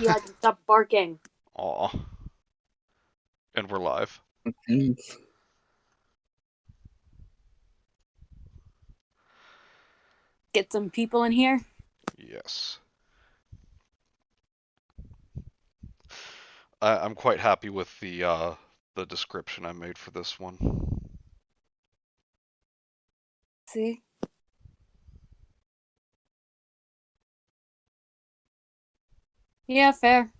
Eli can stop barking. Aw. And we're live. Thanks. Get some people in here. Yes. I'm quite happy with the description I made for this one. See? Yeah, fair.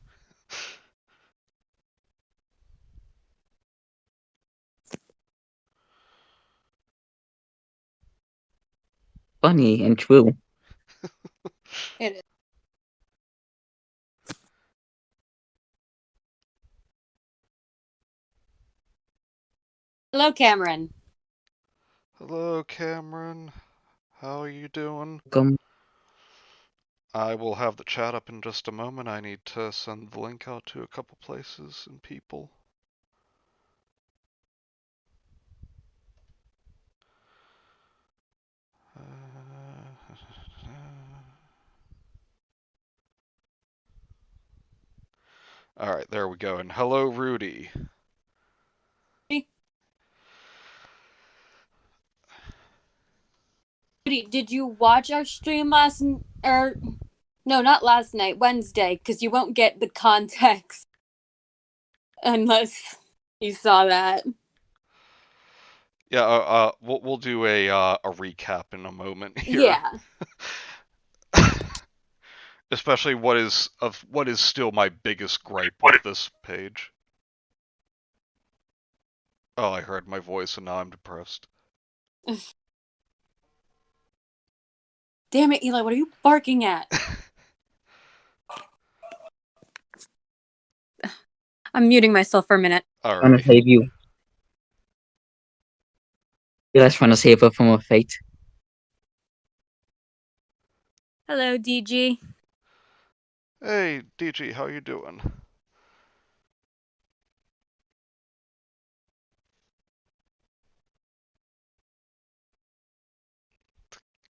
Funny and true. It is. Hello, Cameron. Hello, Cameron. How are you doing? Welcome. I will have the chat up in just a moment. I need to send the link out to a couple places and people. Alright, there we go. And hello, Rudy. Rudy, did you watch our stream last or no, not last night, Wednesday, because you won't get the context unless you saw that. Yeah, we'll do a recap in a moment here. Yeah. Especially what is still my biggest gripe with this page. Oh, I heard my voice and now I'm depressed. Damn it, Eli, what are you barking at? I'm muting myself for a minute. I'm gonna Alright. save you. You're just trying to save her from her fate. Hello, DG. Hey, DG, how you doing?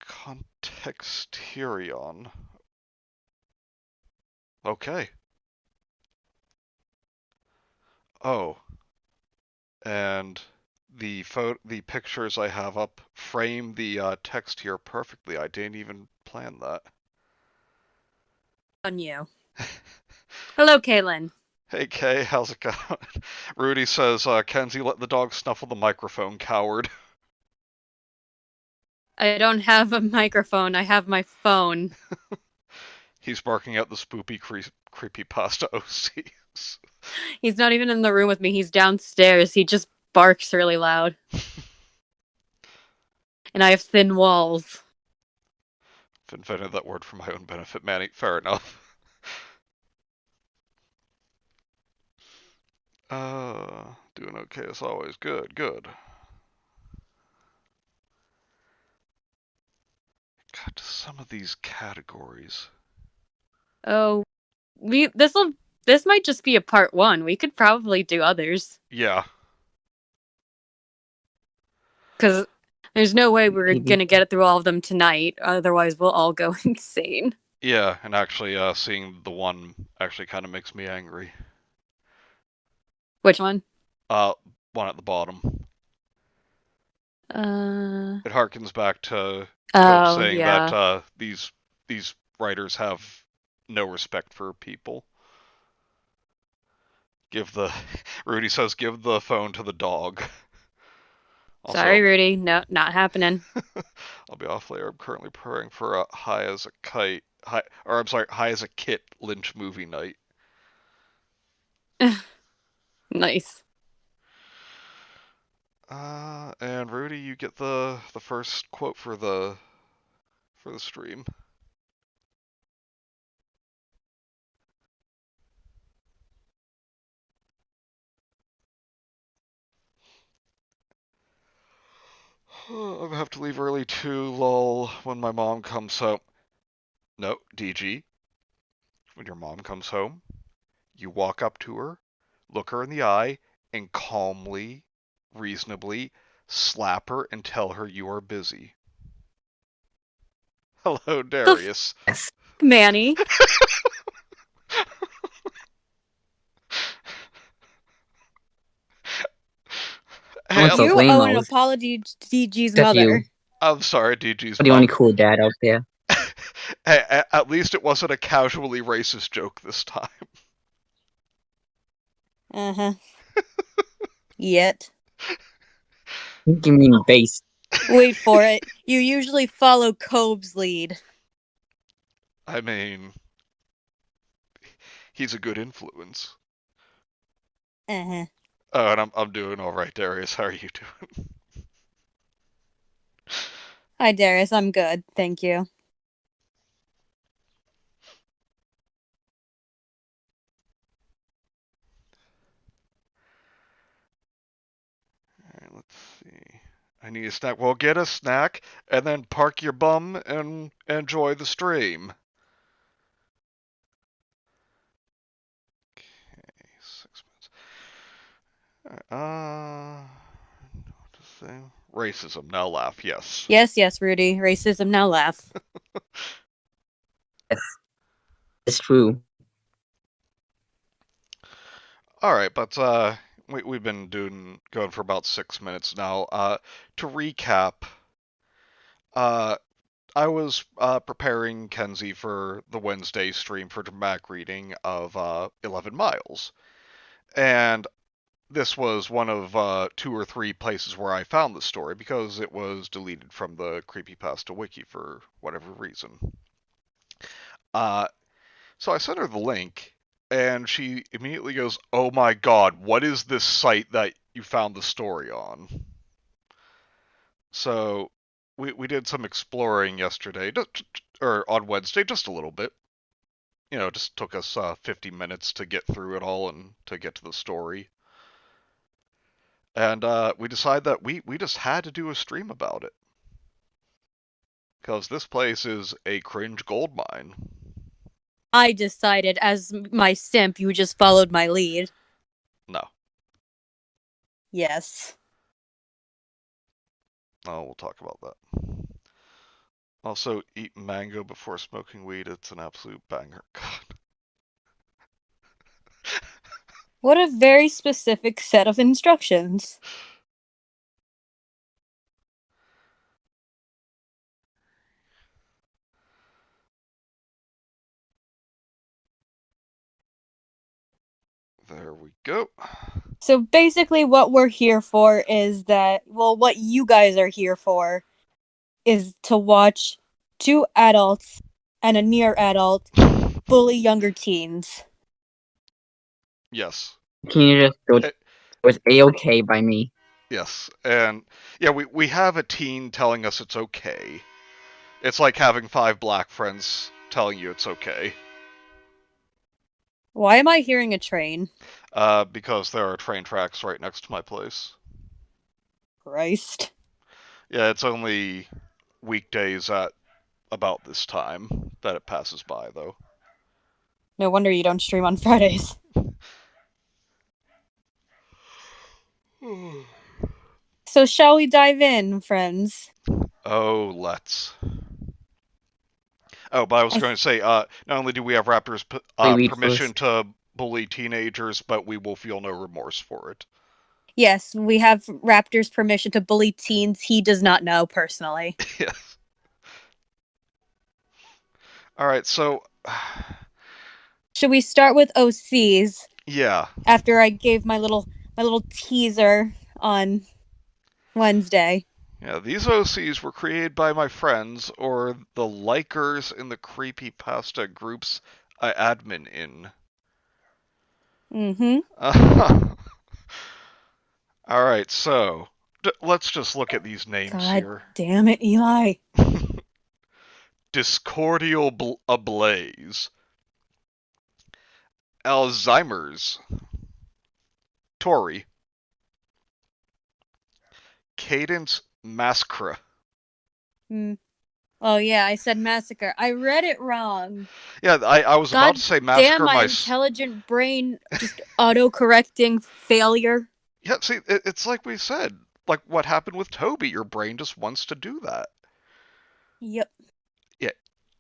Contexterion. Okay. Oh. And the pictures I have up frame the text here perfectly. I didn't even plan that. On you. Hello, Kaylin. Hey Kay, how's it going? Rudy says, Kenzie, let the dog snuffle the microphone, coward. I don't have a microphone, I have my phone. He's barking at the spoopy creepypasta OCs. He's not even in the room with me, he's downstairs. He just barks really loud. And I have thin walls. I've invented that word for my own benefit, Manny. Fair enough. Doing okay as always. Good, good. God, some of these categories. Oh, this might just be a part one. We could probably do others. Yeah. Because there's no way we're gonna get it through all of them tonight. Otherwise, we'll all go insane. Yeah, and actually, seeing the one actually kind of makes me angry. Which one? One at the bottom. Uh. It harkens back to Cope Oh, saying yeah. that these writers have no respect for people. Rudy says, give the phone to the dog. Also, Sorry, Rudy. No, not happening. I'll be off later. I'm currently preparing for a high as a kit Lynch movie night. Nice. And Rudy, you get the first quote for the stream. I'm gonna have to leave early too, lol, when my mom comes home. No, DG. When your mom comes home, you walk up to her, look her in the eye, and calmly, reasonably slap her and tell her you are busy. Hello, Darius. Yes. Manny. want to You blame owe an those. apology to DG's Except you. mother. I'm sorry, DG's I'm the only mom. cool dad out there. At least it wasn't a casually racist joke this time. Uh-huh. Yet. You mean base? Wait for it. You usually follow Cobb's lead. I mean, he's a good influence. Uh-huh. Oh, and I'm doing all right, Darius. How are you doing? Hi, Darius. I'm good. Thank you. All right, let's see. I need a snack. Well, get a snack and then park your bum and enjoy the stream. Okay, 6 minutes. All right, what to say? Racism. Now laugh. Yes. Yes, Rudy. Racism, now laugh. Yes, it's true. All right, but we've been going for about 6 minutes now. To recap, uh, I was preparing Kenzie for the Wednesday stream for dramatic reading of 11 Miles, and this was one of 2 or 3 places where I found the story because it was deleted from the Creepypasta Wiki for whatever reason. Uh, so I sent her the link, and she immediately goes, "Oh my god, what is this site that you found the story on?" So we did some exploring yesterday, or on Wednesday, just a little bit. You know, it just took us 50 minutes to get through it all and to get to the story. And we decided that we just had to do a stream about it. Because this place is a cringe gold mine. I decided, as my simp, you just followed my lead. No. Yes. Oh, we'll talk about that. Also, eat mango before smoking weed. It's an absolute banger. God. What a very specific set of instructions. There we go. So basically, what we're here for is that, well, what you guys are here for is to watch 2 adults and a near adult bully younger teens. Yes. Can you just go? It, It was a-okay by me. yes. And yeah, we have a teen telling us it's okay. It's like having 5 black friends telling you it's okay. Why am I hearing a train? Because there are train tracks right next to my place. Christ. Yeah, it's only weekdays at about this time that it passes by, though. No wonder you don't stream on Fridays. So shall we dive in, friends? Oh, let's. Oh, but I was going to say, not only do we have Raptors' Wait, read permission first. to bully teenagers, but we will feel no remorse for it. Yes, we have Raptor's permission to bully teens he does not know personally. Yes. All right, so Should we start with OCs yeah, after I gave my little teaser on Wednesday? yeah. These OCs were created by my friends or the likers in the creepypasta groups I admin in. Mm-hmm. All right, so let's just look at these names God here. damn it, Eli. Discordial ablaze. Alzheimer's. Tori. Cadence Mascra. Oh yeah, I said massacre. I read it wrong. Yeah, I was about God to say damn, massacre my intelligent brain just auto-correcting failure. Yeah, see, it's like we said. Like what happened with Toby. Your brain just wants to do that. Yep. Yeah.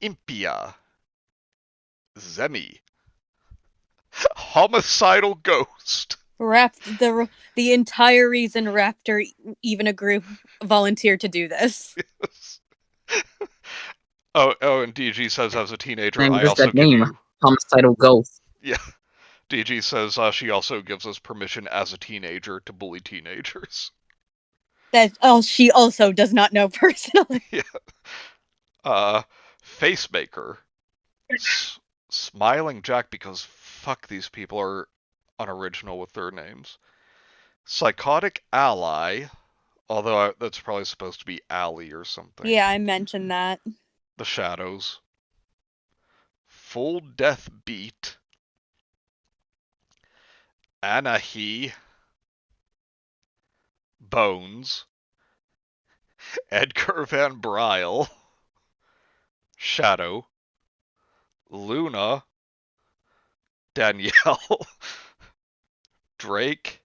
Impia. Zemi. Homicidal Ghost. The entire reason Raptor even volunteered to do this. Oh, and DG says as a teenager, And I just also that give name, you. homicidal ghost. Yeah. DG says she also gives us permission as a teenager to bully teenagers. That she also does not know personally. Yeah. Facemaker. Smiling Jack, because fuck, these people are unoriginal with their names. Psychotic Ally, although that's probably supposed to be Ally or something. Yeah, I mentioned that. The Shadows. Full Death Beat. Anahi. Bones. Edgar Van Brile. Shadow. Luna. Danielle. Drake.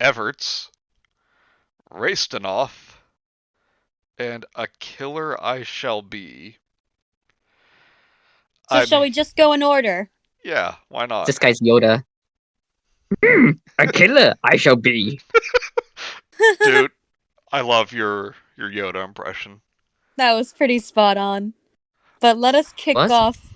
Everts. Rastanoff. And A Killer I Shall Be. So shall we just go in order? Yeah, why not? This guy's Yoda. A killer I shall be. Dude, I love your Yoda impression. That was pretty spot on. But let us kick What? off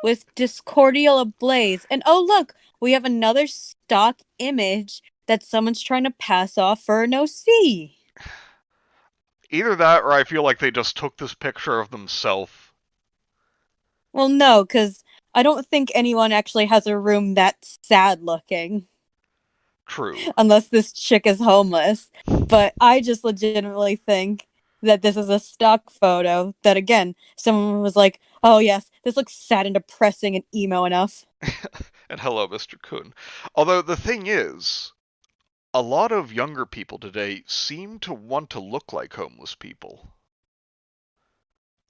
with Discordial Ablaze. And oh look, we have another stock image that someone's trying to pass off for an OC. Either that, or I feel like they just took this picture of themselves. Well, no, because I don't think anyone actually has a room that sad looking. True. Unless this chick is homeless. But I just legitimately think that this is a stock photo that, again, someone was like, oh yes, this looks sad and depressing and emo enough. And hello, Mr. Kun. Although the thing is, a lot of younger people today seem to want to look like homeless people.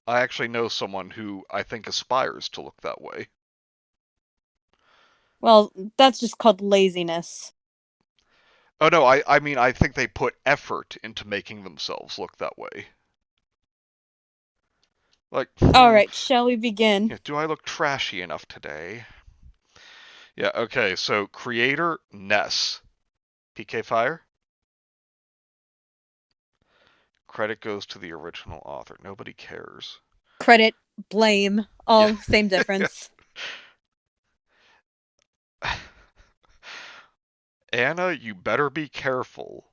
I actually know someone who I think aspires to look that way. Well, that's just called laziness. Oh no, I mean I think they put effort into making themselves look that way. Like, Alright, shall we begin? do I look trashy enough today? Yeah, okay, so creator, Ness. PK Fire? Credit goes to the original author. Nobody cares. Credit, blame, all same difference. Anna, you better be careful.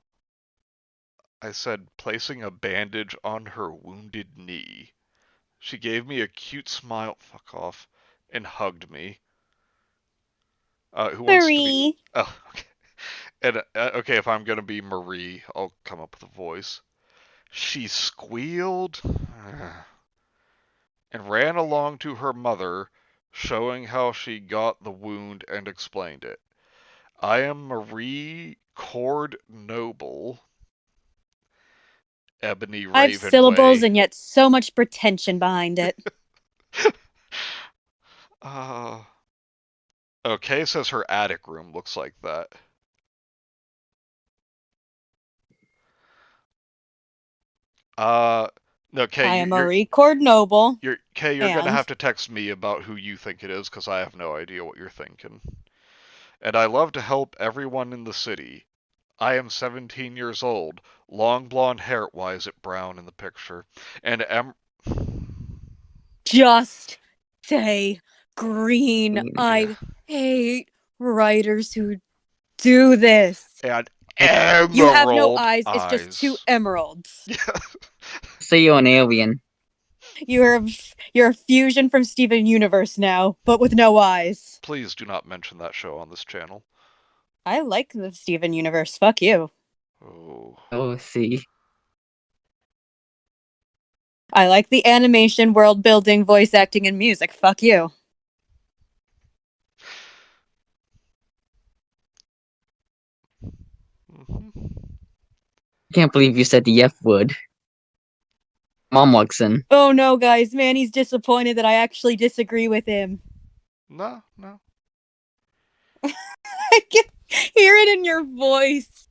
I said, placing a bandage on her wounded knee. She gave me a cute smile, fuck off, and hugged me. Who wants to be... Marie. Oh, okay. And, okay, if I'm gonna be Marie, I'll come up with a voice. She squealed and ran along to her mother, showing how she got the wound and explained it. I am Marie Cord Noble. Ebony 5 Raven syllables Way. and yet so much pretension behind it. Okay, says her attic room looks like that. Okay, I am Marie Cord Noble. You're gonna have to text me about who you think it is, because I have no idea what you're thinking. And I love to help everyone in the city. I am 17 years old. Long blonde hair. Why is it brown in the picture? And Just say green. Yeah. I hate writers who do this. And emerald You have no eyes. eyes. It's just 2 emeralds. Yeah. So you're an alien. You're a fusion from Steven Universe now, but with no eyes. Please do not mention that show on this channel. I like the Steven Universe. Fuck you. Oh. Oh, see. I like the animation, world building, voice acting, and music. Fuck you. I can't believe you said the F word. Mom walks in. Oh no, guys, Manny's disappointed that I actually disagree with him. No. I can hear it in your voice.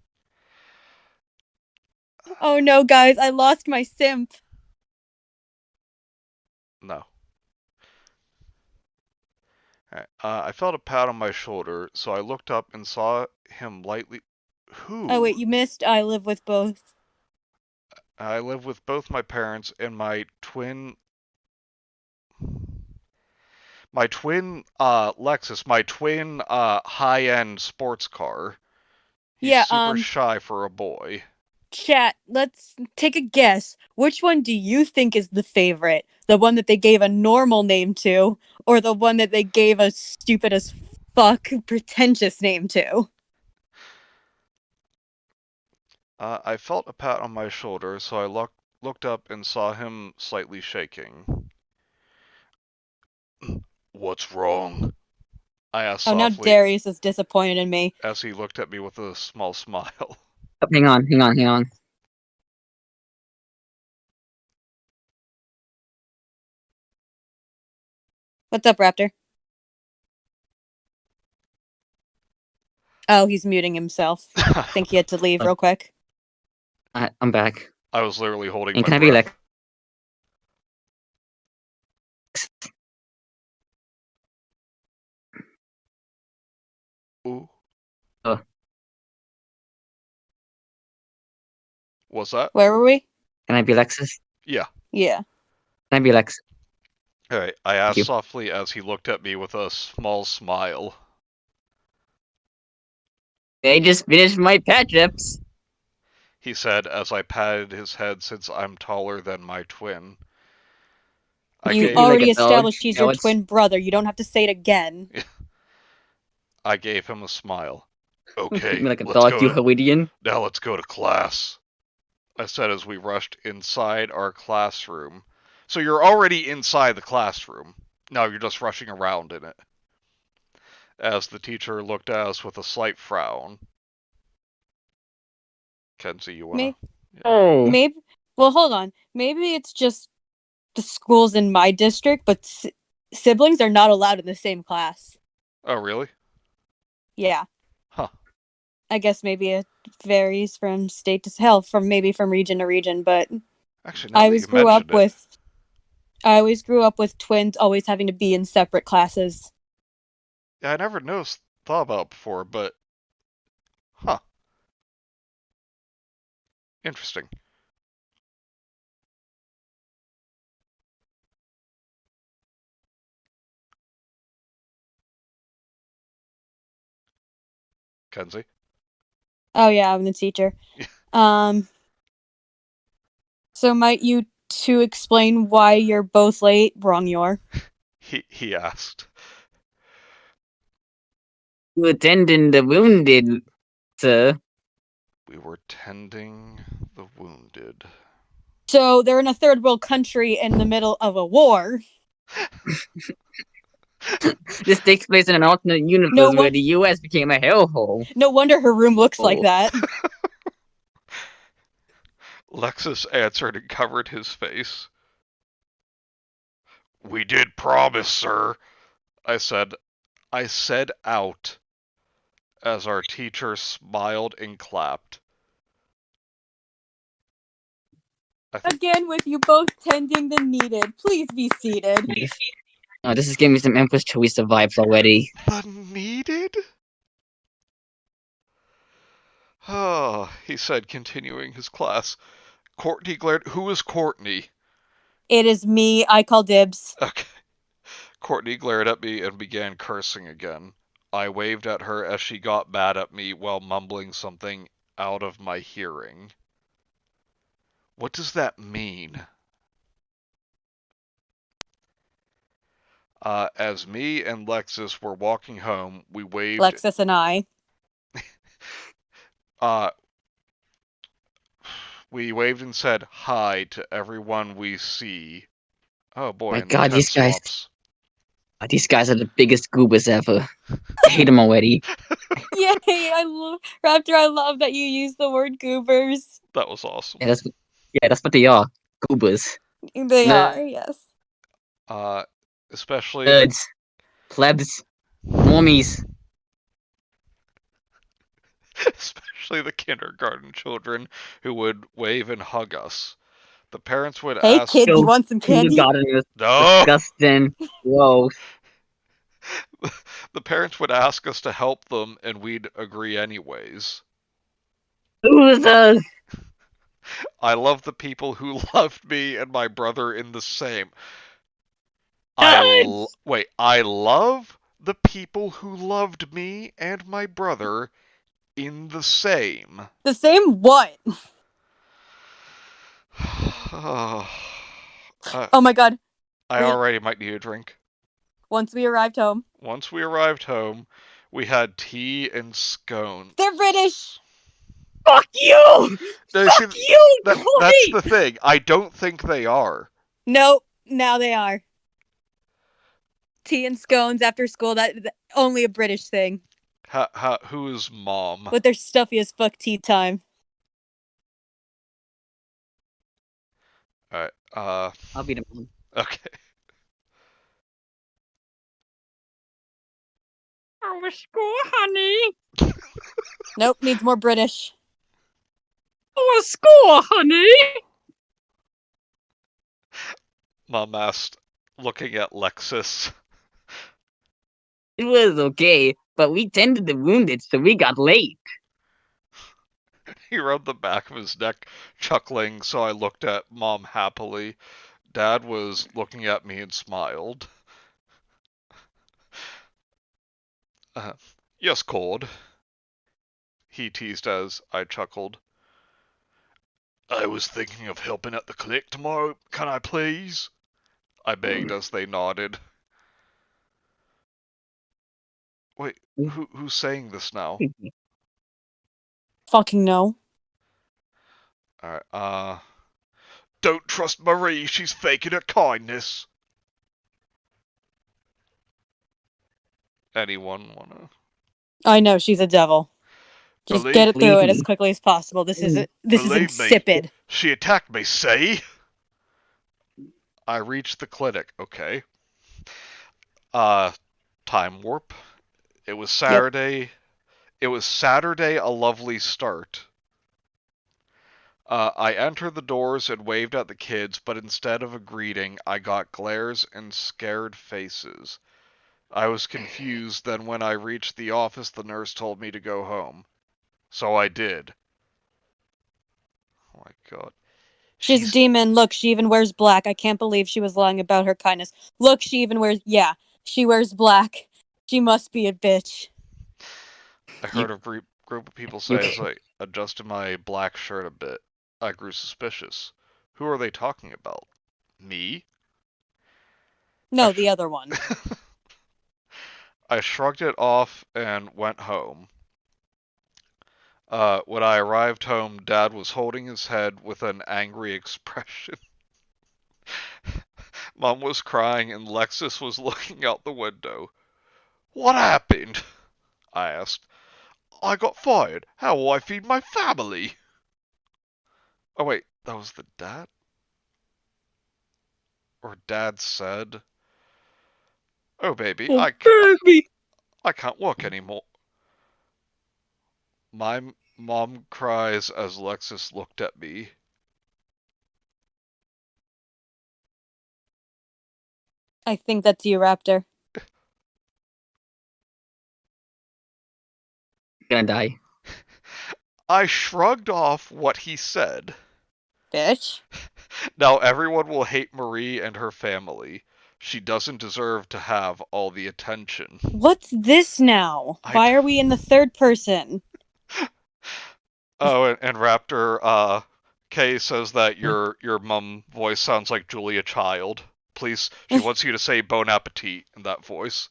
Oh no, guys, I lost my simp. No. I felt a pat on my shoulder, so I looked up and saw him lightly. Who? Oh wait, you missed. I live with both. I live with both my parents and my twin Lexus, my twin high-end sports car. He's Yeah. super shy for a boy. Chat. Let's take a guess. Which one do you think is the favorite? The one that they gave a normal name to, or the one that they gave a stupid as fuck pretentious name to? I felt a pat on my shoulder, so I looked up and saw him slightly shaking. What's wrong? I asked Oh, now softly Darius is disappointed in me. as he looked at me with a small smile. Oh, hang on. What's up, Raptor? Oh, he's muting himself. I think he had to leave real quick. I'm back. I was literally holding And my can I be breath. like? Ooh. Oh. What's that? Where were we? Can I be Lexus? Yeah. Yeah. Can I be Lexus? Alright, I asked you. softly as he looked at me with a small smile. They just finished my patch-ups. He said as I patted his head since I'm taller than my twin. You Like already a dog. established he's your Now it's- twin brother. You don't have to say it again. I gave him a smile. Okay, like a let's dog, go you to, Hawaiian. now let's go to class, I said as we rushed inside our classroom. So you're already inside the classroom. Now you're just rushing around in it. As the teacher looked at us with a slight frown. Kenzie, you wanna? Oh. Maybe. Well, hold on. Maybe it's just the schools in my district, but siblings are not allowed in the same class. Oh, really? Yeah. Huh. I guess maybe it varies from state to hell, from region to region. But Actually, now I that always you grew up mentioned it, with. I always grew up with twins always having to be in separate classes. yeah, I never thought about it before, but huh. Interesting. Kenzie? Oh yeah, I'm the teacher. So might you two explain why you're both late? Wrong, you're. He asked. You attending the wounded, sir. We were tending the wounded. So they're in a third world country in the middle of a war. This takes place in an alternate universe where the U.S. became a hellhole. No wonder her room looks like that. Lexus answered and covered his face. We did promise, sir, I said out as our teacher smiled and clapped. Again, with you both tending the needed. Please be seated. Oh, this is giving me some Empress Teresa vibes already. The needed? Oh, he said, continuing his class. Courtney glared. Who is Courtney? It is me. I call dibs. Okay. Courtney glared at me and began cursing again. I waved at her as she got mad at me while mumbling something out of my hearing. What does that mean? As me and Lexus were walking home, we waved. Lexus and I. We waved and said hi to everyone we see. Oh boy, My and God, the these guys. swaps. These guys are the biggest goobers ever. I hate them already. Yay! Raptor. I love that you use the word goobers. That was awesome. Yeah, that's what they are. Goobers. They are, yes. Especially Nerds. Plebs. Normies. especially the kindergarten children who would wave and hug us. The parents would Hey, ask. kids, you want some candy? Kindergarten is No. disgusting. Whoa. The parents would ask us to help them, and we'd agree anyways. Losers. I love the people who loved me and my brother in the same. Nuts. Wait, I love the people who loved me and my brother in the same. The same what? uh, Oh my god. I We already might need a drink. once we arrived home. Once we arrived home, we had tea and scones. They're British. Fuck you. Now, see, Fuck you, that's Chloe. the thing. I don't think they are. Nope. Now they are. Tea and scones after school. That only a British thing. Who is mom? With their stuffy as fuck tea time. Alright, I'll be the mom. okay. Our school, honey. Nope. Needs more British. Our school, honey. Mom asked, looking at Lexus. It was okay, but we tended the wounded, so we got late. He rubbed the back of his neck, chuckling, so I looked at Mom happily. Dad was looking at me and smiled. Yes, Cord. He teased as I chuckled. I was thinking of helping at the clinic tomorrow. Can I please? I begged as they nodded. Wait, who's saying this now? Fucking no. Alright, don't trust Marie, she's faking her kindness. Anyone wanna? I know she's a devil. Just get it through it as quickly as possible. This is insipid. She attacked me, see? I reached the clinic, okay. Time warp. It was Saturday. Yep. It was Saturday, a lovely start. I entered the doors and waved at the kids, but instead of a greeting, I got glares and scared faces. I was confused, then when I reached the office, the nurse told me to go home. So I did. Oh my god. She's a demon. Look, she even wears black. I can't believe she was lying about her kindness. Look, she even wears... Yeah, she wears black. She must be a bitch. I heard a group of people say as I adjusted my black shirt a bit. I grew suspicious. Who are they talking about? Me? No, the other one. I shrugged it off and went home. When I arrived home, Dad was holding his head with an angry expression. Mom was crying and Lexus was looking out the window. What happened? I asked. I got fired. How will I feed my family? Oh wait, that was the dad? Or Dad said, oh baby, I can't walk anymore. My mom cries as Lexus looked at me. I think that's you, Raptor. Gonna die. I shrugged off what he said. Bitch. Now everyone will hate Marie and her family. She doesn't deserve to have all the attention. What's this now? Why are we in the third person? Oh, and Raptor, Kay says that your mum voice sounds like Julia Child. Please, she wants you to say bon appetit in that voice.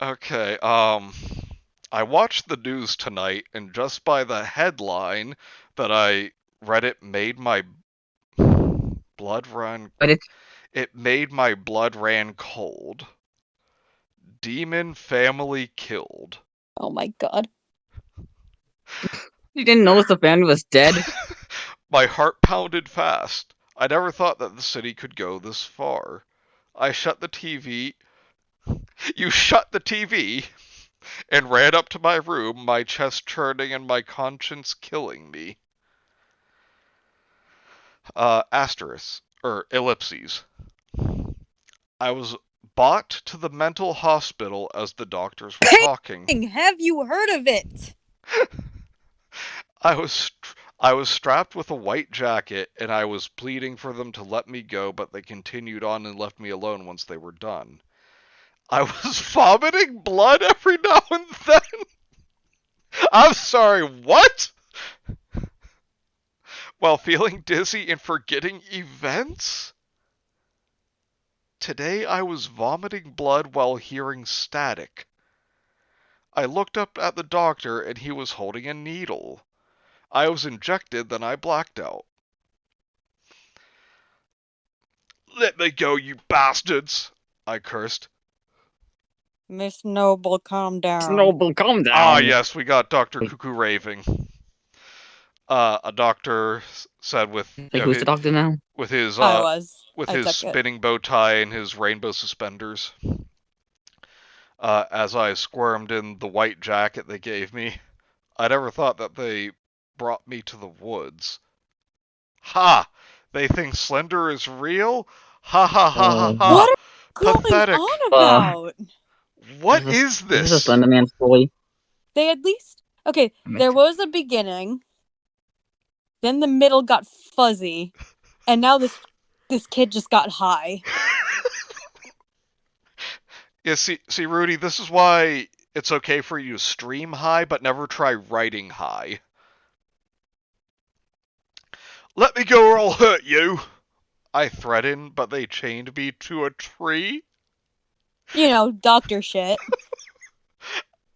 Okay, I watched the news tonight, and just by the headline that I read, it made my blood run. It made my blood ran cold. Demon family killed. Oh my god. You didn't notice the family was dead? My heart pounded fast. I never thought that the city could go this far. I shut the TV. You shut the TV and ran up to my room, my chest churning and my conscience killing me. Asterisk, or ellipses. I was brought to the mental hospital as the doctors were talking. Have you heard of it? I was I was strapped with a white jacket, and I was pleading for them to let me go, but they continued on and left me alone once they were done. I was vomiting blood every now and then. I'm sorry, what? While feeling dizzy and forgetting events? Today I was vomiting blood while hearing static. I looked up at the doctor and he was holding a needle. I was injected, then I blacked out. Let me go, you bastards! I cursed. Miss Noble, calm down. Noble, calm Ah, down. yes, we got Dr. Cuckoo raving. A doctor said Like, who's the doctor now? with his I took it. spinning bow tie and his rainbow suspenders. As I squirmed in the white jacket they gave me, I never thought that they brought me to the woods. Ha! They think Slender is real? Ha ha ha ha ha! What are you going Pathetic! on about? What is This is a this? Slenderman story. They at least okay. There was a beginning, then the middle got fuzzy, and now this kid just got high. Yeah, see, Rudy, this is why it's okay for you to stream high, but never try writing high. Let me go or I'll hurt you! I threatened, but they chained me to a tree. You know, doctor shit.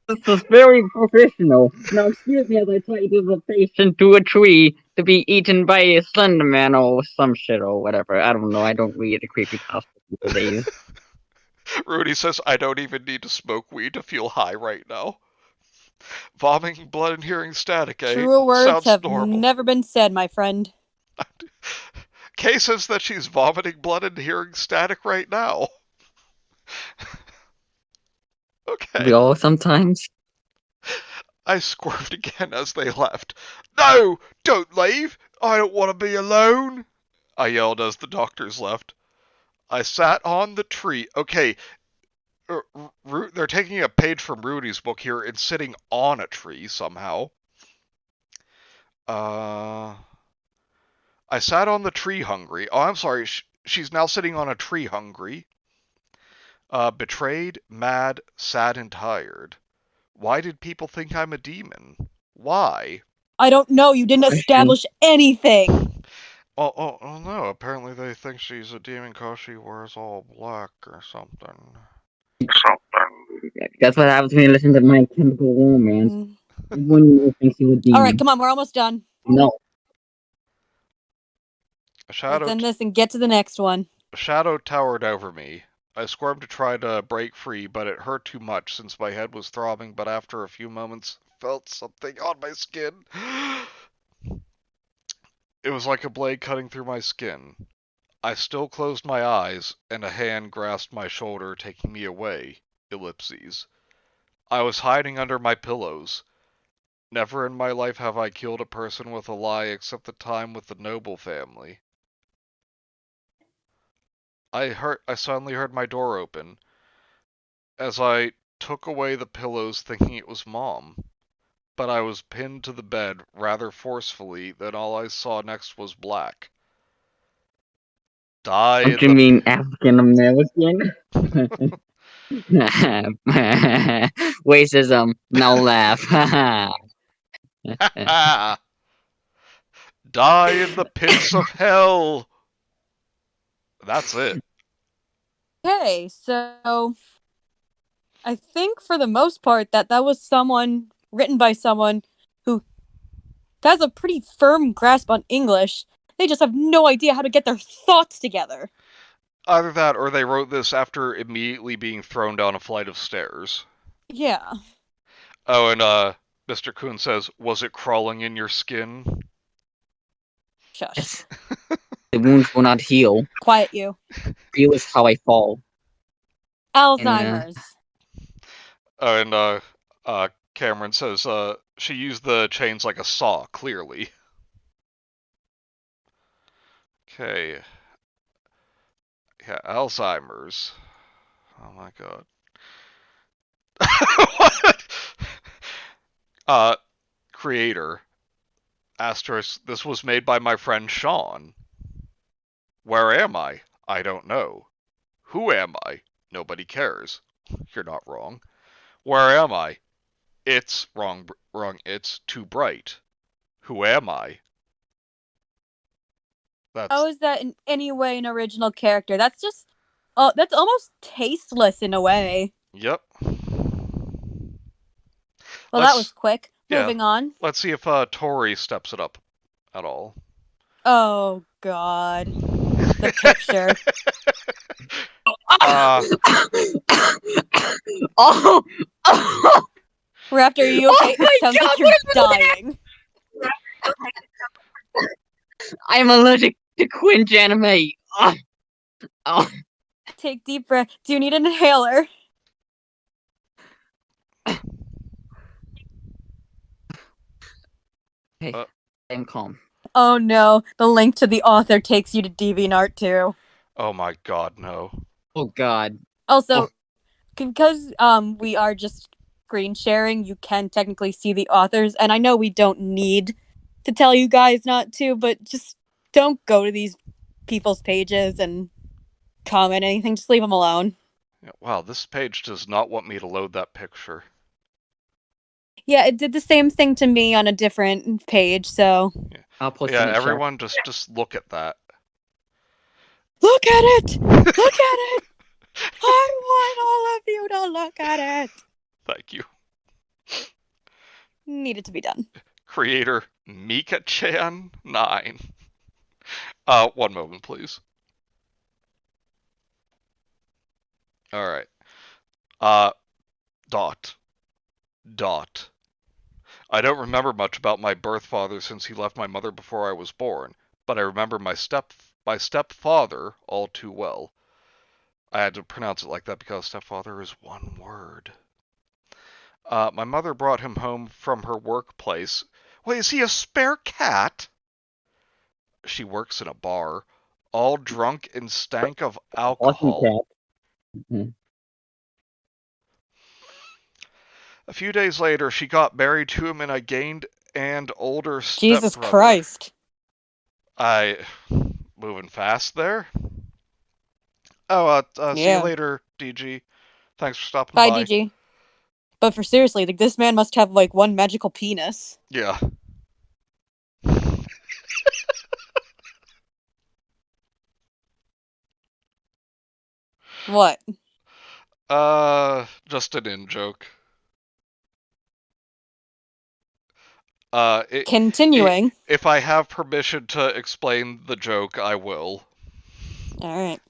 This is very professional. Now, excuse me as I tie this patient to a tree to be eaten by a Slenderman or some shit or whatever. I don't know. I don't read the creepypastas these days. Rudy says, I don't even need to smoke weed to feel high right now. Vomiting blood and hearing static, eh? Truer words Sounds have normal. never been said, my friend. Kay says that she's vomiting blood and hearing static right now. Okay. We all sometimes. I squirmed again as they left. No! Don't leave! I don't want to be alone! I yelled as the doctors left. I sat on the tree. Okay, they're taking a page from Rudy's book here and sitting on a tree somehow. I sat on the tree hungry. Oh, I'm sorry. She's now sitting on a tree hungry. Betrayed, mad, sad, and tired. Why did people think I'm a demon? Why? I don't know. You didn't establish anything. Oh no. Apparently they think she's a demon because she wears all black or something. That's what happens when you listen to My Chemical Romance. Everyone you know thinks you're a demon. All right, come on. We're almost done. No. Let's end this and get to the next one. A shadow towered over me. I squirmed to try to break free, but it hurt too much since my head was throbbing, but after a few moments, felt something on my skin. It was like a blade cutting through my skin. I still closed my eyes, and a hand grasped my shoulder, taking me away. Ellipses. I was hiding under my pillows. Never in my life have I killed a person with a lie except the time with the Noble family. I suddenly heard my door open. As I took away the pillows thinking it was Mom. But I was pinned to the bed rather forcefully, then all I saw next was black. Die What do you mean African American? Racism. Now laugh. Die in the pits of hell! That's it. Okay, so I think for the most part that was someone written by someone who has a pretty firm grasp on English. They just have no idea how to get their thoughts together. Either that, or they wrote this after immediately being thrown down a flight of stairs. Yeah. Oh, and Mr. Kuhn says, was it crawling in your skin? Shush. Yes. The wounds will not heal. Quiet you. Feel is how I fall. Alzheimer's. Oh, and Cameron says, she used the chains like a saw, clearly. Okay. Yeah, Alzheimer's. Oh my god. What? Uh, creator. Asterisk. This was made by my friend Sean. Where am I? I don't know. Who am I? Nobody cares. You're not wrong. Where am I? It's wrong. Wrong. It's too bright. Who am I? How That's is that in any way an original character? That's just, oh, that's almost tasteless in a way. yep. Well, that was Let's quick. yeah. Moving on. Let's see if Tori steps it up at all. Oh God, the picture. Uh, Oh, Raptor, are you oh okay? It my sounds god, like you're what is dying. I'm allergic to cringe anime. Oh, oh. Take deep breath. Do you need an inhaler? Hey, uh, I'm calm. Oh no, the link to the author takes you to DeviantArt too. oh my god, no. Oh god. Also, Oh, because we are just screen sharing, you can technically see the authors, and I know we don't need to tell you guys not to, but just don't go to these people's pages and comment anything. Just leave them alone. Yeah, wow, this page does not want me to load that picture. Yeah, it did the same thing to me on a different page, so Yeah, I'll post yeah in the chat. everyone just look at that. look at it! Look at it! I want all of you to look at it. Thank you. Needed to be done. Creator Mika-chan 9. One moment, please. Alright. Uh, dot. Dot. I don't remember much about my birth father since he left my mother before I was born, but I remember my stepfather all too well. I had to pronounce it like that because stepfather is one word. My mother brought him home from her workplace. Wait, is he a spare cat? She works in a bar, all drunk and stank of Awesome alcohol. cat. Mhm. A few days later, she got married to him and I gained an older Jesus stepbrother. Christ. I moving fast there. Oh, see you Yeah. later, DG. Thanks for stopping Bye, by. DG. But for seriously, like this man must have like one magical penis. Yeah. What? Just an in joke. Continuing. If I have permission to explain the joke, I will. Alright.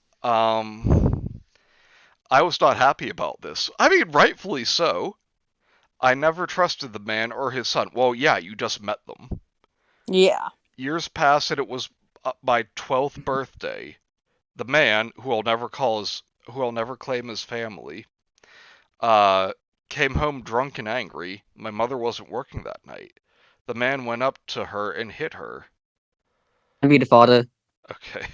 I was not happy about this. I mean, rightfully so. I never trusted the man or his son. Well, yeah, you just met them. Yeah. Years passed and it was my 12th birthday. The man, who I'll never claim as family, came home drunk and angry. My mother wasn't working that night. The man went up to her and hit her. I'll be the father. Okay.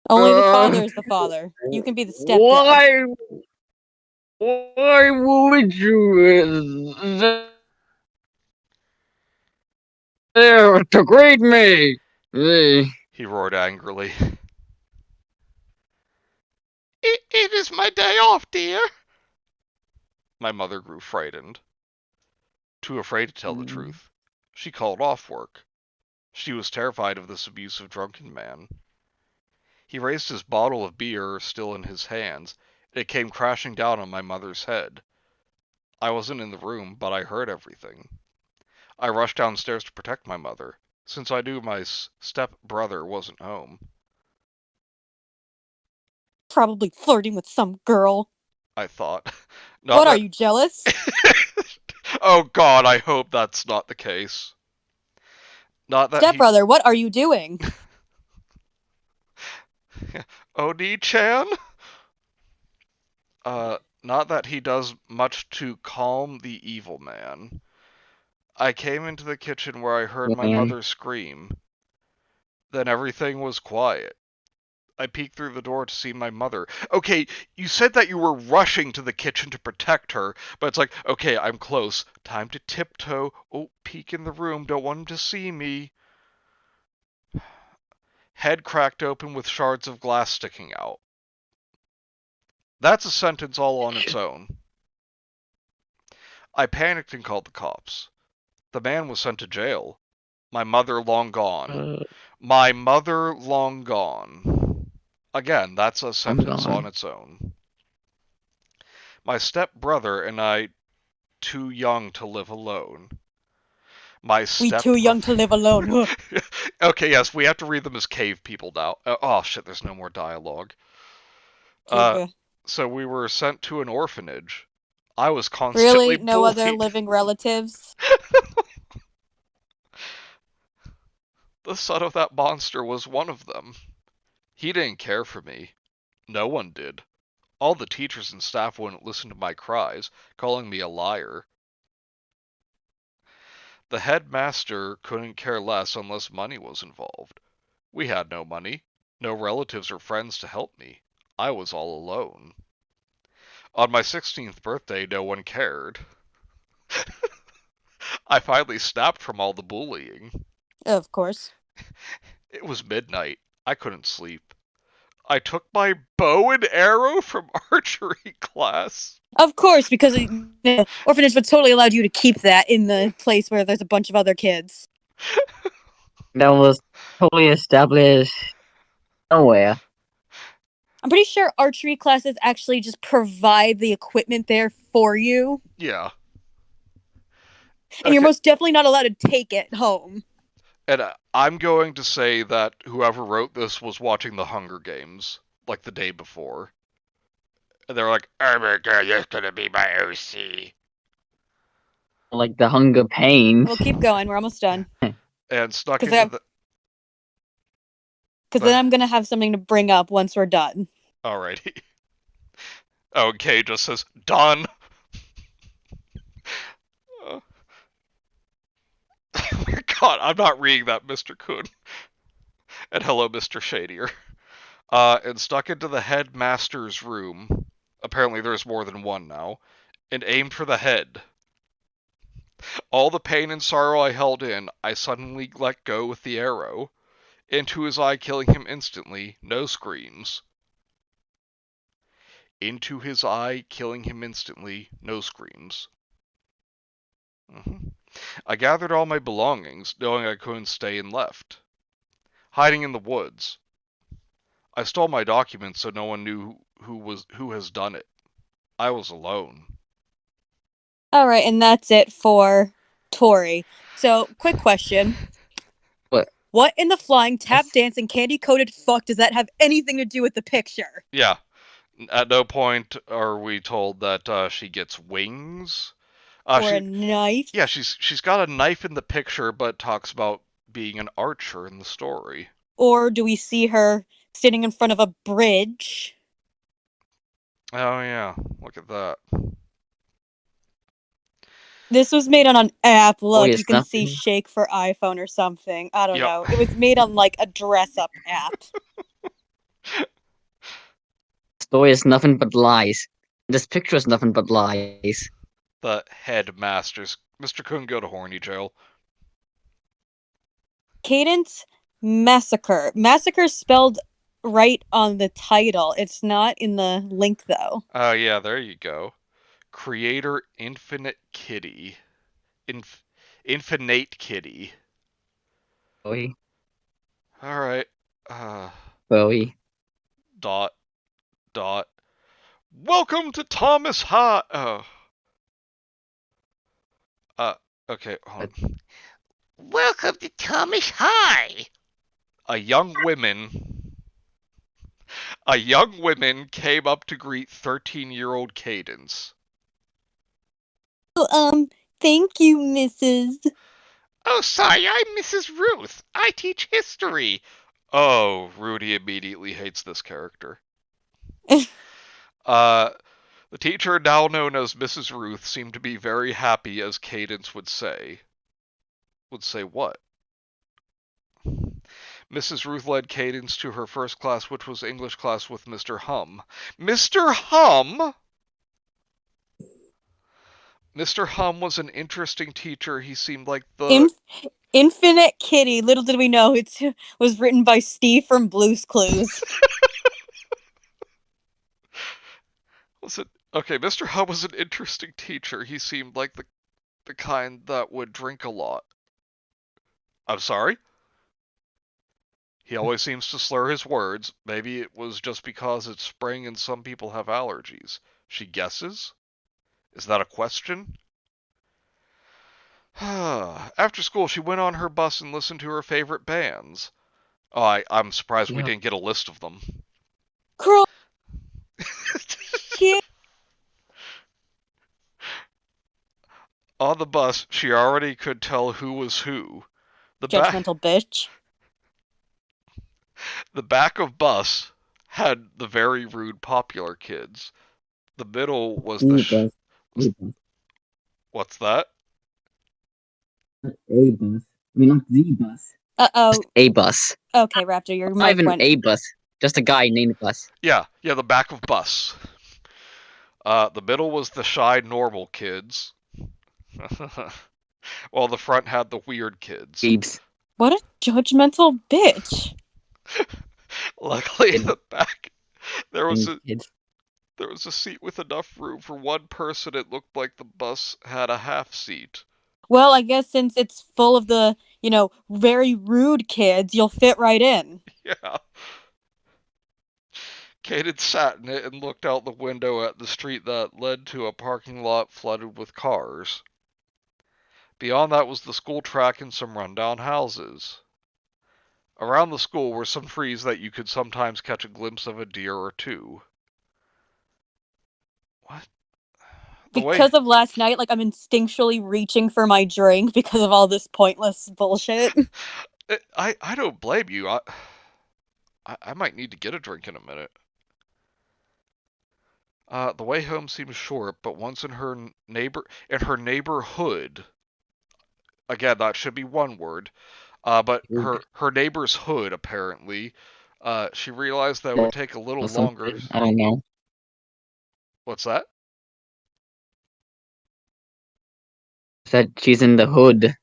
Only the father is the father. You can be the stepdad. Why? Why would you there to greet me? He roared angrily. It is my day off, dear. My mother grew frightened. Too afraid to tell the truth. She called off work. She was terrified of this abusive drunken man. He raised his bottle of beer still in his hands, and it came crashing down on my mother's head. I wasn't in the room, but I heard everything. I rushed downstairs to protect my mother, since I knew my step-brother wasn't home. Probably flirting with some girl. I thought. What are you, jealous? Oh god, I hope that's not the case. Not that he... Stepbrother, what are you doing? Oni-chan? Not that he does much to calm the evil man. I came into the kitchen where I heard my mother scream. Then everything was quiet. I peeked through the door to see my mother. Okay, you said that you were rushing to the kitchen to protect her, but it's like, okay, I'm close. Time to tiptoe. Oh, peek in the room. Don't want him to see me. Head cracked open with shards of glass sticking out. That's a sentence all on its own. I panicked and called the cops. The man was sent to jail. My mother long gone. My mother long gone. Again, that's a I'm sentence on gone. its own. My step-brother and I too young to live alone. My We too step... young to live alone. Okay, yes, we have to read them as cave people now. Oh shit, there's no more dialogue. Uh, Okay. so we were sent to an orphanage. I was constantly Really? No other bullied. living relatives? The son of that monster was one of them. He didn't care for me. No one did. All the teachers and staff wouldn't listen to my cries, calling me a liar. The headmaster couldn't care less unless money was involved. We had no money, no relatives or friends to help me. I was all alone. On my 16th birthday, no one cared. I finally snapped from all the bullying. Of course. It was midnight. I couldn't sleep. I took my bow and arrow from archery class. Of course, because the orphanage would totally allowed you to keep that in the place where there's a bunch of other kids. That was totally established nowhere. I'm pretty sure archery classes actually just provide the equipment there for you. Yeah. And you're Okay. most definitely not allowed to take it home. And I'm going to say that whoever wrote this was watching the Hunger Games, like the day before. And they're like, oh my god, that's gonna be my OC. Like the hunger pains. We'll keep going. We're almost done. And snuck Because into the... then I'm going to have something to bring up once we're done. Alrighty. Okay, just says, done. Oh my god, I'm not reading that, Mr. Kuhn. And hello, Mr. Shadier. And stuck into the headmaster's room. Apparently there's more than one now. And aimed for the head. All the pain and sorrow I held in, I suddenly let go with the arrow. Into his eye, killing him instantly. No screams. Into his eye, killing him instantly. No screams. I gathered all my belongings, knowing I couldn't stay and left. Hiding in the woods. I stole my documents so no one knew who has done it. I was alone. All right, and that's it for Tori. So, quick question. What? What in the flying, tap dancing, candy coated fuck does that have anything to do with the picture? Yeah. At no point are we told that she gets wings. Or a knife? Yeah, she's got a knife in the picture, but talks about being an archer in the story. Or do we see her standing in front of a bridge? Oh yeah, look at that. This was made on an app. Look, it's you can nothing. see Shake for iPhone or something. I don't Yep. know. It was made on like a dress-up app. Story is nothing but lies. This picture is nothing but lies. The headmasters. Mr. Kuhn, go to horny jail. Cadence Massacre. Massacre spelled right on the title. It's not in the link though. Oh yeah, there you go. Creator Infinite Kitty. Infinite Kitty. Bowie. Alright. Bowie. Dot. Welcome to Thomas High. Okay, hold on. Welcome to Thomas High. A young woman came up to greet 13-year-old Cadence. Thank you, Mrs. Oh, sorry, I'm Mrs. Ruth. I teach history. Oh, Rudy immediately hates this character. The teacher, now known as Mrs. Ruth, seemed to be very happy, as Cadence would say. Would say what? Mrs. Ruth led Cadence to her first class, which was English class with Mr. Hum. Mr. Hum? Mr. Hum was an interesting teacher. He seemed like the... Infinite Kitty. Little did we know it was written by Steve from Blue's Clues. Was it... Okay, Mr. Hum was an interesting teacher. He seemed like the kind that would drink a lot. I'm sorry? He always seems to slur his words. Maybe it was just because it's spring and some people have allergies. She guesses? Is that a question? After school, she went on her bus and listened to her favorite bands. Oh, I'm surprised we didn't get a list of them. Crawl. Kid. On the bus, she already could tell who was who. Judgmental bitch. The back of bus had the very rude popular kids. The middle was the... What's that? A bus. I mean, not the bus. Uh-oh. A bus. Okay, Raptor, your Not mic even went... a bus. Just a guy named Bus. Yeah, the back of bus. The middle was the shy, normal kids. While the front had the weird kids. Babes. What a judgmental bitch. Luckily, in the back, there was a seat with enough room for one person. It looked like the bus had a half seat. Well, I guess since it's full of the, very rude kids, you'll fit right in. Yeah. Cadence sat in it and looked out the window at the street that led to a parking lot flooded with cars. Beyond that was the school track and some rundown houses. Around the school were some trees that you could sometimes catch a glimpse of a deer or two. What? Because of last night, I'm instinctually reaching for my drink because of all this pointless bullshit. I don't blame you. I might need to get a drink in a minute. The way home seems short, but once in her neighborhood, again, that should be one word, but her neighbor's hood, apparently, she realized that it would take a little longer. I don't know. What's that? Said she's in the hood.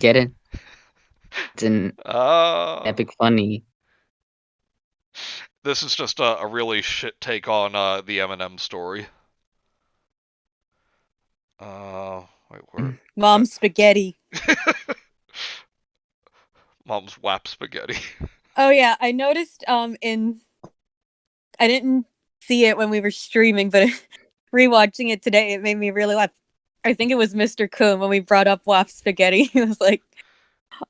Get it? It's an epic funny. This is just a really shit take on the Eminem story. Wait, where? Mom's spaghetti. Mom's wap spaghetti. Oh yeah, I noticed I didn't see it when we were streaming, but rewatching it today, it made me really laugh. I think it was Mr. Coon when we brought up wap spaghetti. He was like,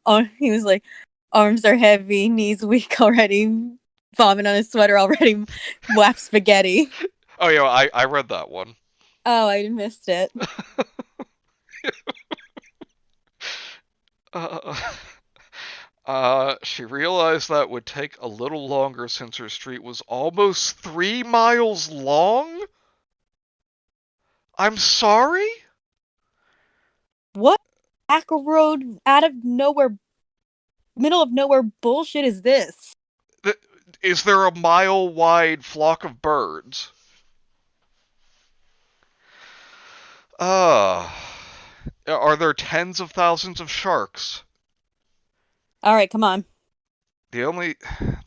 arms are heavy, knees weak already, vomit on his sweater already, wap spaghetti. Oh yeah, I read that one. Oh, I missed it. She realized that would take a little longer since her street was almost 3 miles long? I'm sorry? What back road out of nowhere, middle of nowhere bullshit is this? Is there a mile-wide flock of birds? Are there tens of thousands of sharks? Alright, come on. The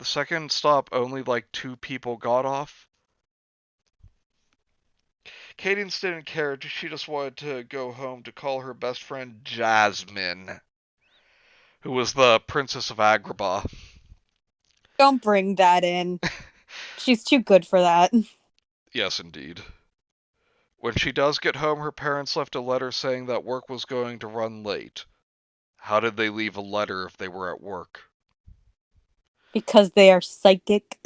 second stop, only 2 people got off. Cadence didn't care, she just wanted to go home to call her best friend Jasmine, who was the Princess of Agrabah. Don't bring that in. She's too good for that. Yes, indeed. When she does get home, her parents left a letter saying that work was going to run late. How did they leave a letter if they were at work? Because they are psychic.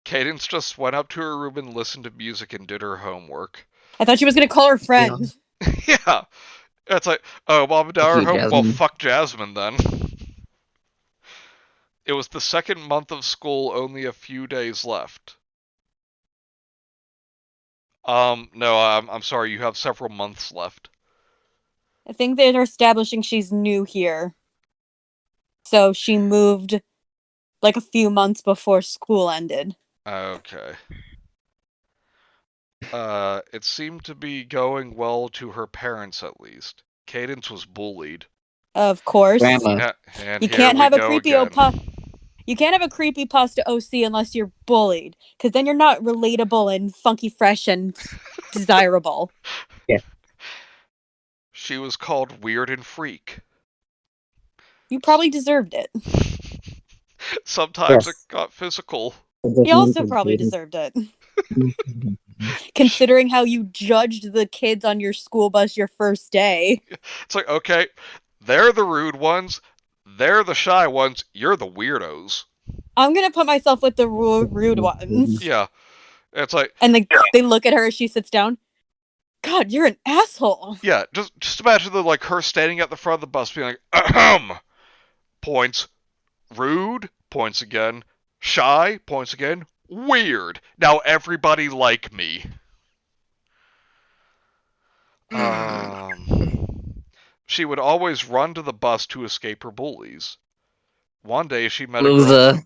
Cadence just went up to her room and listened to music and did her homework. I thought she was going to call her friend. Yeah. It's like, oh, Mom and Dad are home? Well, fuck Jasmine then. It was the second month of school, only a few days left. No, I'm sorry, you have several months left. I think they're establishing she's new here. So she moved like a few months before school ended. Okay. It seemed to be going well to her parents, at least. Cadence was bullied. Of course. Grandma. And You here can't we have a go again. You can't have a creepypasta OC unless you're bullied, because then you're not relatable and funky fresh and desirable. She was called Weird and Freak. You probably deserved it. Sometimes it Yes. got physical. You also probably deserved it. Considering how you judged the kids on your school bus your first day. It's like, okay, they're the rude ones, they're the shy ones, you're the weirdos. I'm gonna put myself with the rude ones. Yeah. It's like, And they look at her as she sits down. God, you're an asshole. yeah, just imagine her standing at the front of the bus being like, ahem, points, rude, points again, shy, points again, weird. Now everybody like me. She would always run to the bus to escape her bullies. One day she met a girl. Loser.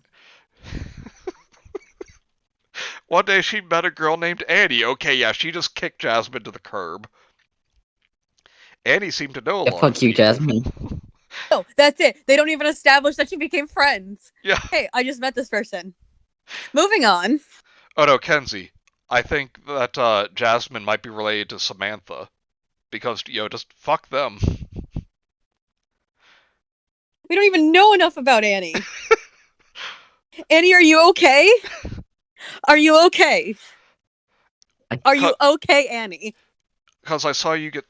One day she met a girl named Annie. Okay, yeah, she just kicked Jasmine to the curb. Annie seemed to know a lot Fuck of you, people. Jasmine. No, that's it. They don't even establish that she became friends. Yeah. Hey, I just met this person. Moving on. Oh no, Kenzie. I think that Jasmine might be related to Samantha. Because, just fuck them. We don't even know enough about Annie. Annie, are you okay? Are you okay? Are you okay, Annie? Because I saw you get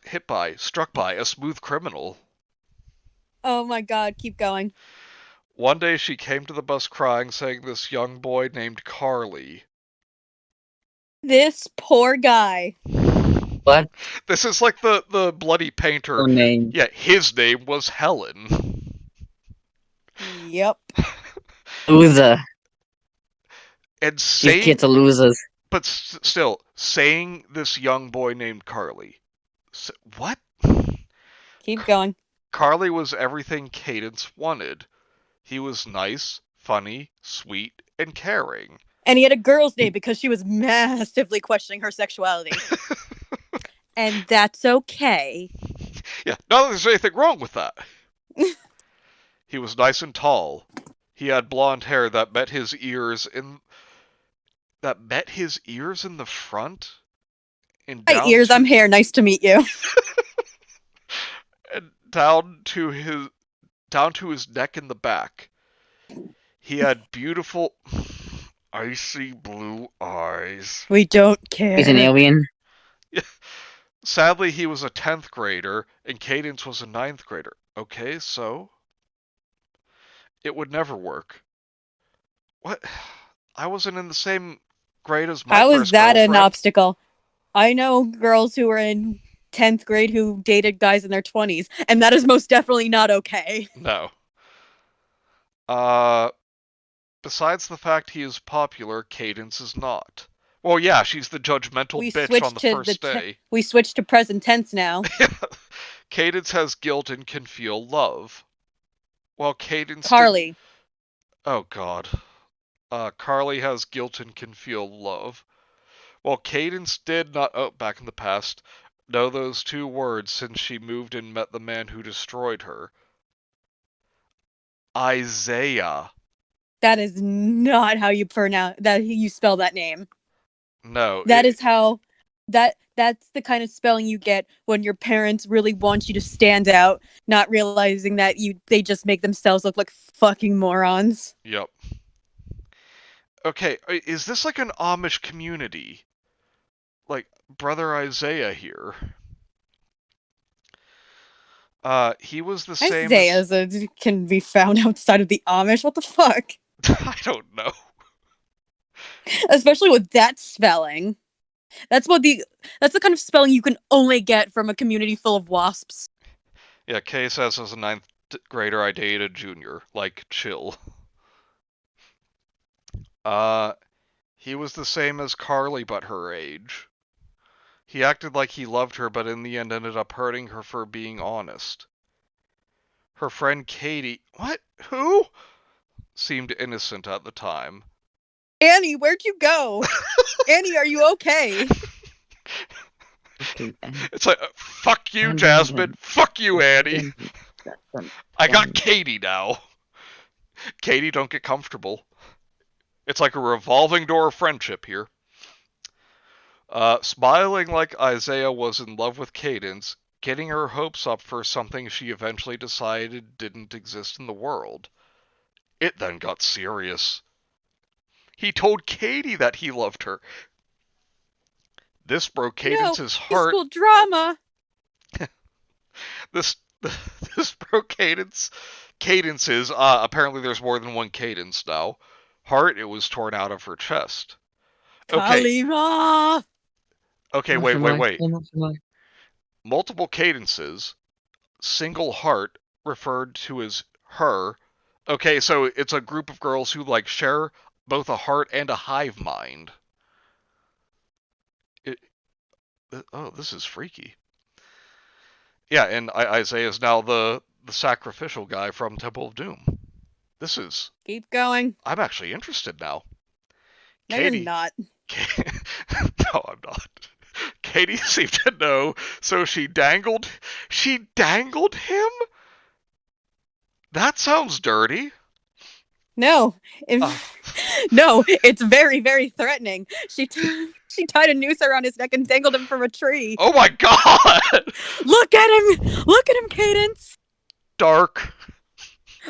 struck by, a smooth criminal. Oh my god, keep going. One day she came to the bus crying, saying this young boy named Carly. This poor guy. What? This is like the bloody painter. Her name. Yeah, his name was Helen. Yep. Loser. And These kids are losers. But still, saying this young boy named Carly. What? Keep going. Carly was everything Cadence wanted. He was nice, funny, sweet, and caring. And he had a girl's name because she was massively questioning her sexuality. And that's okay. Yeah, not that there's anything wrong with that. He was nice and tall. He had blonde hair that met his ears in the front. And Hi, ears, I'm hair. Nice to meet you. And down to his neck in the back. He had beautiful, icy blue eyes. We don't care. He's an alien. Sadly, he was a 10th grader, and Cadence was a 9th grader. Okay, so? It would never work. What? I wasn't in the same grade as my How first is that girlfriend. an obstacle? I know girls who were in 10th grade who dated guys in their 20s, and that is most definitely not okay. No. Besides the fact he is popular, Cadence is not. Well, yeah, she's the judgmental bitch on the first day. We switched to present tense now. Cadence has guilt and can feel love. Well, Cadence... Carly. Oh, God. Carly has guilt and can feel love. Well, Cadence did not... Oh, back in the past. Know those two words since she moved and met the man who destroyed her. Isaiah. That is not how you spell that name. No. That's the kind of spelling you get when your parents really want you to stand out, not realizing that they just make themselves look like fucking morons. Yep. Okay, is this like an Amish community? Like, Brother Isaiah here. He was the same Isaiah can be found outside of the Amish. What the fuck? I don't know. Especially with that spelling. That's the kind of spelling you can only get from a community full of wasps. Yeah, Kay says as a 9th grader I dated a junior. Like, chill. He was the same as Carly but her age. He acted like he loved her but in the end ended up hurting her for being honest. Her friend Katie... What? Who? Seemed innocent at the time. Annie, where'd you go? Annie, are you okay? Okay, It's like, fuck you, and Jasmine. Fuck you, Annie. then- I got Katie now. Katie, don't get comfortable. It's like a revolving door of friendship here. Smiling like Isaiah was in love with Cadence, getting her hopes up for something she eventually decided didn't exist in the world. It then got serious. He told Katie that he loved her. This broke Cadence's High heart. school drama. This this broke Cadence's. Apparently, there's more than one Cadence now. Heart. It was torn out of her chest. Okay. Kalima. Okay. Wait. Multiple Cadences. Single heart referred to as her. Okay, so it's a group of girls who like share both a heart and a hive mind. This is freaky. Yeah, and Isaiah is now the sacrificial guy from Temple of Doom. This is. Keep going. I'm actually interested now. No, Katie, you're not. No, I'm not. Katie seemed to know, so she dangled him? That sounds dirty. No. No, it's very, very threatening. She tied a noose around his neck and dangled him from a tree. Oh my god! Look at him! Look at him, Cadence! Dark.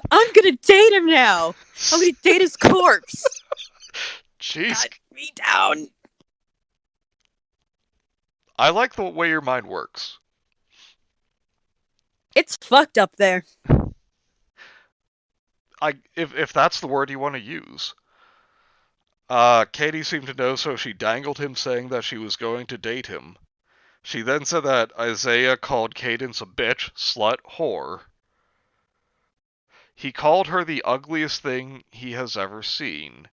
I'm gonna date him now! I'm gonna date his corpse! Jeez. Cut me down! I like the way your mind works. It's fucked up there. If that's the word you want to use. Katie seemed to know, so she dangled him, saying that she was going to date him. She then said that Isaiah called Cadence a bitch, slut, whore. He called her the ugliest thing he has ever seen.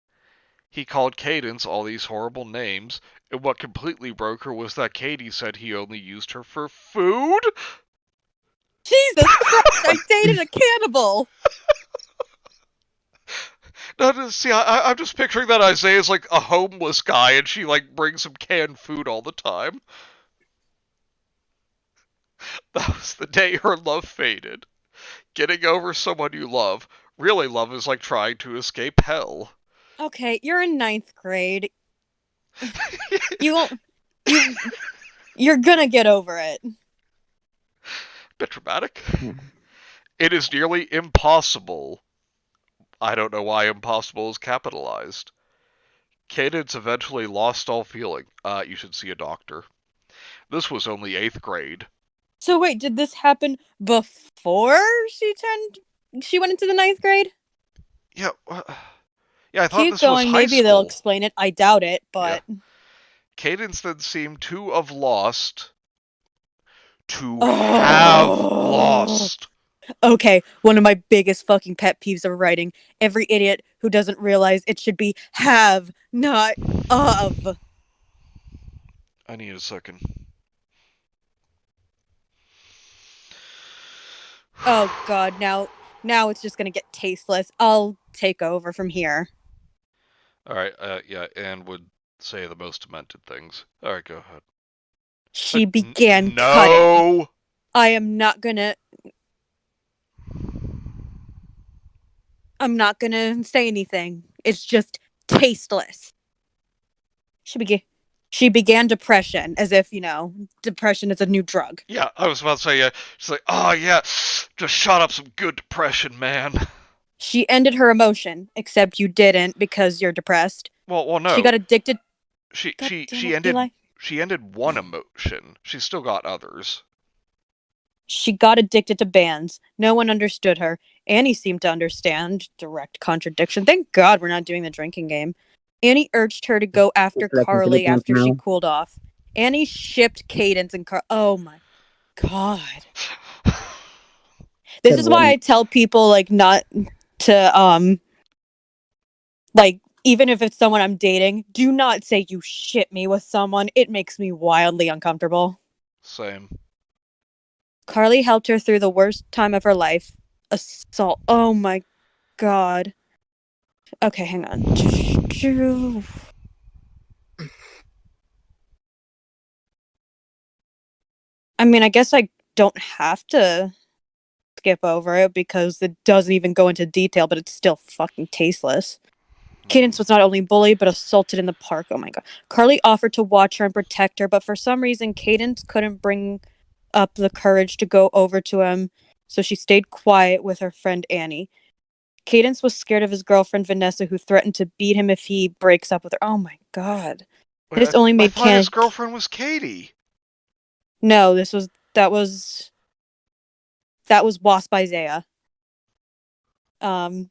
He called Cadence all these horrible names, and what completely broke her was that Katie said he only used her for food? Jesus Christ, I dated a cannibal! No, see, I'm just picturing that Isaiah's like a homeless guy, and she like brings him canned food all the time. That was the day her love faded. Getting over someone you love. Really, love is like trying to escape hell. Okay, you're in 9th grade. You're gonna get over it. Bit dramatic. It is nearly impossible. I don't know why impossible is capitalized. Cadence eventually lost all feeling. You should see a doctor. This was only 8th grade. So wait, did this happen before she went into the 9th grade? Yeah, yeah. I thought Keep this going. was high Maybe school. they'll explain it. I doubt it, but Yeah. Cadence then seemed to have lost. To Oh. have lost. Okay, one of my biggest fucking pet peeves of writing. Every idiot who doesn't realize it should be have, not of. I need a second. Oh god, now it's just gonna get tasteless. I'll take over from here. Alright, yeah, Anne would say the most demented things. Alright, go ahead. She began no! cutting. I'm not gonna say anything. It's just tasteless. She began depression, as if, depression is a new drug. Yeah, I was about to say, yeah. She's like, oh yeah, just shot up some good depression, man. She ended her emotion, except you didn't because you're depressed. Well, no. She got addicted. She ended. Eli. She ended one emotion. She's still got others. She got addicted to bands. No one understood her. Annie seemed to understand. Direct contradiction. Thank God we're not doing the drinking game. Annie urged her to go after Carly after she cooled off. Annie shipped Cadence and Carly. Oh my God. This is why I tell people, not to, even if it's someone I'm dating, do not say you ship me with someone. It makes me wildly uncomfortable. Same. Carly helped her through the worst time of her life. Assault. Oh my God. Okay, hang on. I mean, I guess I don't have to skip over it because it doesn't even go into detail, but it's still fucking tasteless. Cadence was not only bullied but assaulted in the park. Oh my god. Carly offered to watch her and protect her, but for some reason Cadence couldn't bring up the courage to go over to him, so she stayed quiet with her friend Annie. Cadence was scared of his girlfriend Vanessa, who threatened to beat him if he breaks up with her. Oh my god. Wait, This only I made thought his girlfriend was Katie. No, that was Wasp Isaiah. Um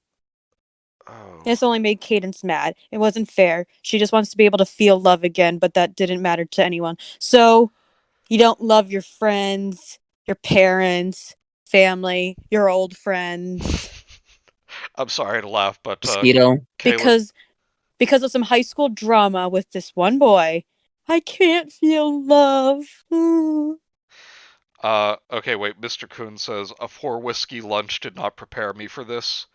Oh. This only made Cadence mad. It wasn't fair. She just wants to be able to feel love again, but that didn't matter to anyone. So, you don't love your friends, your parents, family, your old friends. I'm sorry to laugh, but Mosquito. Kaylin. Because of some high school drama with this one boy. I can't feel love. Okay, wait. Mr. Kuhn says a 4 whiskey lunch did not prepare me for this.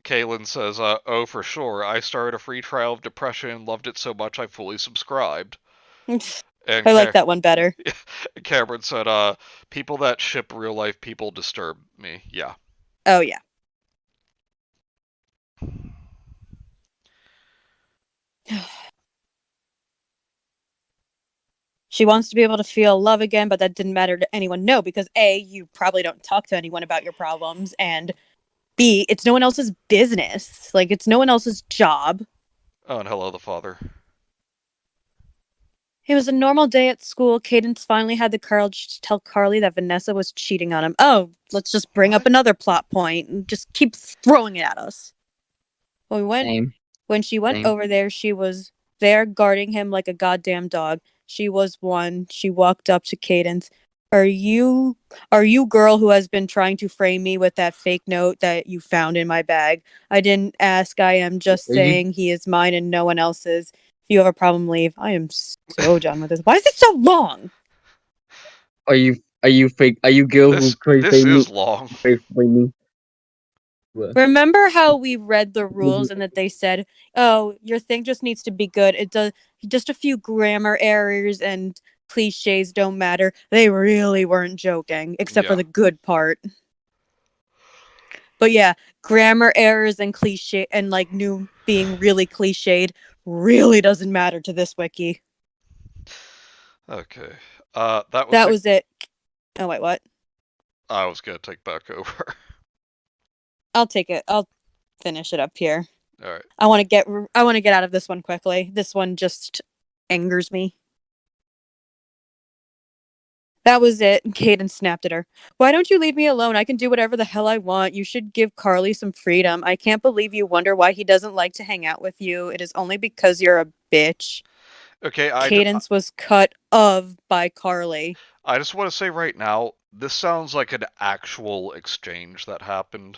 Kaylin says, oh, for sure. I started a free trial of depression and loved it so much I fully subscribed. And I like that one better. Cameron said, people that ship real life people disturb me. Yeah. Oh, yeah. She wants to be able to feel love again, but that didn't matter to anyone. No, because A, you probably don't talk to anyone about your problems, and B, it's no one else's business. Like, it's no one else's job. Oh, and hello, the father. It was a normal day at school. Cadence finally had the courage to tell Carly that Vanessa was cheating on him. Oh, let's just bring up What? another plot point and just keep throwing it at us. Same. When she went Same. over there, she was there guarding him like a goddamn dog. She was one. She walked up to Cadence. Are you girl who has been trying to frame me with that fake note that you found in my bag? I didn't ask. I am just Are you saying he is mine and no one else's. If you have a problem, leave. I am so done with this. Why is it so long? are you fake? Are you girl who This frame me? is long. Frame me? Remember how we read the rules and that they said, "Oh, your thing just needs to be good. It does just a few grammar errors and cliches don't matter." They really weren't joking, except for Yeah. the good part. But yeah, grammar errors and cliche and like new being really cliched really doesn't matter to this wiki. Okay. That was That it. was it. Oh wait, what? I was gonna take back over. I'll take it. I'll finish it up here. All right. I want to get out of this one quickly. This one just angers me. That was it. Caden snapped at her. Why don't you leave me alone? I can do whatever the hell I want. You should give Carly some freedom. I can't believe you wonder why he doesn't like to hang out with you. It is only because you're a bitch. Okay. Cadence was cut of by Carly. I just want to say right now, this sounds like an actual exchange that happened.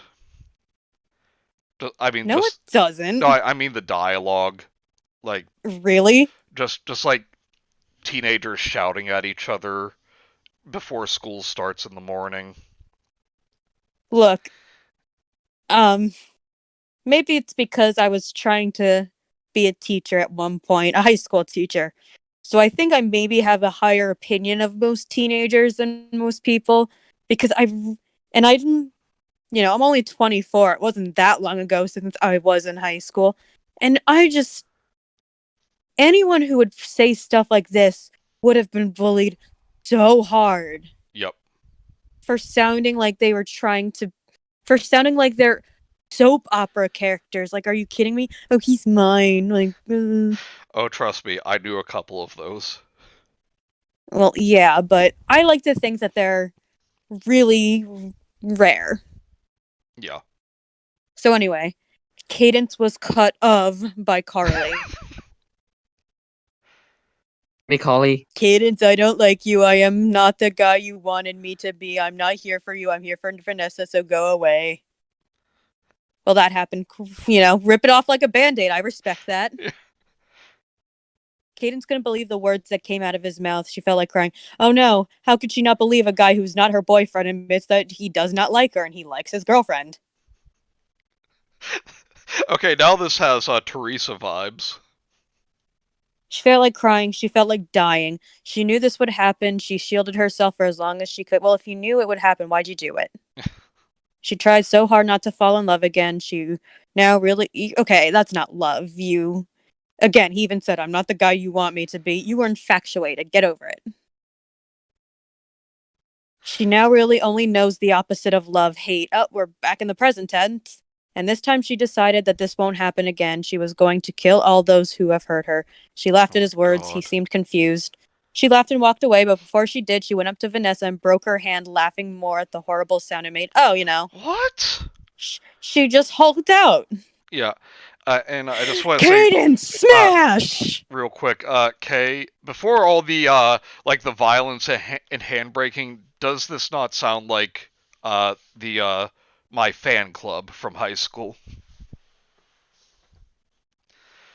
I mean, No, it just doesn't. no. I mean the dialogue, like Really? just like teenagers shouting at each other before school starts in the morning. Look, um, maybe it's because I was trying to be a teacher at one point, a high school teacher. So I think I maybe have a higher opinion of most teenagers than most people because I didn't, I'm only 24. It wasn't that long ago since I was in high school. And anyone who would say stuff like this would have been bullied so hard Yep. for sounding like for sounding like they're soap opera characters. Like, are you kidding me? Oh, he's mine. Like, Oh, trust me, I knew a couple of those. well, yeah, but I like to think that they're really rare. Yeah. So anyway, Cadence was cut of by Carly. Hey, Carly. Cadence, I don't like you. I am not the guy you wanted me to be. I'm not here for you. I'm here for Vanessa, so go away. Well, that happened. Rip it off like a band-aid. I respect that. Yeah. Cadence couldn't believe the words that came out of his mouth. She felt like crying. Oh no, how could she not believe a guy who's not her boyfriend admits that he does not like her and he likes his girlfriend? Okay, now this has Teresa vibes. She felt like crying. She felt like dying. She knew this would happen. She shielded herself for as long as she could. Well, if you knew it would happen, why'd you do it? She tried so hard not to fall in love again. She now really. Okay, that's not love. You. Again, he even said, I'm not the guy you want me to be. You were infatuated. Get over it. She now really only knows the opposite of love, hate. Oh, we're back in the present tense. And this time she decided that this won't happen again. She was going to kill all those who have hurt her. She laughed Oh at my his words. He god. seemed confused. She laughed and walked away, but before she did, she went up to Vanessa and broke her hand, laughing more at the horrible sound it made. Oh, What? she just hulked out. Yeah. And I just want to say, Caden, smash! real quick, Kay, before all the like the violence and handbraking, does this not sound like the my fan club from high school?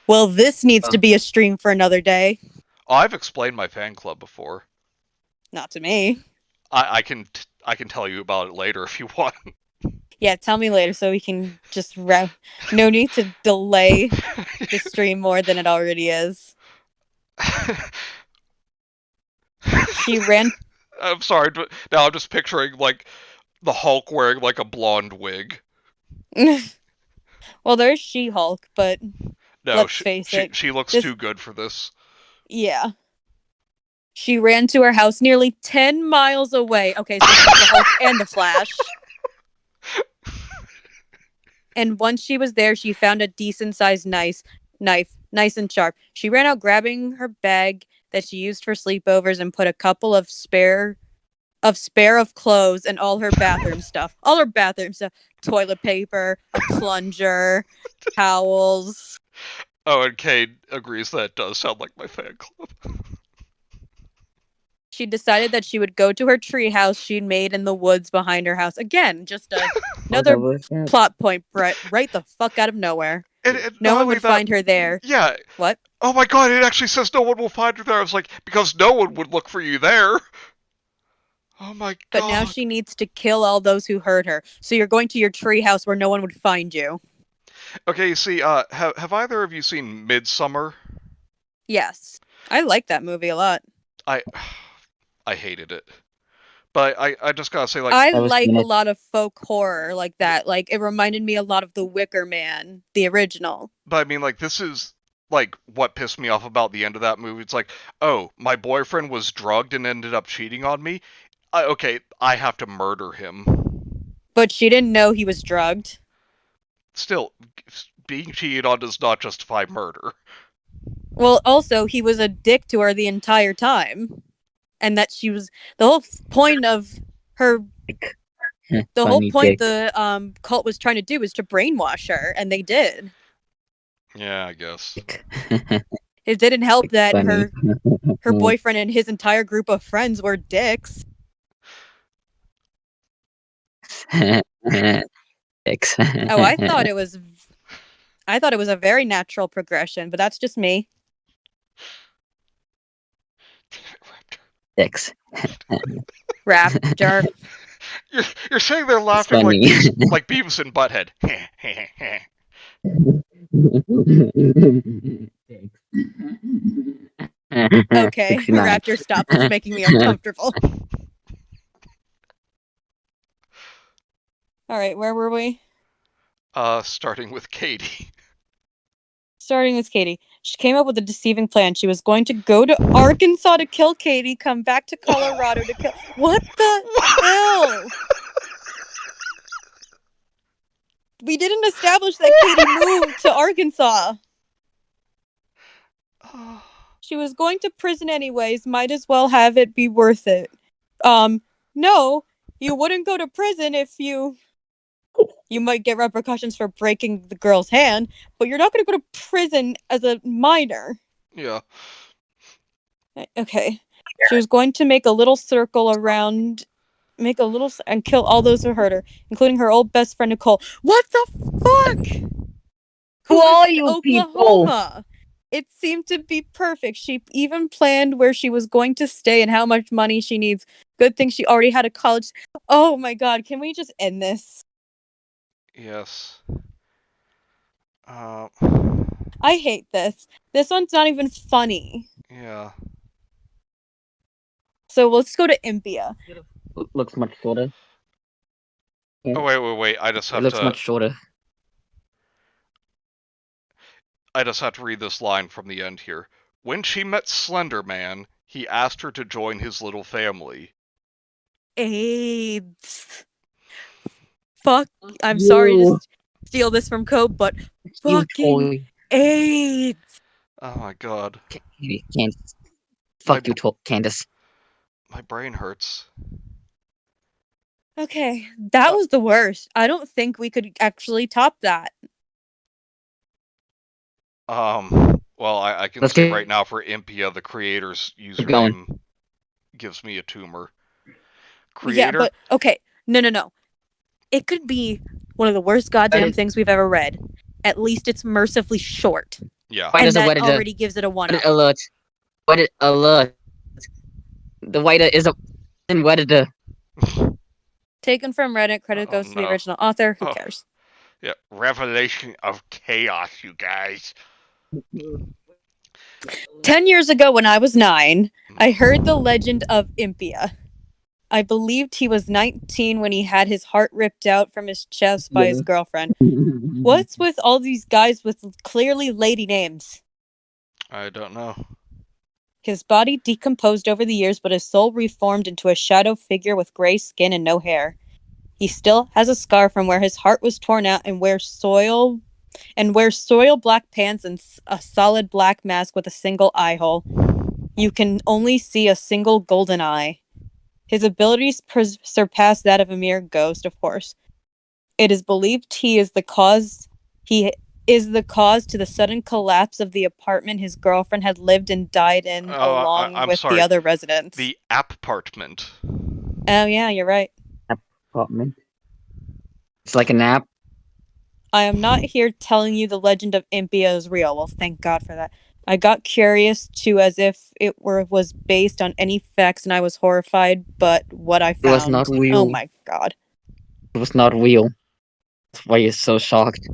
Well, this needs to be a stream for another day. Oh, I've explained my fan club before. Not to me. I can tell you about it later if you want. Yeah, tell me later so we can just no need to delay the stream more than it already is. She ran. I'm sorry, but now I'm just picturing like the Hulk wearing like a blonde wig. Well, there's She-Hulk, but No, let's face it. she looks this... too good for this. Yeah. She ran to her house nearly 10 miles away. Okay, so she's the Hulk and the Flash. And once she was there, she found a decent-sized knife, nice and sharp. She ran out grabbing her bag that she used for sleepovers and put a couple of spare of clothes and all her bathroom stuff. All her bathroom stuff. Toilet paper, a plunger, towels. Oh, and Kate agrees that it does sound like my fan club. She decided that she would go to her treehouse she'd made in the woods behind her house. Again, just another plot point right the fuck out of nowhere. No one would find her there. Yeah. What? Oh my god, it actually says no one will find her there. I was like, because no one would look for you there. Oh my god. But now she needs to kill all those who hurt her. So you're going to your treehouse where no one would find you. Okay, see, have either of you seen Midsummer? Yes. I like that movie a lot. I hated it. But I just gotta say, like... I like a lot of folk horror like that. Like, it reminded me a lot of The Wicker Man, the original. But I mean, like, this is, like, what pissed me off about the end of that movie. It's like, oh, my boyfriend was drugged and ended up cheating on me? Okay, I have to murder him. But she didn't know he was drugged. Still, being cheated on does not justify murder. Well, also, he was a dick to her the entire time. And that she was... The whole point of her... The whole point the cult was trying to do was to brainwash her, and they did. Yeah, I guess. It didn't help that her boyfriend and his entire group of friends were dicks. Dicks. Oh, I thought it was a very natural progression, but that's just me. Dicks. Raptor. You're saying they're laughing like Beavis and Butthead. Okay, Raptor, stop. It's making me uncomfortable. Alright, where were we? Starting with Katie. Starting with Katie. She came up with a deceiving plan. She was going to go to Arkansas to kill Katie, come back to Colorado to kill... What the hell? We didn't establish that Katie moved to Arkansas. She was going to prison anyways. Might as well have it be worth it. No. You wouldn't go to prison if you might get repercussions for breaking the girl's hand, but you're not going to go to prison as a minor. Yeah. Okay. She was going to make a little circle around... and kill all those who hurt her, including her old best friend Nicole. What the fuck? Who are you Oklahoma? people? It seemed to be perfect. She even planned where she was going to stay and how much money she needs. Good thing she already had a college... Oh my god, can we just end this? Yes. Uh, I hate this. This one's not even funny. yeah. So let's go to Impia. Looks much shorter. Oh, wait. I just It have looks to. much shorter. I just have to read this line from the end here. When she met Slender Man, he asked her to join his little family. AIDS. Fuck. I'm sorry to You, steal this from Cope, but you fucking toy. AIDS. Oh my god. Candace. My Fuck you, Candace. my brain hurts. Okay, that Uh, was the worst. I don't think we could actually top that. Well, I can Let's say right keep now for Impia, the creator's going. username gives me a tumor. Yeah, Creator? but okay. No. It could be one of the worst goddamn things we've ever read. At least it's mercifully short. Yeah. Why And does it that what it already gives it a one what up. it alert? What it alert? The waiter is a wedded. Taken from Reddit, credit Oh goes to the no. original author. Who Oh, cares? yeah. Revelation of chaos, you guys. 10 years ago, when I was 9, I heard the legend of Impia. I believed he was 19 when he had his heart ripped out from his chest by his girlfriend. What's with all these guys with clearly lady names? I don't know. His body decomposed over the years, but his soul reformed into a shadow figure with gray skin and no hair. He still has a scar from where his heart was torn out and wears soil black pants and a solid black mask with a single eye hole. You can only see a single golden eye. His abilities surpass that of a mere ghost, of course. It is believed he is the cause to the sudden collapse of the apartment his girlfriend had lived and died in along I'm with the sorry. other residents. The apartment. Oh yeah, you're right. Apartment. It's like a nap. I am not here telling you the legend of Impia is real. Well, thank God for that. I got curious too, as if it was based on any facts, and I was horrified. But what I It was found, not oh real. my God! It was not real. That's why you're so shocked.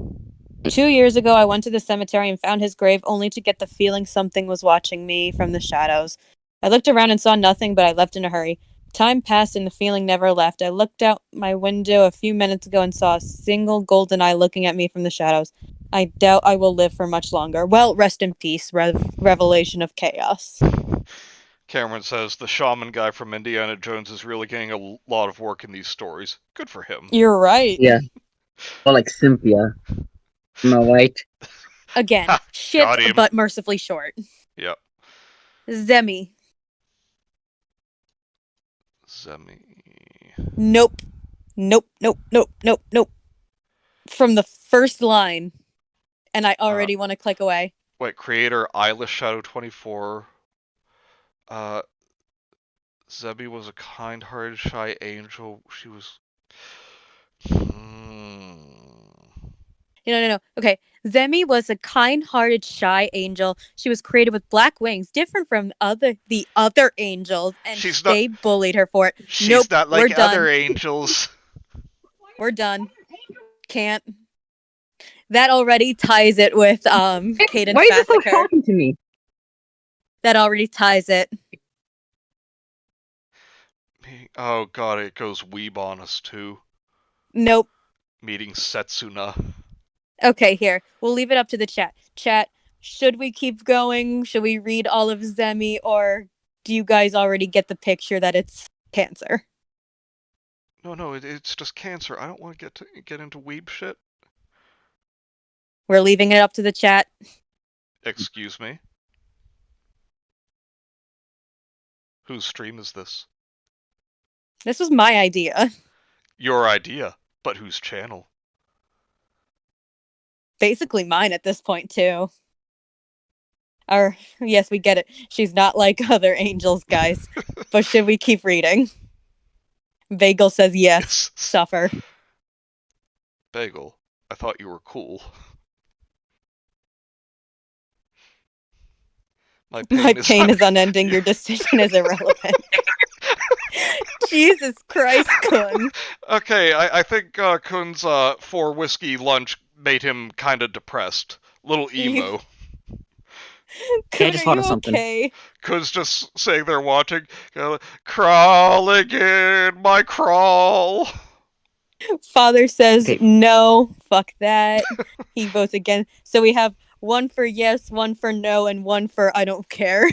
2 years ago, I went to the cemetery and found his grave, only to get the feeling something was watching me from the shadows. I looked around and saw nothing, but I left in a hurry. Time passed and the feeling never left. I looked out my window a few minutes ago and saw a single golden eye looking at me from the shadows. I doubt I will live for much longer. Well, rest in peace, revelation of chaos. Cameron says the shaman guy from Indiana Jones is really getting a lot of work in these stories. Good for him. You're right. Yeah. Or like Cynthia. Am I right? Again, Ha, shit, got him. but mercifully short. Yep. Zemi. Zemi. Nope. From the first line, and I already want to click away. Wait, creator Eyeless Shadow 24. Zebby was a kind-hearted, shy angel. She was. No. Okay. Zemi was a kind-hearted, shy angel. She was created with black wings, different from the other angels, and they bullied her for it. She's not like other angels. We're done. Can't. That already ties it with Caden Why is it so Fassiker. shocking to me? That already ties it. Oh god, it goes weeb on us too. Nope. Meeting Setsuna. Okay, here. We'll leave it up to the chat. Chat, should we keep going? Should we read all of Zemi, or do you guys already get the picture that it's cancer? No, it's just cancer. I don't want to get into weeb shit. We're leaving it up to the chat. Excuse me? Whose stream is this? This was my idea. Your idea, but whose channel? Basically mine at this point, too. Yes, we get it. She's not like other angels, guys. But should we keep reading? Bagel says yes. Suffer. Bagel, I thought you were cool. My pain is unending. Your decision is irrelevant. Jesus Christ, Kun. Okay, I think Kun's 4 whiskey lunch made him kind of depressed, little emo. Hey, I Kun, are just thought you of something. okay? Cause just sitting there watching, crawling in my crawl. Father says Okay. no, fuck that. He votes again. So we have one for yes, one for no, and one for I don't care.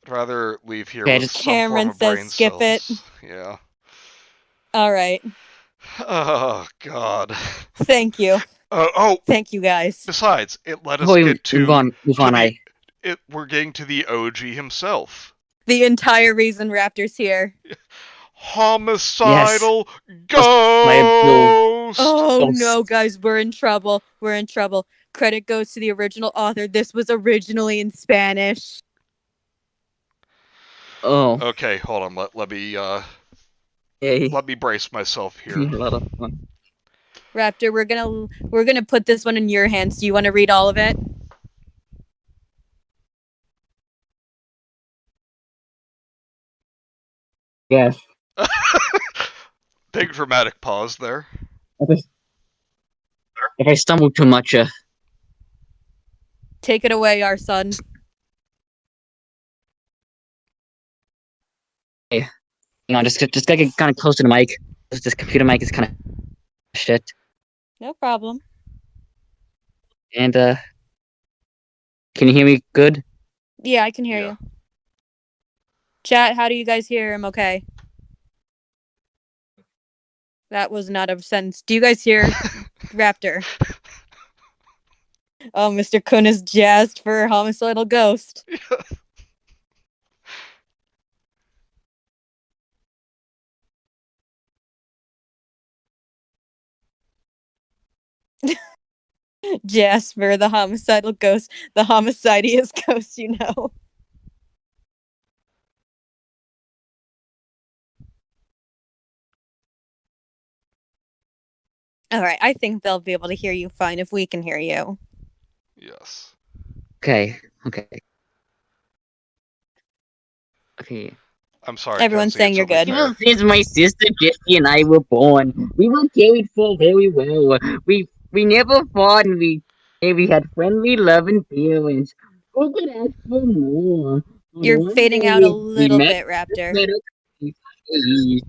I'd rather leave here Okay, I with just some form Cameron of says brain skip it. cells. Yeah. All right. Oh, God. Thank you. Oh, Thank you guys. besides, it let us before we get move on, to the. I We're getting to the OG himself. The entire reason Raptor's here. yes, Homicidal my blue ghost! Oh ghost. no, guys, we're in trouble. We're in trouble. Credit goes to the original author. This was originally in Spanish. Oh, Okay, hold on. yay! Let me brace myself Give me here. a lot of fun. Raptor, we're gonna put this one in your hands. Do you want to read all of it? Yes. Big dramatic pause there. If I stumble too much, Take it away, our son. hang on, just gotta get kind of close to the mic. This computer mic is kind of shit. No problem. And can you hear me good? Yeah, I can hear Yeah. you. Chat, how do you guys hear him? Okay. That was not a sentence. Do you guys hear Raptor? Oh, Mr. Kun is jazzed for Homicidal Ghost. Jasper, the homicidal ghost, the homicidious ghost, you know. All right, I think they'll be able to hear you fine if we can hear you. Yes. Okay. Okay. I'm sorry, Everyone's Kenzie. saying It's you're only good. Even fair. since my sister Jessie and I were born, we were cared for very well. We never fought, and we had friendly, loving parents. Who could ask for more? And You're one fading day out a we little met bit, Raptor. met a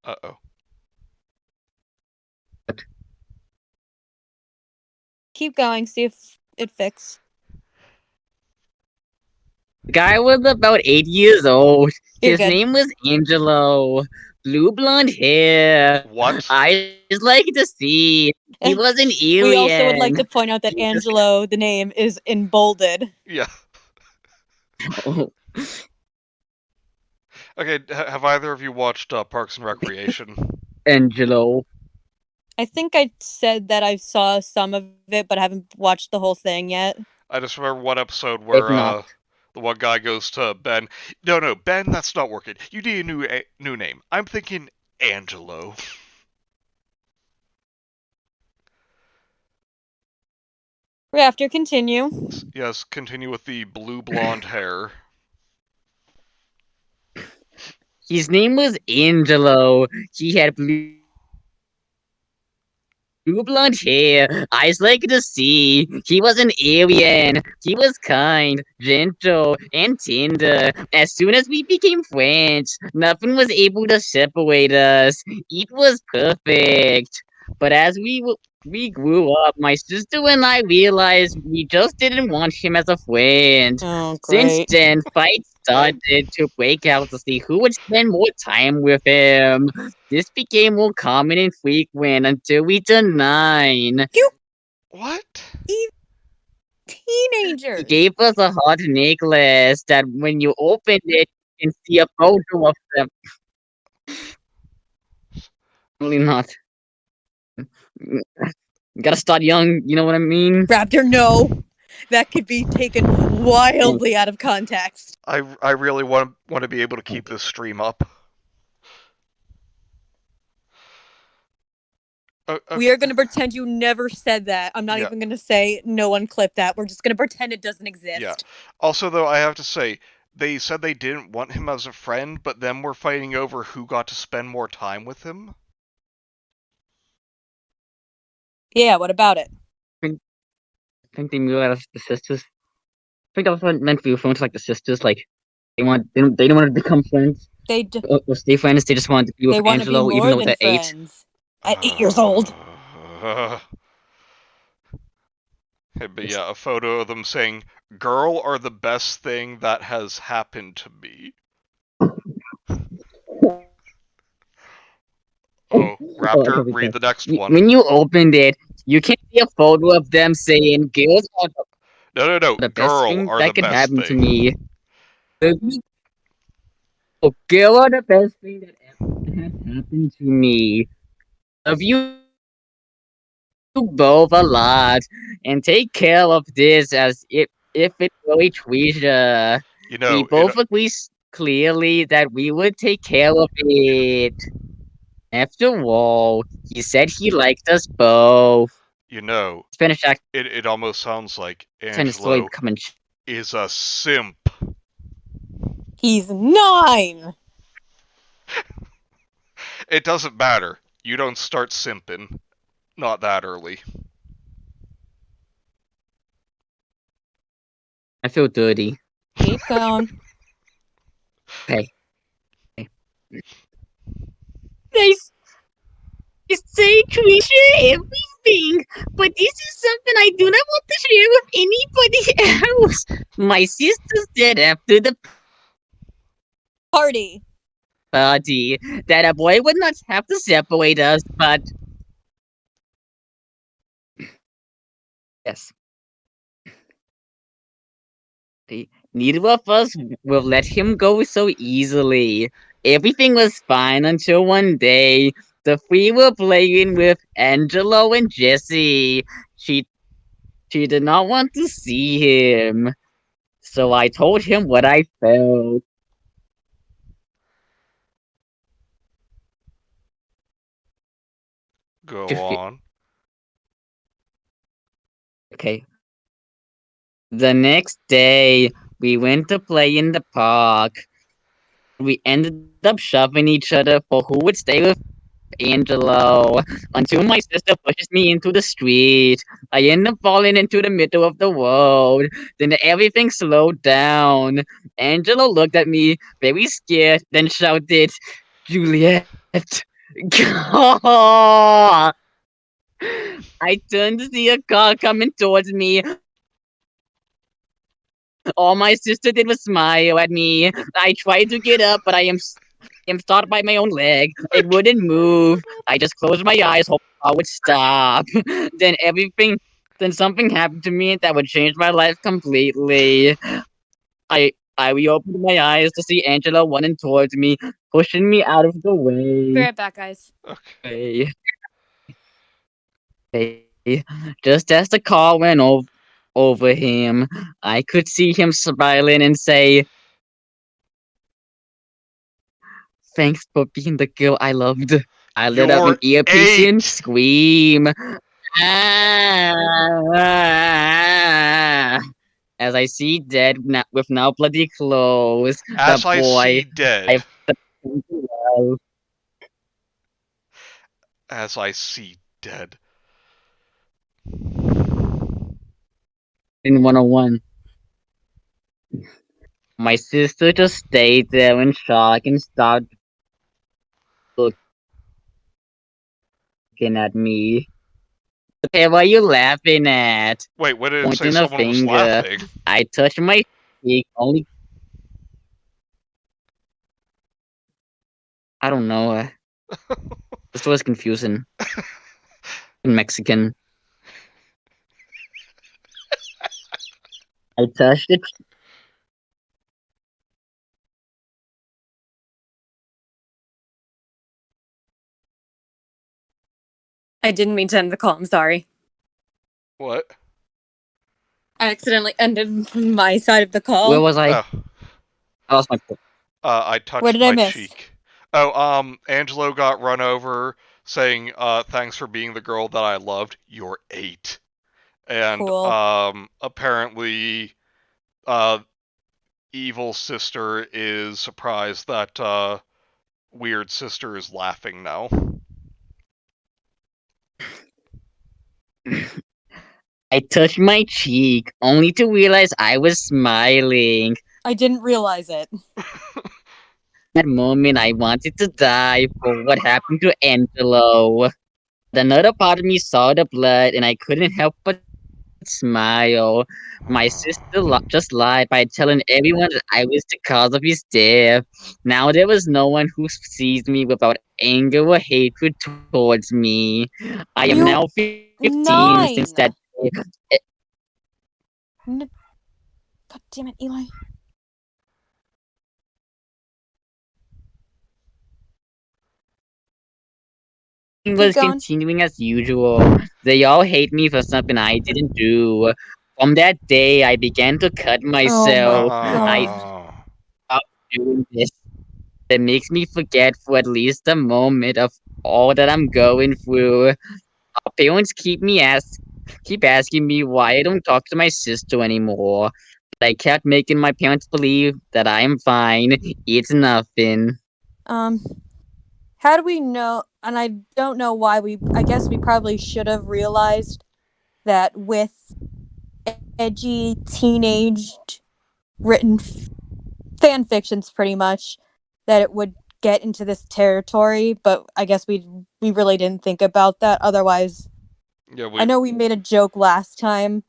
Uh-oh. Keep going, see if it fixes. The guy was about 8 years old. You're His good. name was Angelo. Blue blonde hair, What? eyes like the sea. He was an We also would like alien. to point out that He just Angelo, the name, is embolded. Yeah. oh, Okay, have either of you watched Parks and Recreation? Angelo. I think I said that I saw some of it, but I haven't watched the whole thing yet. I just remember one episode If where not, the one guy goes to Ben. No, Ben, that's not working. You need a new name. I'm thinking Angelo. Raptor, continue. Yes, continue with the blue blonde hair. his name was Angelo. He had blue blonde hair, eyes like the sea. He was an alien. He was kind, gentle, and tender. As soon as we became friends, nothing was able to separate us. It was perfect. But as we grew up, my sister and I realized we just didn't want him as a friend. Oh, Since great. then, fights started to break out to see who would spend more time with him. This became more common and frequent until we turned 9. What? He He Teenagers! gave us a heart necklace that when you open it, you can see a photo of them. Really not. You gotta start young, you know what I mean? Raptor, no! That could be taken wildly out of context. I really want to be able to keep this stream up. We are going to pretend you never said that. I'm not Yeah. even going to say no one clipped that. We're just going to pretend it doesn't exist. Yeah. Also, though, I have to say, they said they didn't want him as a friend, but then we're fighting over who got to spend more time with him. Yeah, what about it? I think they knew as the sisters. I think that was what meant to be referring to like the sisters. Like they didn't want to become friends or stay friends. They just wanted to be with They want to be Angelo, even more though than they're 8. friends. At 8 years old. But yeah, a photo of them saying, "Girl are the best thing that has happened to me." Oh, Raptor, read the next one. When you opened it, you can see a photo of them saying, "Girls are No. the best Girl thing are that the could best happen to thing. me." Oh, girl are the best thing that ever has happened to me. Love you both a lot, and take care of this as if it were a treasure. You We know, both agree clearly that we would take care of it. After all, he said he liked us both. you know, Spanish accent it almost sounds like is slowly Angelo becoming. is a simp. He's 9! It doesn't matter. You don't start simping. Not that early. I feel dirty. Keep going. Okay. They say to share everything, but this is something I do not want to share with anybody else. My sister said after the Party. party that a boy would not have to separate us, but yes, neither of us will let him go so easily. Everything was fine until one day the three were playing with Angelo and Jesse. She did not want to see him, so I told him what I felt. Go on. Okay. The next day, we went to play in the park. We ended up shoving each other for who would stay with Angelo until my sister pushes me into the street. I end up falling into the middle of the road. Then everything slowed down. Angelo looked at me, very scared, then shouted, "Juliet!" I turned to see a car coming towards me. All my sister did was smile at me. I tried to get up, but I am stopped by my own leg. It wouldn't move. I just closed my eyes, hoping I would stop. Then something happened to me that would change my life completely. I reopened my eyes to see Angela running towards me, pushing me out of the way. Be right back, guys. Okay. Just as the car went over him, I could see him smiling and say, "Thanks for being the girl I loved." I let out an You're ear-piercing 8! scream. Ah! As I see dead with now bloody clothes, As the I boy see dead. I've loved. As I see dead. In 101. My sister just stayed there in shock and stopped looking at me. Okay, what are you laughing at? Wait, when did it say Pointing a someone was finger. laughing? I touched my cheek only. I don't know. This was confusing. In Mexican. I touched it. I didn't mean to end the call. I'm sorry. What? I accidentally ended my side of the call. Where was I? Oh. I lost my. I touched What did I my miss? cheek. Oh, Angelo got run over, saying, thanks for being the girl that I loved. You're 8. And Cool. apparently, evil sister is surprised that weird sister is laughing now. I touched my cheek, only to realize I was smiling. I didn't realize it. That moment, I wanted to die for what happened to Angelo. But another part of me saw the blood, and I couldn't help but smile. My sister just lied by telling everyone that I was the cause of his death. Now there was no one who sees me without anger or hatred towards me. I am You now 15 since 9. that day. God damn it, Eli. Keep Was going. continuing as usual. They all hate me for something I didn't do. From that day, I began to cut Oh my myself. I god. stopped doing this. It makes me forget for at least a moment of all that I'm going through. Parents keep asking me why I don't talk to my sister anymore. But I kept making my parents believe that I'm fine. It's nothing. Um, how do we know? And I don't know why I guess we probably should have realized that with edgy, teenaged, written fan fictions, pretty much, that it would get into this territory. But I guess we really didn't think about that. Otherwise, Yeah, I we know we made a joke last time.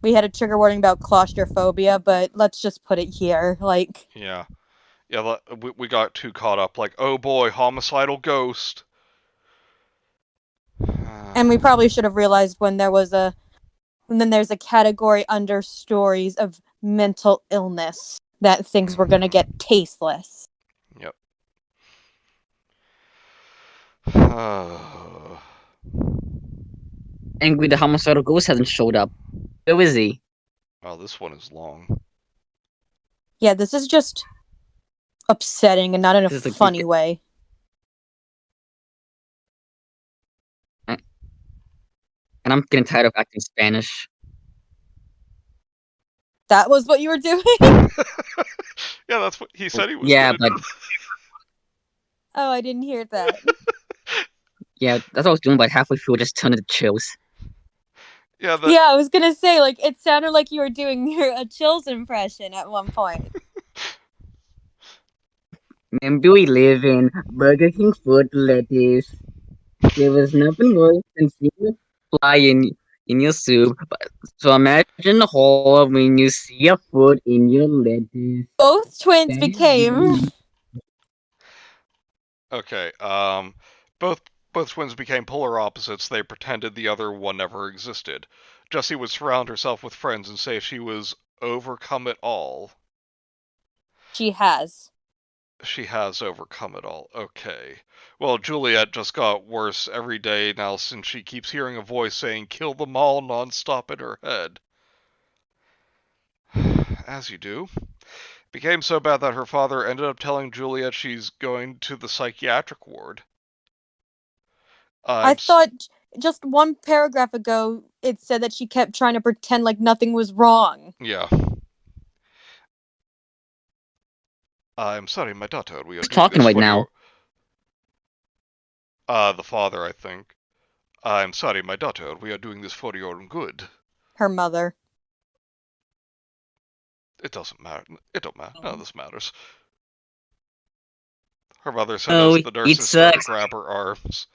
We had a trigger warning about claustrophobia, but let's just put it here. Like, yeah. Yeah, we got too caught up like, oh boy, homicidal ghost. and we probably should have realized and then there's a category under stories of mental illness that things were gonna get tasteless. Yep. Angry the homicidal ghost hasn't showed up. Where is he? Wow, this one is long. Yeah, this is just upsetting and not in a This is funny way. and I'm getting tired of acting Spanish. That was what you were doing? Yeah, that's what he said he was Yeah, gonna but do. Oh, I didn't hear that. yeah, that's what I was doing. But halfway through, I just turned into chills. Yeah, that. Yeah, I was gonna say, like, it sounded like you were doing a Chills impression at one point. Remember we live in Burger King food lettuce. There was nothing worse than seeing a fly in your soup. So imagine the horror when you see a foot in your lettuce. Both twins That is became. really Okay. Both both twins became polar opposites. They pretended the other one never existed. Jessie would surround herself with friends and say she was overcome it all. She has. She has overcome it all. Okay. Well, Juliet just got worse every day now since she keeps hearing a voice saying kill them all nonstop in her head. As you do. Became so bad that her father ended up telling Juliet she's going to the psychiatric ward. I I'm thought just one paragraph ago it said that she kept trying to pretend like nothing was wrong. yeah. I'm sorry, my daughter. We are who's doing talking this right for now. your the father, I think. I'm sorry, my daughter. We are doing this for your own good. Her mother. It doesn't matter. It don't matter. None of this matters. Her mother said Oh, as the it nurses start to sucks. grab her arms.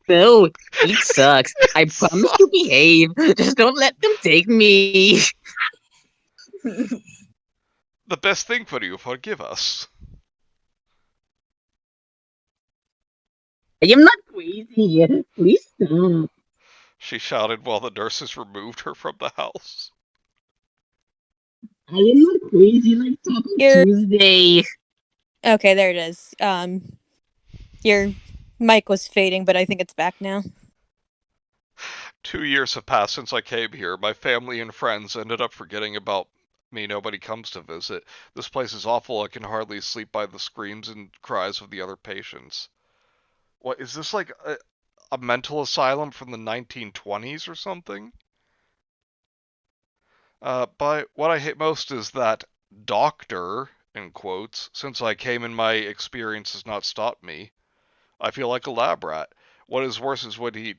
No, it sucks. I It promise sucks. to behave. Just don't let them take me. The best thing for you, forgive us. I am not crazy. Please stop. She shouted while the nurses removed her from the house. I am not crazy like Taco You're Tuesday. okay, there it is. Your mic was fading, but I think it's back now. 2 years have passed since I came here. My family and friends ended up forgetting about me. Nobody comes to visit. This place is awful. I can hardly sleep by the screams and cries of the other patients. What is this, like a mental asylum from the 1920s or something? But what I hate most is that doctor, in quotes, since I came and my experience has not stopped me. I feel like a lab rat. What is worse is when he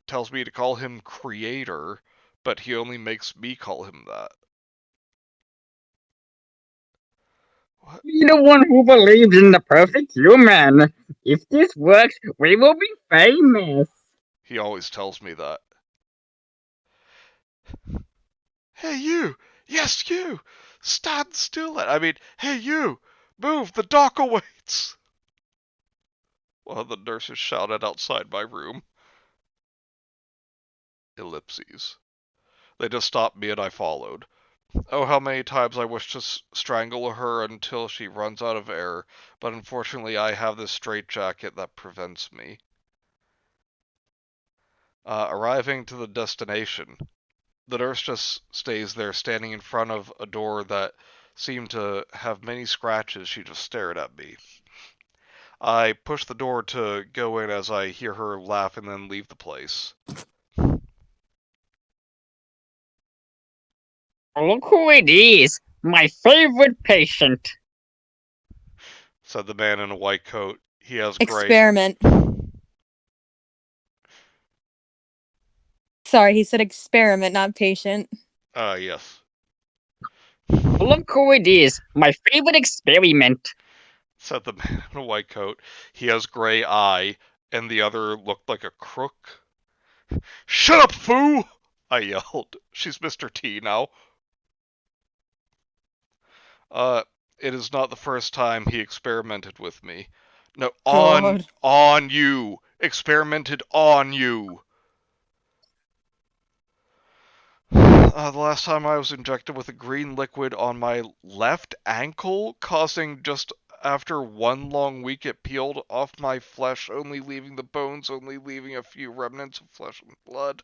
tells me to call him creator, but he only makes me call him that. What? Be the one who believes in the perfect human. If this works, we will be famous. He always tells me that. Hey, you! Yes, you! Stand still! Hey, you! Move! The dock awaits! One of the nurses shouted outside my room. Ellipses. They just stopped me and I followed. Oh, how many times I wish to strangle her until she runs out of air, but unfortunately I have this straitjacket that prevents me. Arriving to the destination, the nurse just stays there standing in front of a door that seemed to have many scratches. She just stared at me. I push the door to go in as I hear her laugh and then leave the place. Look who it is, my favorite patient. Said the man in a white coat. He has gray. Experiment. Sorry, he said experiment, not patient. Yes. Look who it is, my favorite experiment. Said the man in a white coat. He has gray eye, and the other looked like a crook. Shut up, foo! I yelled. She's Mr. T now. It is not the first time he experimented with me. No, God. on you! Experimented on you! The last time I was injected with a green liquid on my left ankle, causing just after one long week it peeled off my flesh, only leaving the bones, only leaving a few remnants of flesh and blood.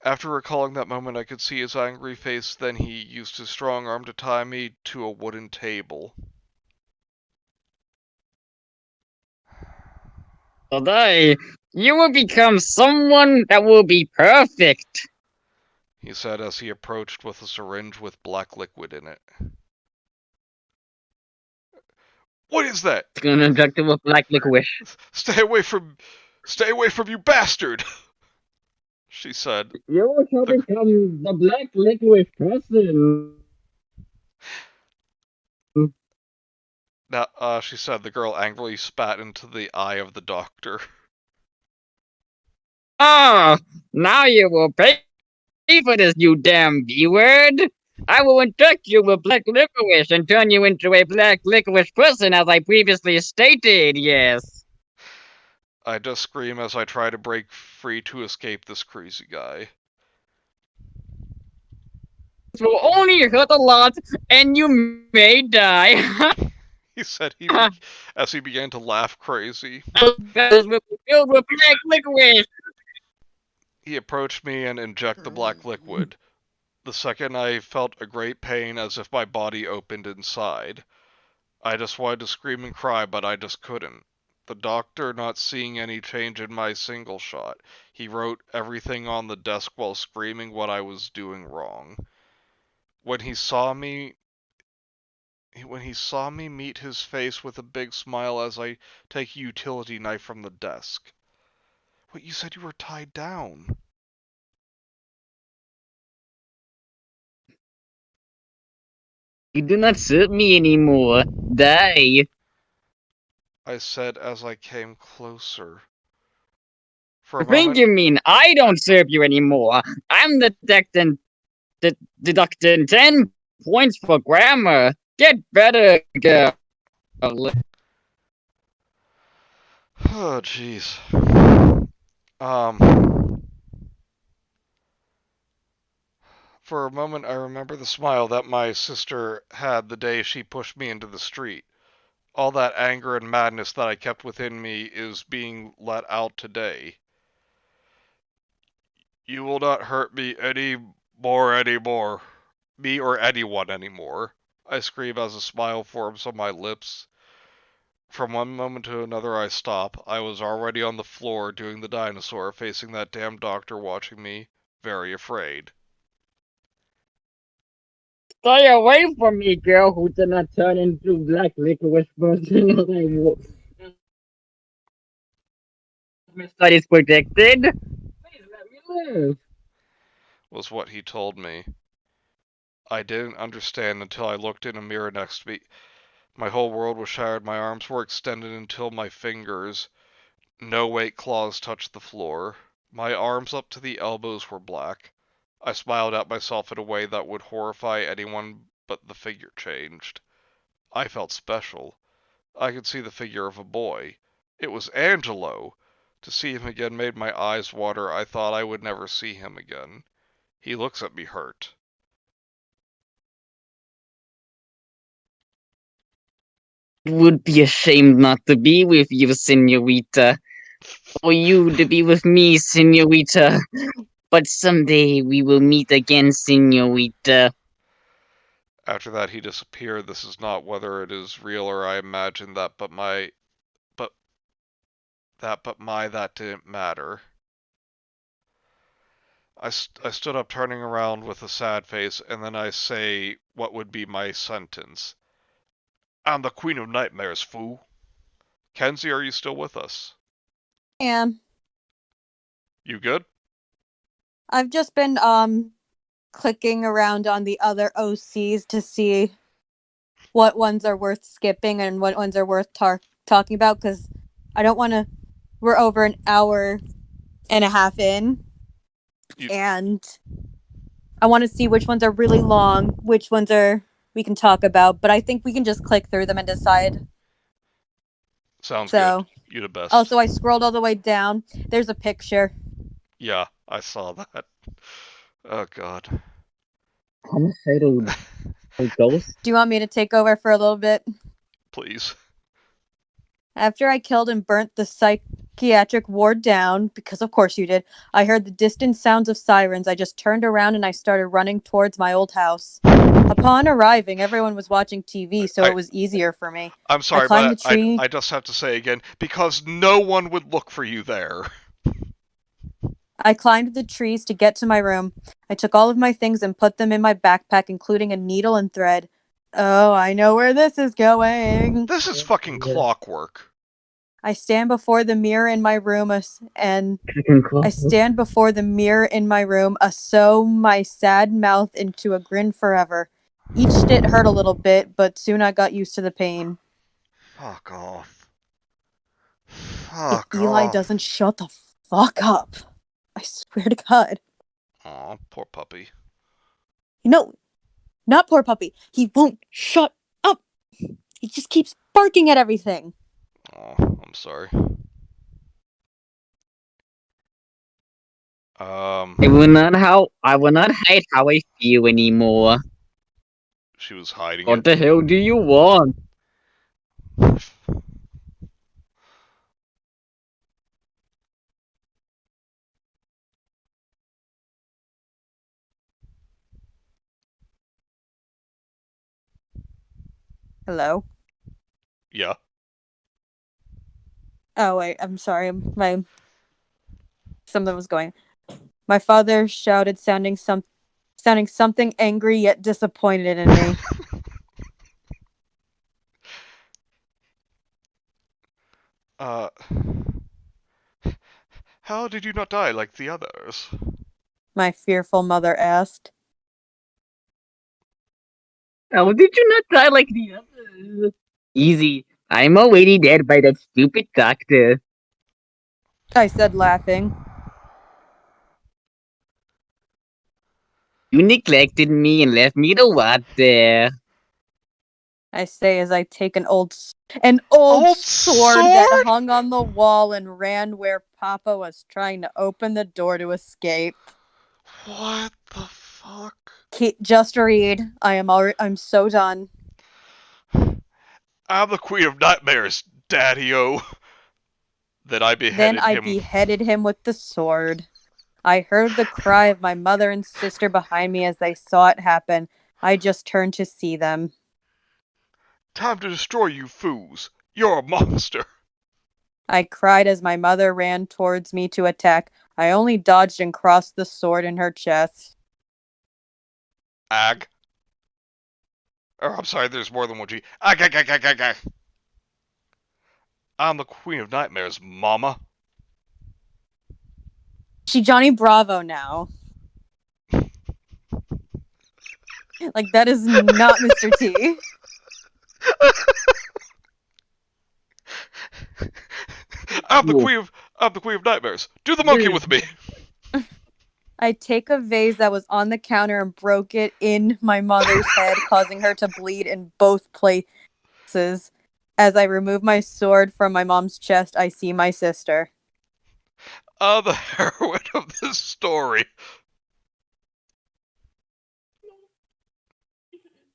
After recalling that moment, I could see his angry face. Then he used his strong arm to tie me to a wooden table. Today, you will become someone that will be perfect. He said as he approached with a syringe with black liquid in it. What is that? It's gonna inject it with black licorice. Stay away from you, bastard! She said. You shall become the black licorice person. Now, she said. The girl angrily spat into the eye of the doctor. Ah, now you will pay for this, you damn B-word. I will inject you with black licorice and turn you into a black licorice person, as I previously stated, yes. I just scream as I try to break free to escape this crazy guy. This will only hurt a lot, and you may die. He said as he began to laugh crazy. This will be filled with black licorice. He approached me and injected the black liquid. The second I felt a great pain as if my body opened inside. I just wanted to scream and cry, but I just couldn't. The doctor, not seeing any change in my single shot, he wrote everything on the desk while screaming what I was doing wrong. When he saw me meet his face with a big smile as I take a utility knife from the desk. Wait, you said you were tied down. You do not serve me anymore. Die. I said as I came closer. For I a think moment, you mean I don't serve you anymore. I'm deducting 10 points for grammar. Get better, girl. oh jeez. Um, for a moment I remember the smile that my sister had the day she pushed me into the street. All that anger and madness that I kept within me is being let out today. You will not hurt me anymore. Me or anyone anymore. I scream as a smile forms on my lips. From one moment to another I stop. I was already on the floor doing the dinosaur, facing that damn doctor watching me, very afraid. Stay away from me, girl who did not turn into black licorice person as my studies predicted. Please let me live. Was what he told me. I didn't understand until I looked in a mirror next to me. My whole world was shattered. My arms were extended until my fingers. No weight claws touched the floor. My arms up to the elbows were black. I smiled at myself in a way that would horrify anyone, but the figure changed. I felt special. I could see the figure of a boy. It was Angelo. To see him again made my eyes water. I thought I would never see him again. He looks at me hurt. Would be ashamed not to be with you, senorita. Or you to be with me, senorita. But someday we will meet again, senorita. After that he disappeared. This is not whether it is real or I imagined that, but that didn't matter. I stood up, turning around with a sad face, and then I say what would be my sentence. I'm the Queen of Nightmares, fool. Kenzie, are you still with us? And You good? I've just been clicking around on the other OCs to see what ones are worth skipping and what ones are worth talking about, because I don't want to. We're over an hour and a half in, and I want to see which ones are really long, which ones are we can talk about. But I think we can just click through them and decide. Sounds So, good. You the best. also, I scrolled all the way down. There's a picture. Yeah, I saw that. Oh god. Homicidal ghost? Do you want me to take over for a little bit? Please. After I killed and burnt the psychiatric ward down, because of course you did, I heard the distant sounds of sirens. I just turned around and I started running towards my old house. Upon arriving, everyone was watching TV, so it was easier for me. I'm sorry, I climbed but the tree. I just have to say again, because no one would look for you there. I climbed the trees to get to my room. I took all of my things and put them in my backpack, including a needle and thread. Oh, I know where this is going. This is fucking clockwork. I stand before the mirror in my room and I stand before the mirror in my room, sew my sad mouth into a grin forever. Each stitch hurt a little bit, but soon I got used to the pain. Fuck off. If Fuck Eli off. doesn't shut the fuck up, I swear to God. Aw, poor puppy. No, not poor puppy. He won't shut up. He just keeps barking at everything. Aw, I'm sorry. I will not hide how I feel anymore. She was hiding What it. the hell do you want? Hello? Yeah. Oh, wait, I'm sorry. Something was going. My father shouted, sounding something angry yet disappointed in me. How did you not die like the others? My fearful mother asked. How did you not die like the others? Easy. I'm already dead by that stupid doctor. I said, laughing. You neglected me and left me to rot there. I say as I take an old sword that hung on the wall and ran where Papa was trying to open the door to escape. What the fuck? Just read. I'm so done. I'm the Queen of Nightmares, Daddy-o. Then I beheaded him with the sword. I heard the cry of my mother and sister behind me as they saw it happen. I just turned to see them. Time to destroy you fools. You're a monster. I cried as my mother ran towards me to attack. I only dodged and crossed the sword in her chest. Ag. Or, I'm sorry, there's more than one G. Ag, ag, ag, ag, ag, ag. I'm the Queen of Nightmares, mama. She Johnny Bravo now. Like, that is not Mr. T. I'm the Queen of Nightmares. Do the monkey with me. I take a vase that was on the counter and broke it in my mother's head, causing her to bleed in both places. As I remove my sword from my mom's chest, I see my sister. The heroine of this story.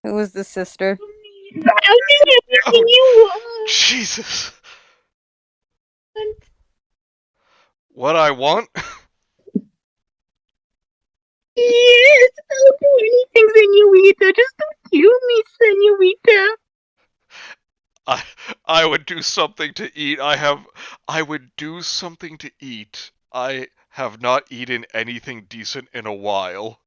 Who was the sister? Oh, Jesus. What I want? Yes, I'll do anything, senorita. Just don't kill me, senorita. I would do something to eat. I would do something to eat. I have not eaten anything decent in a while.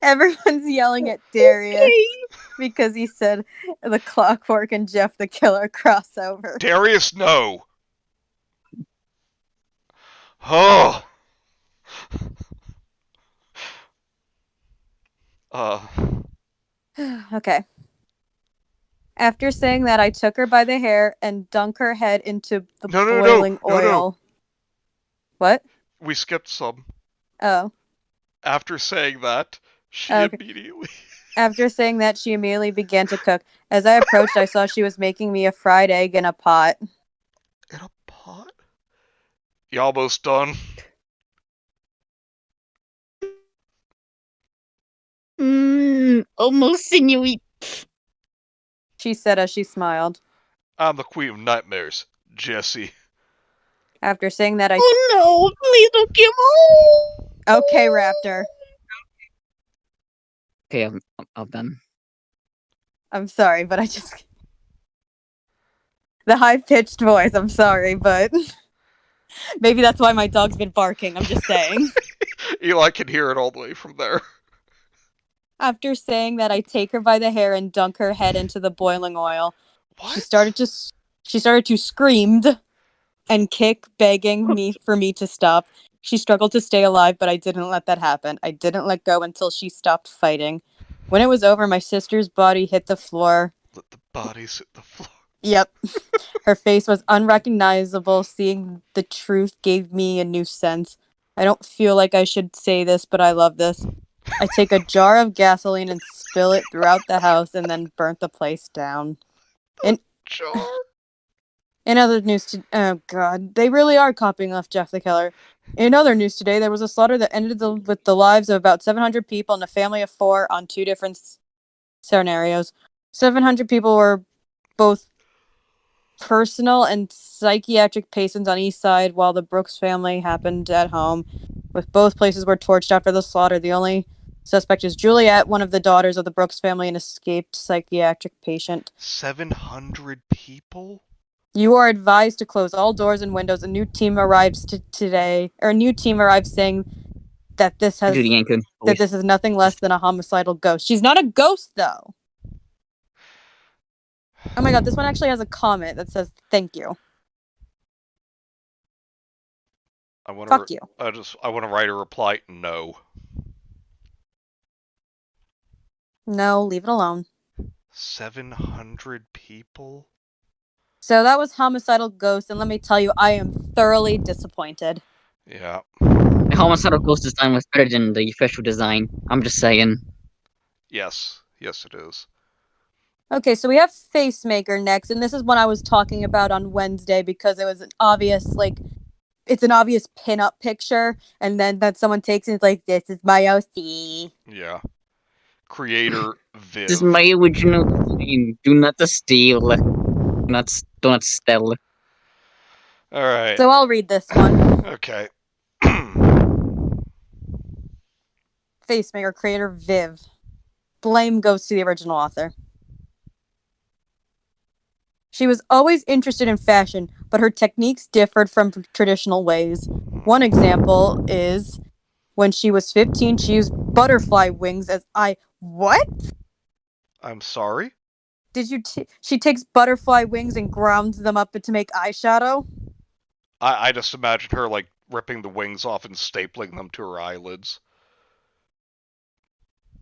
Everyone's yelling at Darius because he said the Clockwork and Jeff the Killer crossover. Darius, no. Oh. Okay. After saying that, I took her by the hair and dunk her head into the boiling oil. No. What? We skipped some. Oh. After saying that, immediately... After saying that, she immediately began to cook. As I approached, I saw she was making me a fried egg in a pot. In a pot? You almost done? Almost, senorita. She said as she smiled. I'm the Queen of Nightmares, Jesse. After saying that, I... Oh no, please don't kill me. Okay, Raptor. Okay, I'm done. I'm sorry, but I just... The high-pitched voice, I'm sorry, but... Maybe that's why my dog's been barking, I'm just saying. Eli can hear it all the way from there. After saying that, I take her by the hair and dunk her head into the boiling oil. What? She started to scream and kick, begging me for me to stop. She struggled to stay alive, but I didn't let that happen. I didn't let go until she stopped fighting. When it was over, my sister's body hit the floor. Let the bodies hit the floor. Yep. Her face was unrecognizable. Seeing the truth gave me a new sense. I don't feel like I should say this, but I love this. I take a jar of gasoline and spill it throughout the house and then burnt the place down. Jar? In other news, oh god, they really are copying off Jeff the Killer. In other news today, there was a slaughter that ended with the lives of about 700 people and a family of 4 on 2 different scenarios. 700 people were both personal and psychiatric patients on each side, while the Brooks family happened at home. With both places were torched after the slaughter. The only suspect is Juliet, one of the daughters of the Brooks family, an escaped psychiatric patient. 700 people? You are advised to close all doors and windows. A new team arrives today, or a new team arrives saying that this is nothing less than a homicidal ghost. She's not a ghost, though. Oh my god, this one actually has a comment that says, "Thank you." Fuck you. I want to write a reply. No. No, leave it alone. 700 people? So that was Homicidal Ghost, and let me tell you, I am thoroughly disappointed. Yeah. The Homicidal Ghost design was better than the official design. I'm just saying. Yes. Yes, it is. Okay, so we have Facemaker next, and this is what I was talking about on Wednesday because it was an obvious, it's an obvious pin-up picture, and then that someone takes it and it's like, this is my OC. Yeah. Creator Viv. This is my original design. Do not steal. Do not steal. Alright. So I'll read this one. Okay. Facemaker, creator Viv. Blame goes to the original author. She was always interested in fashion, but her techniques differed from traditional ways. One example is when she was 15, she used butterfly wings as eye. What? I'm sorry? Did you? She takes butterfly wings and grounds them up to make eyeshadow? I just imagine her, like, ripping the wings off and stapling them to her eyelids.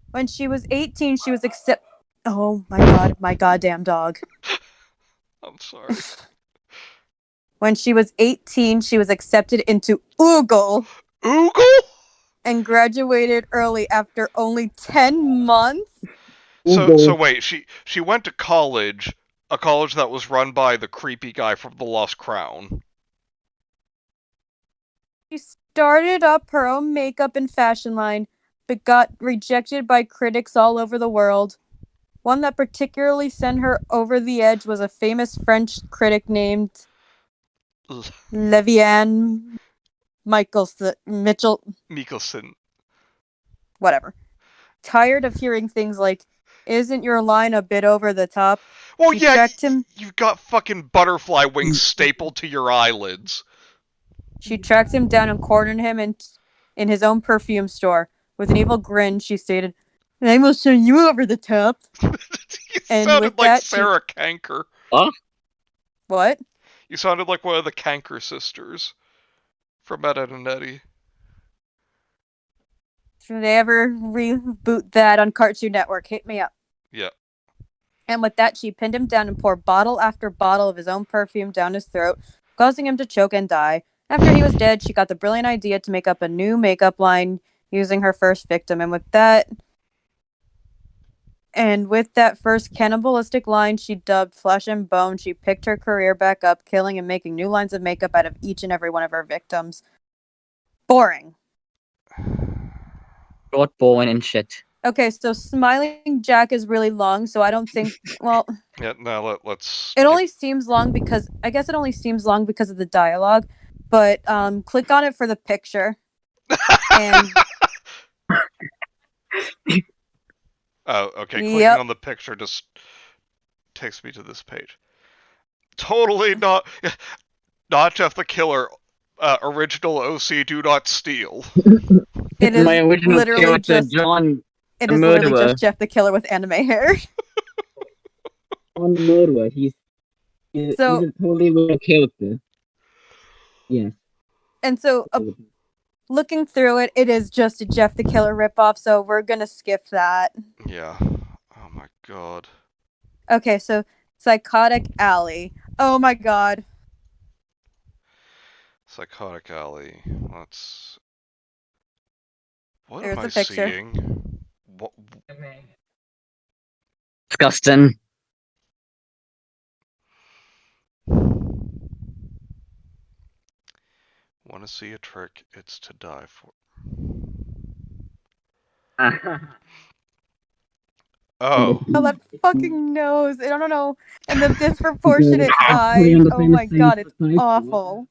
When she was 18, she was accept. Oh my god, my goddamn dog. I'm sorry. When she was 18, she was accepted into Oogle Oogle? and graduated early after only 10 months. So wait, she went to college, a college that was run by the creepy guy from The Lost Crown. She started up her own makeup and fashion line, but got rejected by critics all over the world. One that particularly sent her over the edge was a famous French critic named Levianne Mitchell, Michelson. whatever. Tired of hearing things like, "Isn't your line a bit over the top?" Well, She yeah, tracked him. you've got fucking butterfly wings stapled to your eyelids. She tracked him down and cornered him in his own perfume store. With an evil grin, she stated, "I will show you over the top." You And sounded with like that, Sarah Canker. Huh? What? You sounded like one of the Canker sisters from Ed, Edd and Eddy. Should they ever reboot that on Cartoon Network? Hit me up. Yeah. And with that, she pinned him down and poured bottle after bottle of his own perfume down his throat, causing him to choke and die. After he was dead, she got the brilliant idea to make up a new makeup line using her first victim. And with that first cannibalistic line she dubbed Flesh and Bone, she picked her career back up, killing and making new lines of makeup out of each and every one of her victims. Boring. Short, boring, and shit. Okay, so Smiling Jack is really long, so I don't think. Well, Yeah. Now let's. it only seems long because I guess it only seems long because of the dialogue. But click on it for the picture. And oh, okay. Yep. Clicking on the picture just takes me to this page. Totally not Jeff the Killer. Original OC, do not steal. it is My original literally character, just John it the is literally Murderer. just Jeff the Killer with anime hair. John the Murderer. He's So- a totally real character. Yeah. And so looking through it, it is just a Jeff the Killer ripoff, so we're gonna skip that. Yeah. Oh my god. Okay, so Psychotic Alley. Oh my god. Psychotic Alley. Let's. What There's am the I picture. seeing? What? Disgusting. Want to see a trick? It's to die for. Oh. Oh, that fucking nose. I don't know. And the disproportionate eyes. Oh my god, it's awful.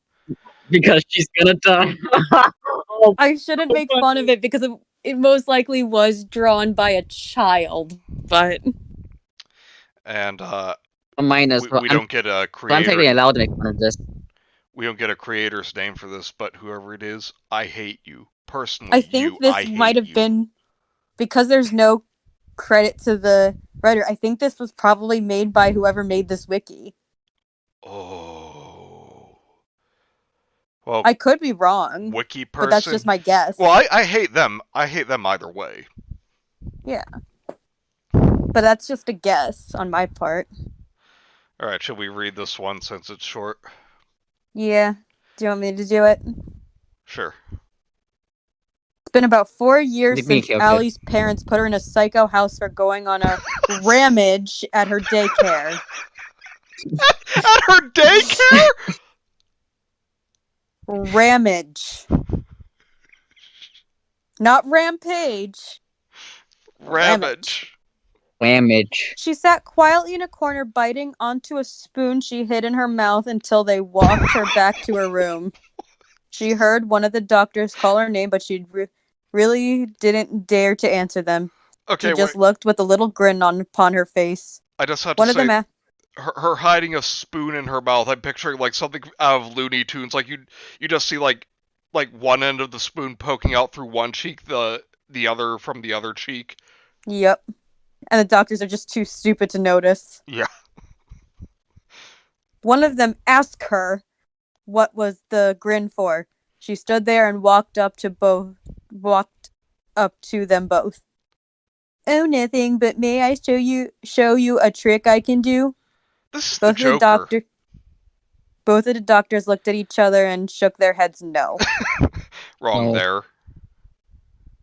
Because she's gonna die. I shouldn't make fun of it because it most likely was drawn by a child. But And Mine is. we don't get a I'm creator. technically allowed to make fun of this. We don't get a creator's name for this, but whoever it is, I hate you personally. I think this might have been because there's no credit to the writer. I think this was probably made by whoever made this wiki. Oh. Well, I could be wrong, wiki person. but that's just my guess. Well, I hate them. I hate them either way. Yeah. But that's just a guess on my part. All right, should we read this one since it's short? Yeah. Do you want me to do it? Sure. It's been about 4 years Leave me, since okay. Allie's parents put her in a psycho house for going on a ramage at her daycare. At her daycare? Ramage. Not rampage. Ramage. Whammage. She sat quietly in a corner, biting onto a spoon she hid in her mouth until they walked her back to her room. She heard one of the doctors call her name, but she really didn't dare to answer them. Okay, She just wait. looked with a little grin upon her face. I just have One to of them say, asked, her hiding a spoon in her mouth. I'm picturing like something out of Looney Tunes. Like you just see like one end of the spoon poking out through one cheek, the other from the other cheek. Yep. And the doctors are just too stupid to notice. Yeah. One of them asked her what was the grin for. She stood there and walked up to them both. Oh, nothing, but may I show you a trick I can do? This is the Joker. Both of the doctors looked at each other and shook their heads no. Wrong No. there.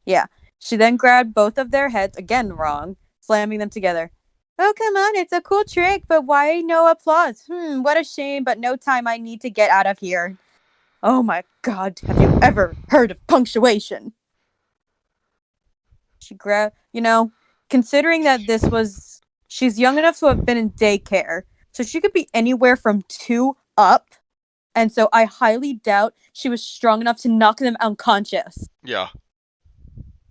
Yeah. She then grabbed both of their heads, again wrong, slamming them together. Oh, come on, it's a cool trick, but why no applause? What a shame, but no time, I need to get out of here. Oh my god, have you ever heard of punctuation? She grabbed, considering that she's young enough to have been in daycare, so she could be anywhere from 2 up, and so I highly doubt she was strong enough to knock them unconscious. Yeah.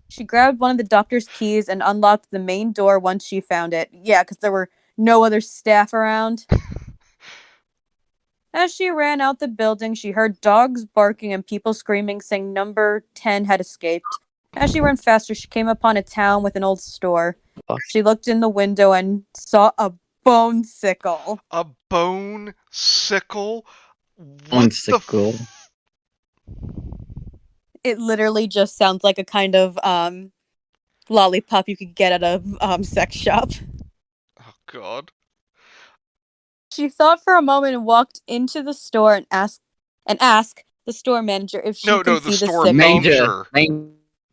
She grabbed one of the doctor's keys and unlocked the main door once she found it. Yeah, because there were no other staff around. As she ran out the building, she heard dogs barking and people screaming, saying number 10 had escaped. As she ran faster, she came upon a town with an old store. She looked in the window and saw a bone sickle. A bone sickle? Bone sickle. It literally just sounds like a kind of lollipop you could get at a sex shop. Oh god. She thought for a moment and walked into the store and asked the store manager if she could see the store sickle. manager.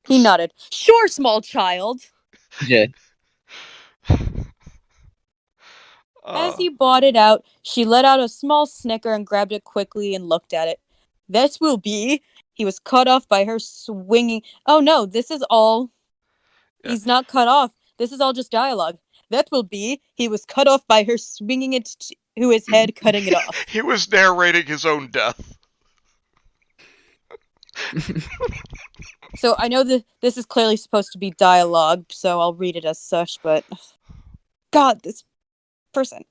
He nodded. Sure, small child. Yeah. As he bought it out, she let out a small snicker and grabbed it quickly and looked at it. That will be. He was cut off by her swinging. Oh no, this is all. Yeah. He's not cut off. This is all just dialogue. That will be. He was cut off by her swinging it to his head, cutting it off. He was narrating his own death. So I know that this is clearly supposed to be dialogue, so I'll read it as such, but God, this person.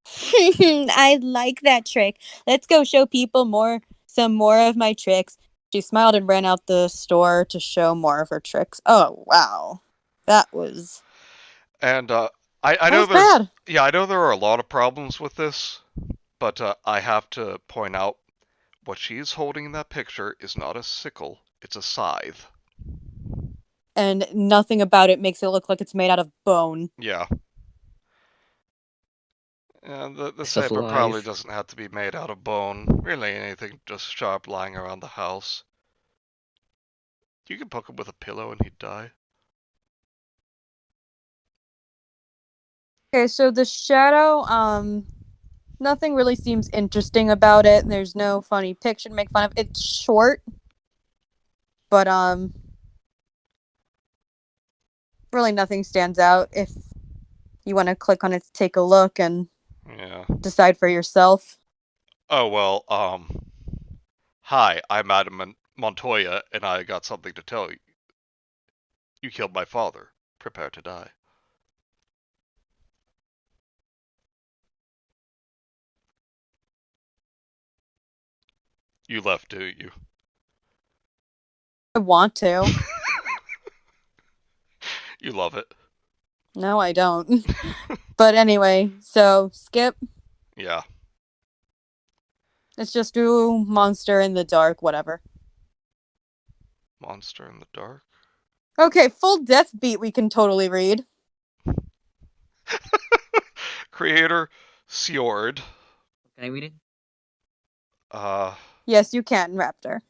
I like that trick. Let's go show people some more of my tricks. She smiled and ran out the store to show more of her tricks. Oh, wow. That was... And I know there's bad. Yeah, I know there are a lot of problems with this, but I have to point out what she's holding in that picture is not a sickle, it's a scythe. And nothing about it makes it look like it's made out of bone. Yeah. And the saber probably doesn't have to be made out of bone. Really anything just sharp lying around the house. You can poke him with a pillow and he'd die. Okay, so the shadow, nothing really seems interesting about it. There's no funny picture to make fun of. It's short, but really nothing stands out. If you want to click on it to take a look and decide for yourself. Oh, well, hi, I'm Adam Montoya, and I got something to tell you. You killed my father. Prepare to die. You left, do you? I want to. You love it. No, I don't. But anyway, so skip. Yeah. Let's just do monster in the dark, whatever. Monster in the dark? Okay, full death beat we can totally read. Creator, Sjord. Can I read it? Yes, you can, Raptor.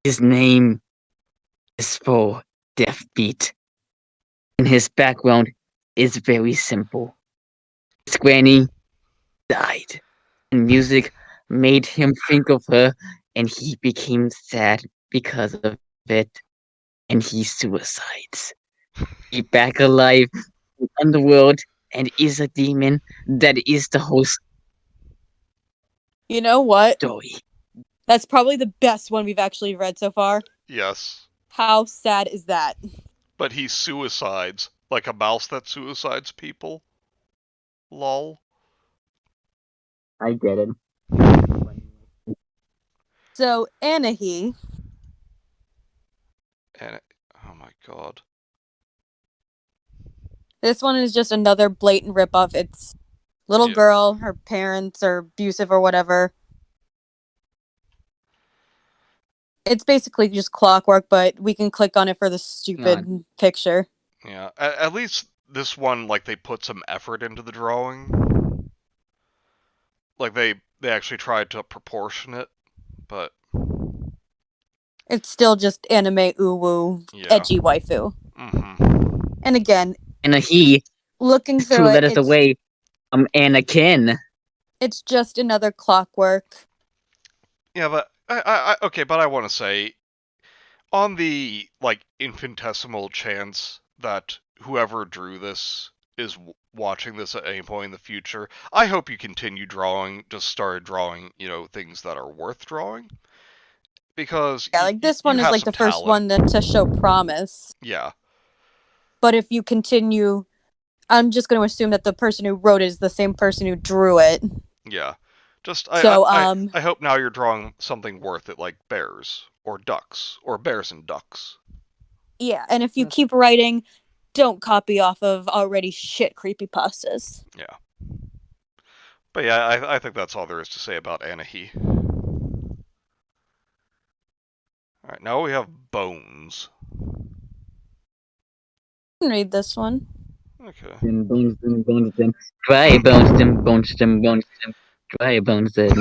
His name is for Death Beat. And his background is very simple. His granny died. And music made him think of her, and he became sad because of it. And he suicides. He back alive in the underworld and is a demon that is the host. You know what? Story. That's probably the best one we've actually read so far. Yes. How sad is that? But he suicides. Like a mouse that suicides people. Lol. I get it. So Anahi, And oh my god. this one is just another blatant ripoff. It's little Yeah. girl, her parents are abusive or whatever. It's basically just clockwork, but we can click on it for the stupid picture. Yeah. At least this one, like, they put some effort into the drawing. Like, they actually tried to proportion it, but It's still just anime uwu, yeah. edgy waifu. Mm-hmm. And again, And a he looking is 2 through it, letters away. Anakin. it's just another clockwork. Yeah, but but I want to say, on the like infinitesimal chance that whoever drew this is watching this at any point in the future, I hope you continue drawing. Just start drawing, things that are worth drawing, because Yeah, like this you one is have like some the first talent. one to show promise. Yeah, But if you continue, I'm just going to assume that the person who wrote it is the same person who drew it. yeah. Just So, I hope now you're drawing something worth it, like bears or ducks or bears and ducks. yeah, and if you keep writing, don't copy off of already shit creepypastas. Yeah. But yeah, I think that's all there is to say about Anahi. Alright, now we have Bones. I can read this one. Okay. Bones them. Dry bones them. Dry bones them.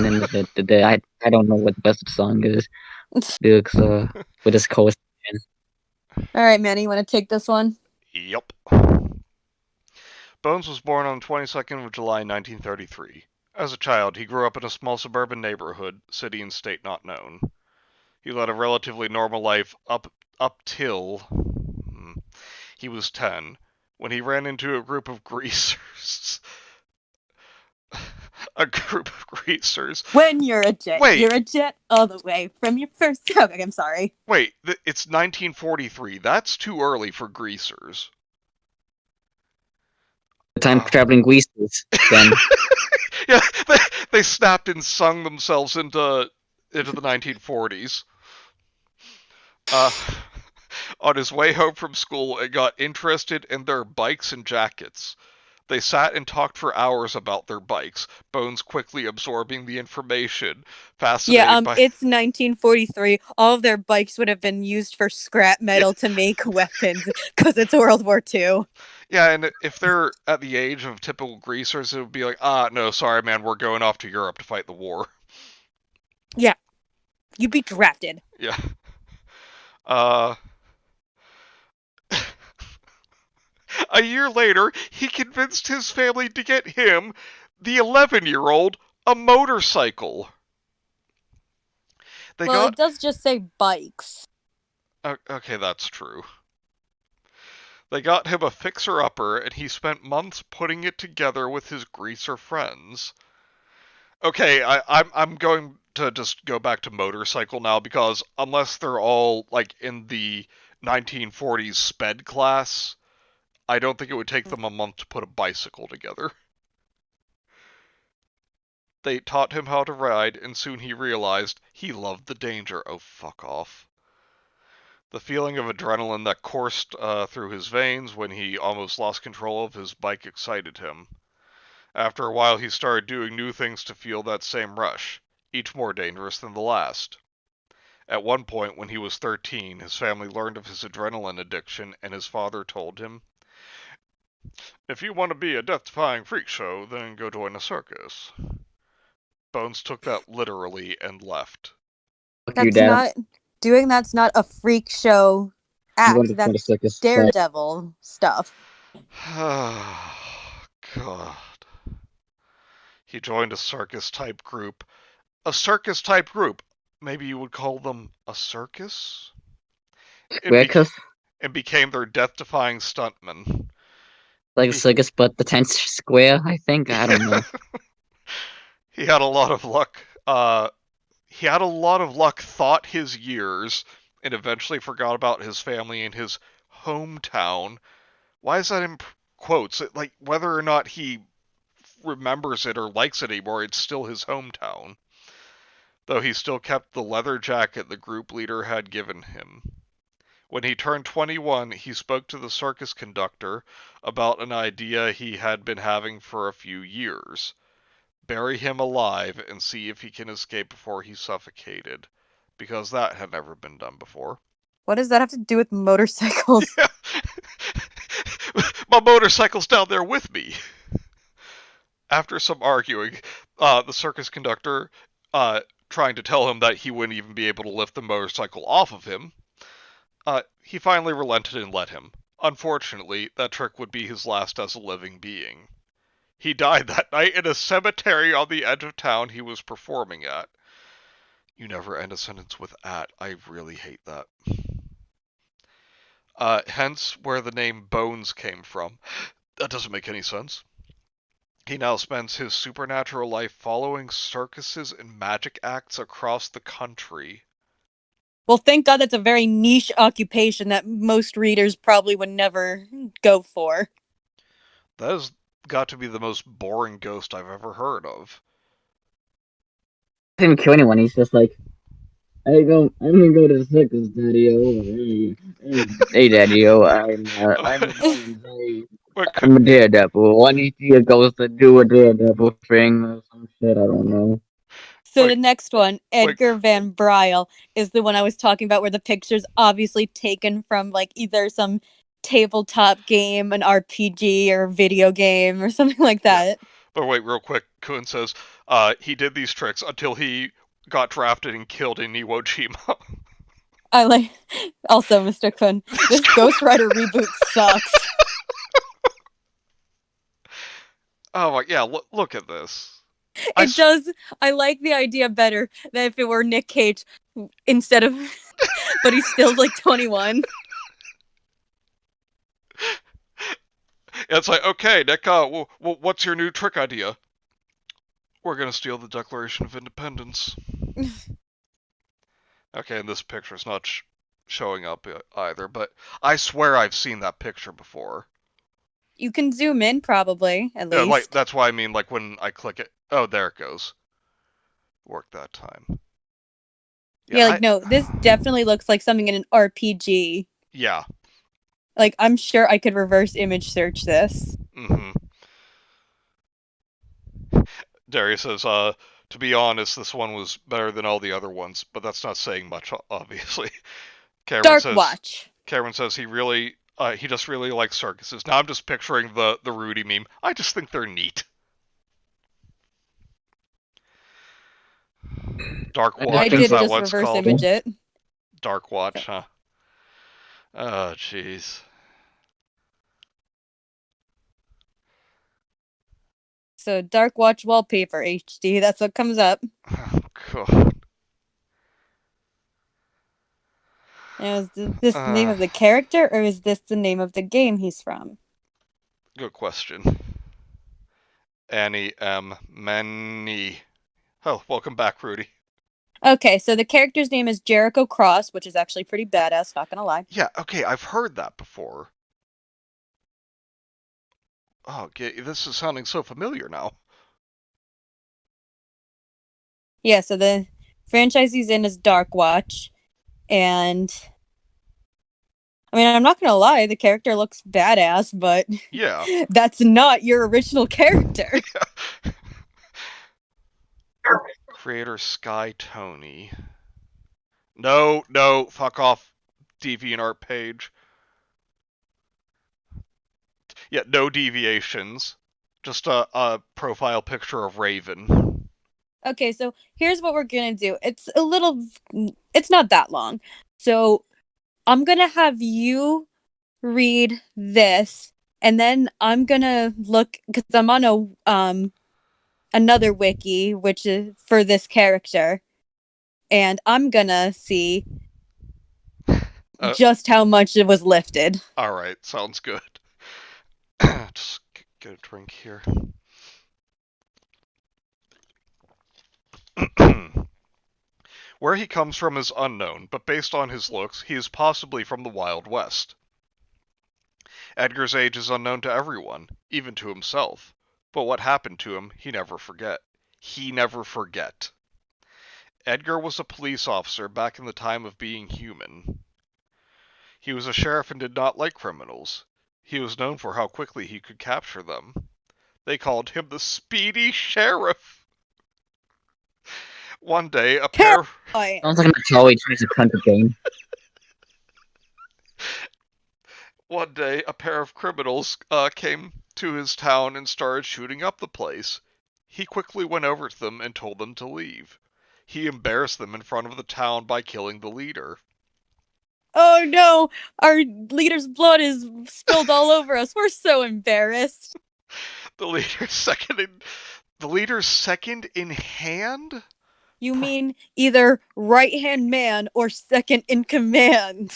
I don't know what the best of the song is. Because with this coast. Alright, Manny, you want to take this one? Yup. Bones was born on the 22nd of July 1933. As a child, he grew up in a small suburban neighborhood, city and state not known. He led a relatively normal life up till he was 10, when he ran into a group of greasers. A group of greasers. When you're a jet, Wait. you're a jet all the way from your first. Okay, I'm sorry. Wait, it's 1943. That's too early for greasers. The time traveling greasers. Then Yeah, they snapped and sung themselves into the 1940s. On his way home from school, and got interested in their bikes and jackets. They sat and talked for hours about their bikes, Bones quickly absorbing the information, fascinated by... It's 1943. All of their bikes would have been used for scrap metal to make weapons, because it's World War II. Yeah, and if they're at the age of typical greasers, it would be like, no, sorry, man, we're going off to Europe to fight the war. Yeah. You'd be drafted. Yeah. A year later, he convinced his family to get him, the 11-year-old, a motorcycle. It does just say bikes. Okay, that's true. They got him a fixer-upper, and he spent months putting it together with his greaser friends. Okay, I'm going to just go back to motorcycle now, because unless they're all, like, in the 1940s sped class, I don't think it would take them a month to put a bicycle together. They taught him how to ride, and soon he realized he loved the danger. Oh, fuck off. The feeling of adrenaline that coursed through his veins when he almost lost control of his bike excited him. After a while, he started doing new things to feel that same rush, each more dangerous than the last. At one point, when he was 13, his family learned of his adrenaline addiction, and his father told him, "If you want to be a death-defying freak show, then go join a circus." Bones took that literally and left. That's not a freak show act. That's Daredevil stuff. God. He joined a circus-type group. A circus-type group. Maybe you would call them a circus? And became their death-defying stuntman. Like a circus, but the 10th square, I think? I don't know. He had a lot of luck. Thought his years, and eventually forgot about his family in his hometown Why is that in quotes? Like, whether or not he remembers it or likes it anymore, it's still his hometown. Though he still kept the leather jacket the group leader had given him. When he turned 21, he spoke to the circus conductor about an idea he had been having for a few years. Bury him alive and see if he can escape before he's suffocated. Because that had never been done before. What does that have to do with motorcycles? My motorcycle's down there with me. After some arguing, the circus conductor, trying to tell him that he wouldn't even be able to lift the motorcycle off of him, he finally relented and let him. Unfortunately, that trick would be his last as a living being. He died that night in a cemetery on the edge of town he was performing at. You never end a sentence with "at." I really hate that. Hence where the name Bones came from. That doesn't make any sense. He now spends his supernatural life following circuses and magic acts across the country. Well, thank God that's a very niche occupation that most readers probably would never go for. That has got to be the most boring ghost I've ever heard of. He doesn't kill anyone. He's just like, I'm gonna go to the circus, Daddy-o. Hey, Daddy-o, I'm a daredevil. I need you goes to do a daredevil thing or some shit. I don't know. So Wait, the next one, wait. Edgar Van Bryle, is the one I was talking about where the picture's obviously taken from like either some tabletop game, an RPG, or video game, or something like that. But wait, real quick, Kun says he did these tricks until he got drafted and killed in Iwo Jima. I like also, Mr. Kun, this Ghost Rider reboot sucks. Oh my, yeah, look at this. It does. I like the idea better than if it were Nick Cage instead of, but he's still like 21. It's like, okay, Nick, what's your new trick idea? We're gonna steal the Declaration of Independence. Okay, and this picture's not showing up either, but I swear I've seen that picture before. You can zoom in, probably, at least. Like, that's why I mean, like, when I click it. Oh, there it goes. Worked that time. Yeah, no, this definitely looks like something in an RPG. Yeah. Like, I'm sure I could reverse image search this. Mm-hmm. Darius says, to be honest, this one was better than all the other ones, but that's not saying much, obviously. Watch. Cameron says he just really likes circuses. Now I'm just picturing the Rudy meme. I just think they're neat. Dark Watch, I did is that just what it's reverse called? image it. Dark Watch, huh? Oh, jeez. So, Dark Watch wallpaper HD, that's what comes up. Oh, God. Now, is this the name of the character, or is this the name of the game he's from? Good question. Annie M. Manny. Oh, welcome back, Rudy. Okay, so the character's name is Jericho Cross, which is actually pretty badass, not gonna lie. Yeah, okay, I've heard that before. Oh, okay, this is sounding so familiar now. Yeah, so the franchise he's in is Dark Watch, and I mean, I'm not gonna lie, the character looks badass, but yeah, that's not your original character. Creator Sky Tony. No, fuck off, DeviantArt page. Yeah, no deviations. Just a profile picture of Raven. Okay, so here's what we're gonna do. It's not that long. So I'm gonna have you read this, and then I'm gonna look, because I'm on a another wiki, which is for this character, and I'm gonna see just how much it was lifted. Alright, sounds good. Just get a drink here. Where he comes from is unknown, but based on his looks, he is possibly from the Wild West. Edgar's age is unknown to everyone, even to himself. But what happened to him, he never forget. He never forget. Edgar was a police officer back in the time of being human. He was a sheriff and did not like criminals. He was known for how quickly he could capture them. They called him the Speedy Sheriff. One day, a pair of... Sounds like an Atari 2020 game. One day, a pair of criminals came to his town and started shooting up the place. He quickly went over to them and told them to leave. He embarrassed them in front of the town by killing the leader. Oh no, our leader's blood is spilled all over us. We're so embarrassed. The leader's second in hand? You mean either right-hand man or second in command?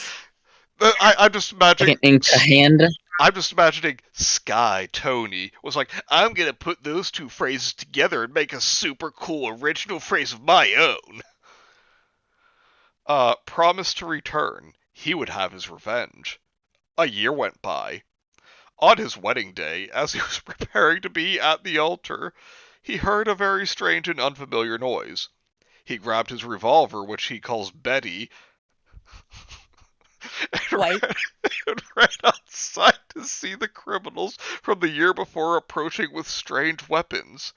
I'm just imagining... Second in hand? I'm just imagining Sky Tony was like, I'm gonna put those two phrases together and make a super cool original phrase of my own. Promised to return. He would have his revenge. A year went by. On his wedding day, as he was preparing to be at the altar, he heard a very strange and unfamiliar noise. He grabbed his revolver, which he calls Betty, and ran outside to see the criminals from the year before approaching with strange weapons.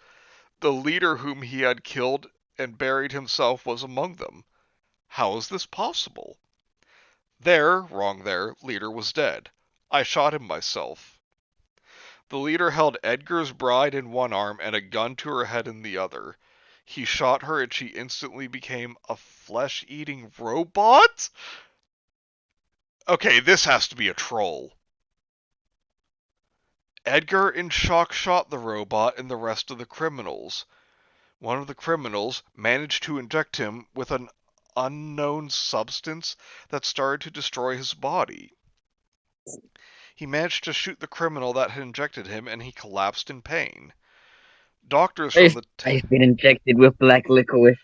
The leader whom he had killed and buried himself was among them. How is this possible? Wrong there, leader was dead. I shot him myself. The leader held Edgar's bride in one arm and a gun to her head in the other. He shot her and she instantly became a flesh-eating robot? Okay, this has to be a troll. Edgar in shock shot the robot and the rest of the criminals. One of the criminals managed to inject him with an unknown substance that started to destroy his body. He managed to shoot the criminal that had injected him and he collapsed in pain. Doctors from the... I've been injected with black licorice.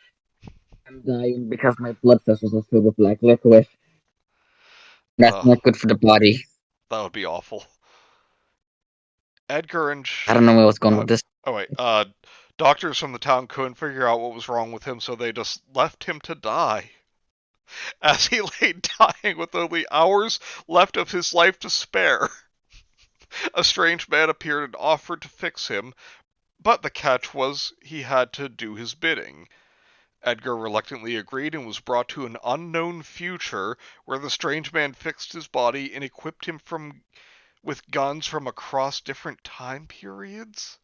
I'm dying because my blood vessels are filled with black licorice. That's not good for the body. That would be awful. Edgar and... I don't know where I was going with this. Oh wait, doctors from the town couldn't figure out what was wrong with him, so they just left him to die. As he lay dying with only hours left of his life to spare, a strange man appeared and offered to fix him, but the catch was he had to do his bidding. Edgar reluctantly agreed and was brought to an unknown future where the strange man fixed his body and equipped him with guns from across different time periods.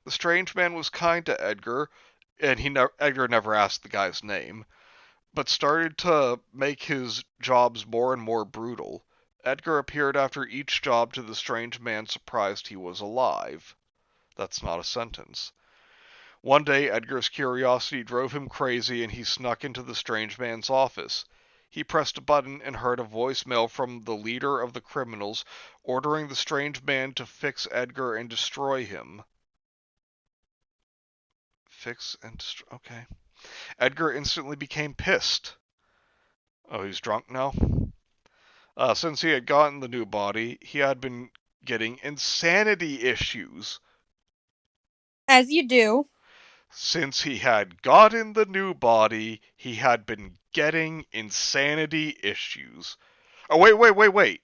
The strange man was kind to Edgar, and Edgar never asked the guy's name, but started to make his jobs more and more brutal. Edgar appeared after each job to the strange man surprised he was alive. That's not a sentence. One day, Edgar's curiosity drove him crazy and he snuck into the strange man's office. He pressed a button and heard a voicemail from the leader of the criminals ordering the strange man to fix Edgar and destroy him. Fix and destroy... Okay. Edgar instantly became pissed. Oh, he's drunk now? Since he had gotten the new body, he had been getting insanity issues. As you do. Since he had gotten the new body, he had been getting insanity issues. Oh, wait.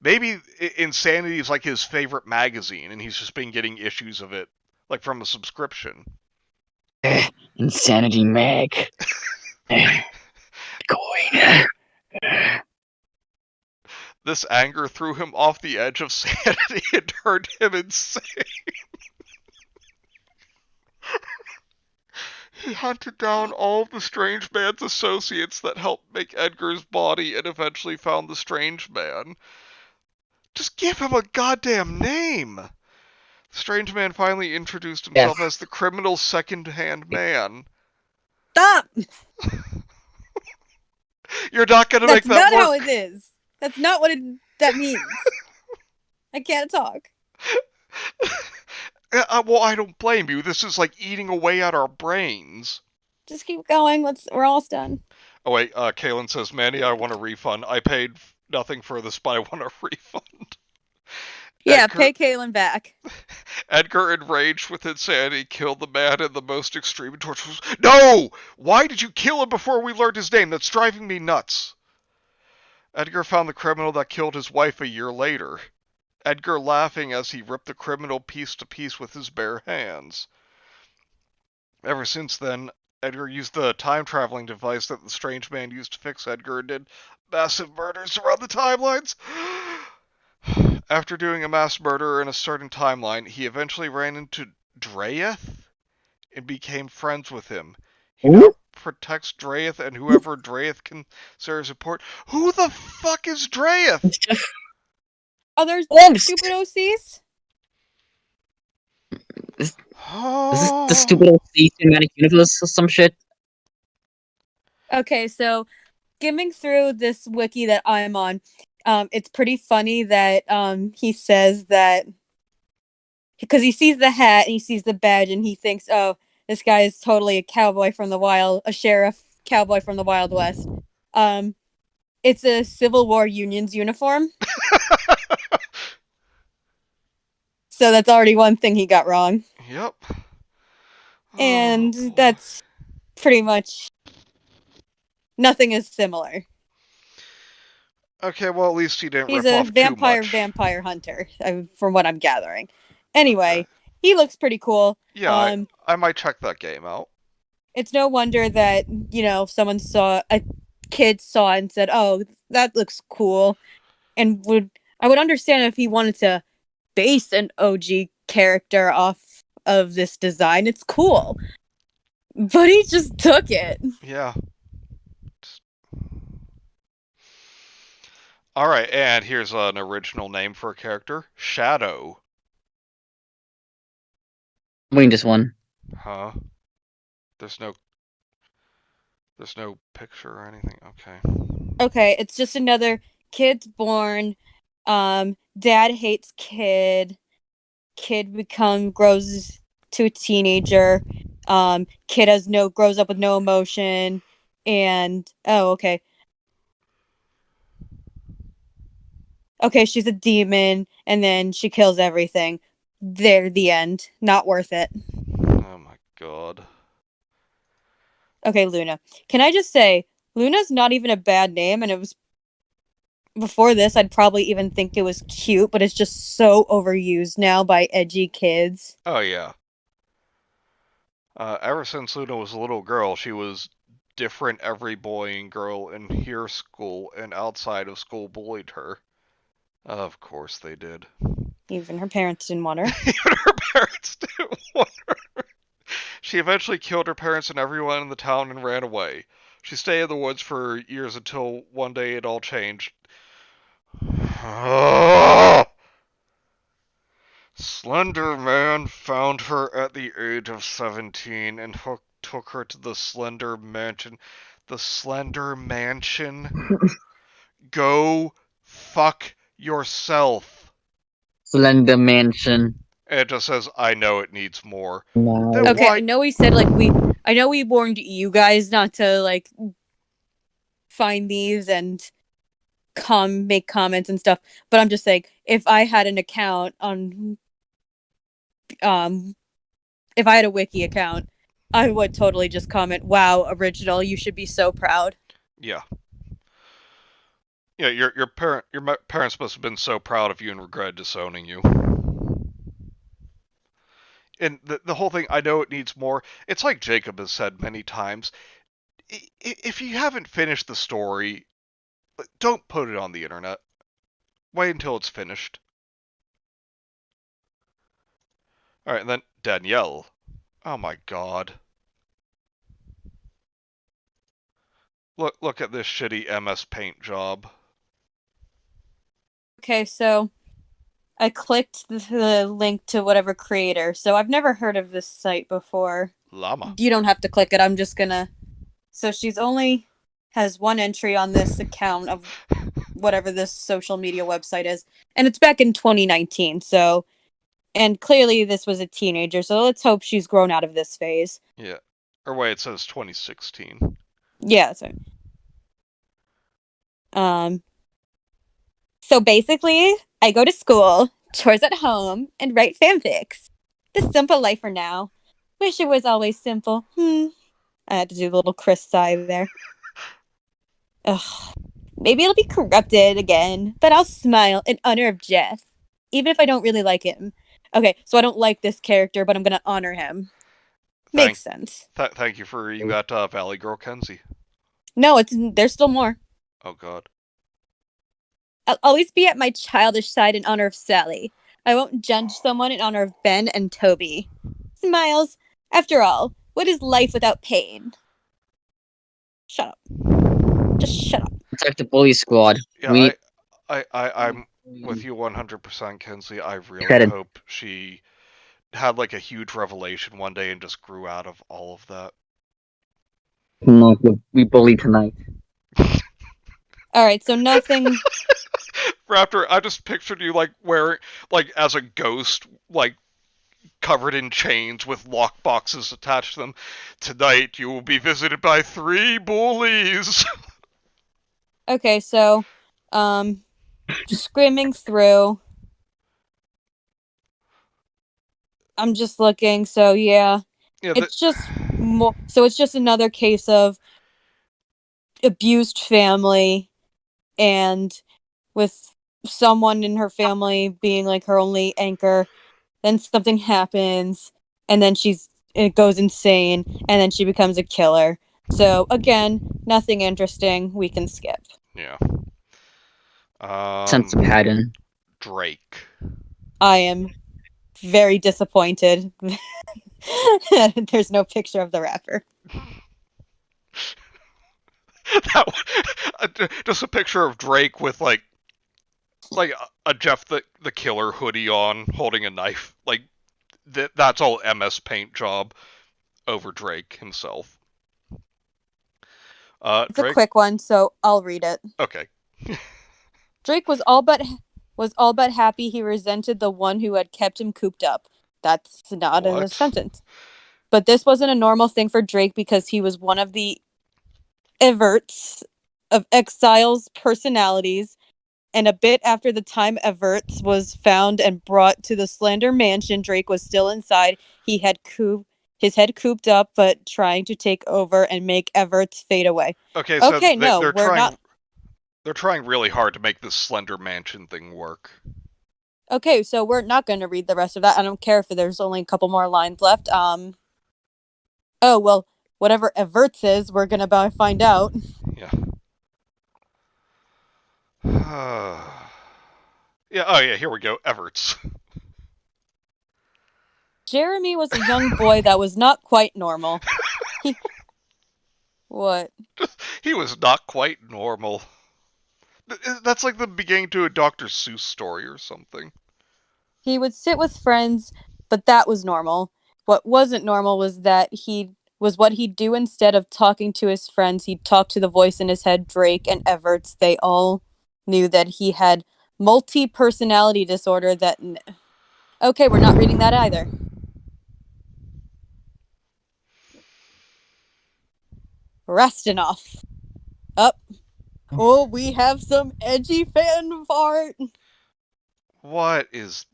Maybe Insanity is like his favorite magazine, and he's just been getting issues of it, like from a subscription. Insanity Mag. Going. This anger threw him off the edge of sanity and turned him insane. He hunted down all of the strange man's associates that helped make Edgar's body and eventually found the strange man. Just give him a goddamn name! The strange man finally introduced himself as the criminal's second-hand man. Stop! You're not gonna make that work! That's not how it is! That's not what that means. I can't talk. Well, I don't blame you. This is like eating away at our brains. Just keep going. We're almost done. Oh wait, Kaylin says, Manny, I want a refund. I paid nothing for this, but I want a refund. Yeah, Edgar, pay Kaylin back. Edgar, enraged with insanity, killed the man in the most extreme and torturous. No! Why did you kill him before we learned his name? That's driving me nuts. Edgar found the criminal that killed his wife a year later. Edgar laughing as he ripped the criminal piece to piece with his bare hands. Ever since then, Edgar used the time-traveling device that the strange man used to fix Edgar and did massive murders around the timelines. After doing a mass murder in a certain timeline, he eventually ran into Dreyeth and became friends with him. He now Who? protects Dreyeth and whoever Dreyeth considers important. Who the fuck is Dreyeth? Other Oh, stupid OCs? is this the stupid old cinematic universe or some shit? Okay, so skimming through this wiki that I'm on, it's pretty funny that he says that because he sees the hat and he sees the badge and he thinks, oh, this guy is totally a sheriff cowboy from the Wild West. It's a Civil War Union's uniform. So that's already one thing he got wrong. Yep. And Oh, that's pretty much nothing is similar. okay, well, at least he didn't He's rip a off too much. vampire hunter, from what I'm gathering. Anyway, he looks pretty cool. Yeah, I might check that game out. It's no wonder that, a kid saw it and said, oh, that looks cool. And I would understand if he wanted to base an OG character off of this design. It's cool. But he just took it. Yeah. Alright, and here's an original name for a character. Shadow. Wait, this one. Huh? There's no picture or anything. Okay. Okay, it's just another kid's born. Dad hates kid. Kid grows to a teenager. Kid grows up with no emotion. And okay. Okay, she's a demon, and then she kills everything. There, the end. Not worth it. Oh my god. Okay, Luna. Can I just say, Luna's not even a bad name, and it was before this, I'd probably even think it was cute, but it's just so overused now by edgy kids. Oh yeah. Ever since Luna was a little girl, she was different. Every boy and girl in her school and outside of school bullied her. Of course they did. Even her parents didn't want her. Even her parents didn't want her. She eventually killed her parents and everyone in the town and ran away. She stayed in the woods for years until one day it all changed. Slender Man found her at the age of 17 and took her to the Slender Mansion. The Slender Mansion? Go fuck yourself. Slender Mansion. And it just says, I know it needs more. No. Then Okay, why- I know we said I know we warned you guys not to find these and make comments and stuff, but I'm just saying, if I had an account on if I had a wiki account, I would totally just comment, wow, original, you should be so proud. Yeah. Yeah, your parents must have been so proud of you and regretted disowning you. And the whole thing, I know it needs more. It's like Jacob has said many times. If you haven't finished the story, don't put it on the internet. Wait until it's finished. Alright, and then Danielle. Oh my god. Look at this shitty MS Paint job. Okay, so I clicked the link to whatever creator. So I've never heard of this site before. Llama. You don't have to click it. I'm just gonna. So she's only has one entry on this account of whatever this social media website is, and it's back in 2019. So, and clearly this was a teenager. So let's hope she's grown out of this phase. Yeah. Or wait, it says 2016. Yeah. So basically, I go to school chores at home, and write fanfics. The simple life for now. Wish it was always simple. I had to do a little Chris sigh there. Ugh. Maybe it'll be corrupted again, but I'll smile in honor of Jeff, even if I don't really like him. Okay, so I don't like this character, but I'm gonna honor him. Thank, Makes sense. thank you for reading that, Valley Girl Kenzie. No, there's still more. Oh God. I'll always be at my childish side in honor of Sally. I won't judge someone in honor of Ben and Toby. Smiles. After all, what is life without pain? Shut up. Just shut up. Protect the bully squad. Yeah, I'm with you 100%, Kenzie. I really Said it. hope she had like a huge revelation one day and just grew out of all of that. No, we bully tonight. Alright, so nothing. Raptor, I just pictured you like wearing, like as a ghost, like covered in chains with lock boxes attached to them. Tonight you will be visited by 3 bullies. Okay, so, just skimming through. I'm just looking, so yeah. Yeah, It's just more. So it's just another case of abused family, and with someone in her family being like her only anchor. Then something happens, and then it goes insane, and then she becomes a killer. So again, nothing interesting. We can skip. yeah. Sense we had in. Drake. I am very disappointed. There's no picture of the rapper. Just a picture of Drake with like a Jeff the Killer hoodie on, holding a knife. Like that's all MS Paint job over Drake himself. It's Drake? a quick one, so I'll read it. Okay. Drake was all but happy he resented the one who had kept him cooped up. That's not in a What? sentence. But this wasn't a normal thing for Drake because he was one of the everts of Exile's personalities, and a bit after the time Everts was found and brought to the Slender Mansion, Drake was still inside. He had his head cooped up, but trying to take over and make Everts fade away. Okay, so we're not. They're trying really hard to make this Slender Mansion thing work. Okay, so we're not going to read the rest of that. I don't care if there's only a couple more lines left. Oh, well, whatever Everts is, we're going to find out. Yeah. Yeah, oh yeah, here we go. Everts. Jeremy was a young boy that was not quite normal. What? He was not quite normal. That's like the beginning to a Dr. Seuss story or something. He would sit with friends, but that was normal. What wasn't normal was what he'd do instead of talking to his friends. He'd talk to the voice in his head, Drake and Everts. They all knew that he had multi-personality disorder that... Okay, we're not reading that either. Rastinov. Up. Oh, we have some edgy fan art. What is...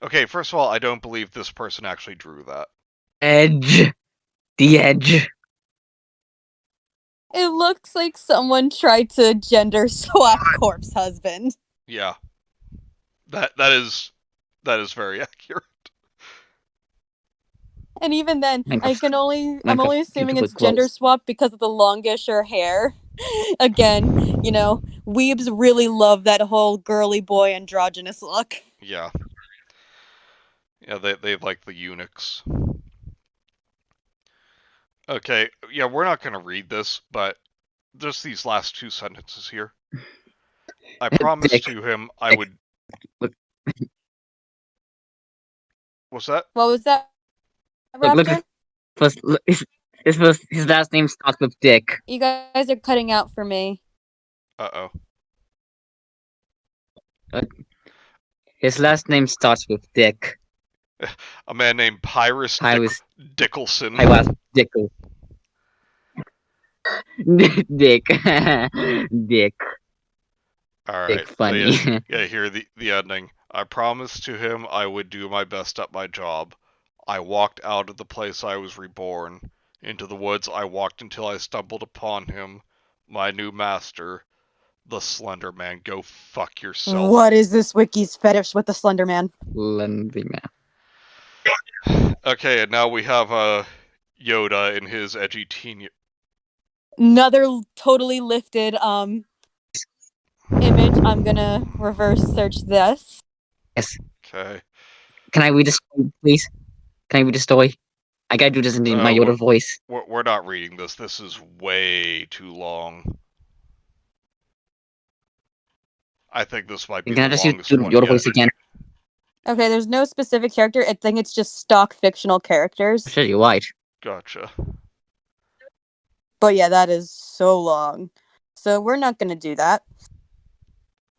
Okay, first of all, I don't believe this person actually drew that. Edge. The edge. It looks like someone tried to gender swap Corpse Husband. Yeah. That is very accurate. And even then, I'm only assuming it's close. gender swap because of the longisher hair. Again, weebs really love that whole girly boy androgynous look. Yeah. Yeah, they like the eunuchs. Okay, yeah, we're not gonna read this, but just these last 2 sentences here. I promised to him I would... What's that? What was that, Raptor? His last name starts with Dick. You guys are cutting out for me. Uh-oh. His last name starts with Dick. A man named Pyrus Dickelson. Pyrus Dickle. Dick. Dick. Alright, Big so funny. hear the ending. I promised to him I would do my best at my job. I walked out of the place I was reborn. Into the woods I walked until I stumbled upon him, my new master, the Slender Man. Go fuck yourself. What is this Wiki's fetish with the Slender Man? Lindsay man. Okay, and now we have Yoda in his edgy teen. Another totally lifted image. I'm gonna reverse search this. Yes. Okay. Can I read the story, please? Can I read the story? I gotta do this in my Yoda voice. We're not reading this. This is way too long. I think this might be Can I the just do longest the one Yoda yet. voice again? Okay, there's no specific character. I think it's just stock fictional characters. Sure, you're right. Gotcha. But yeah, that is so long. So we're not gonna do that.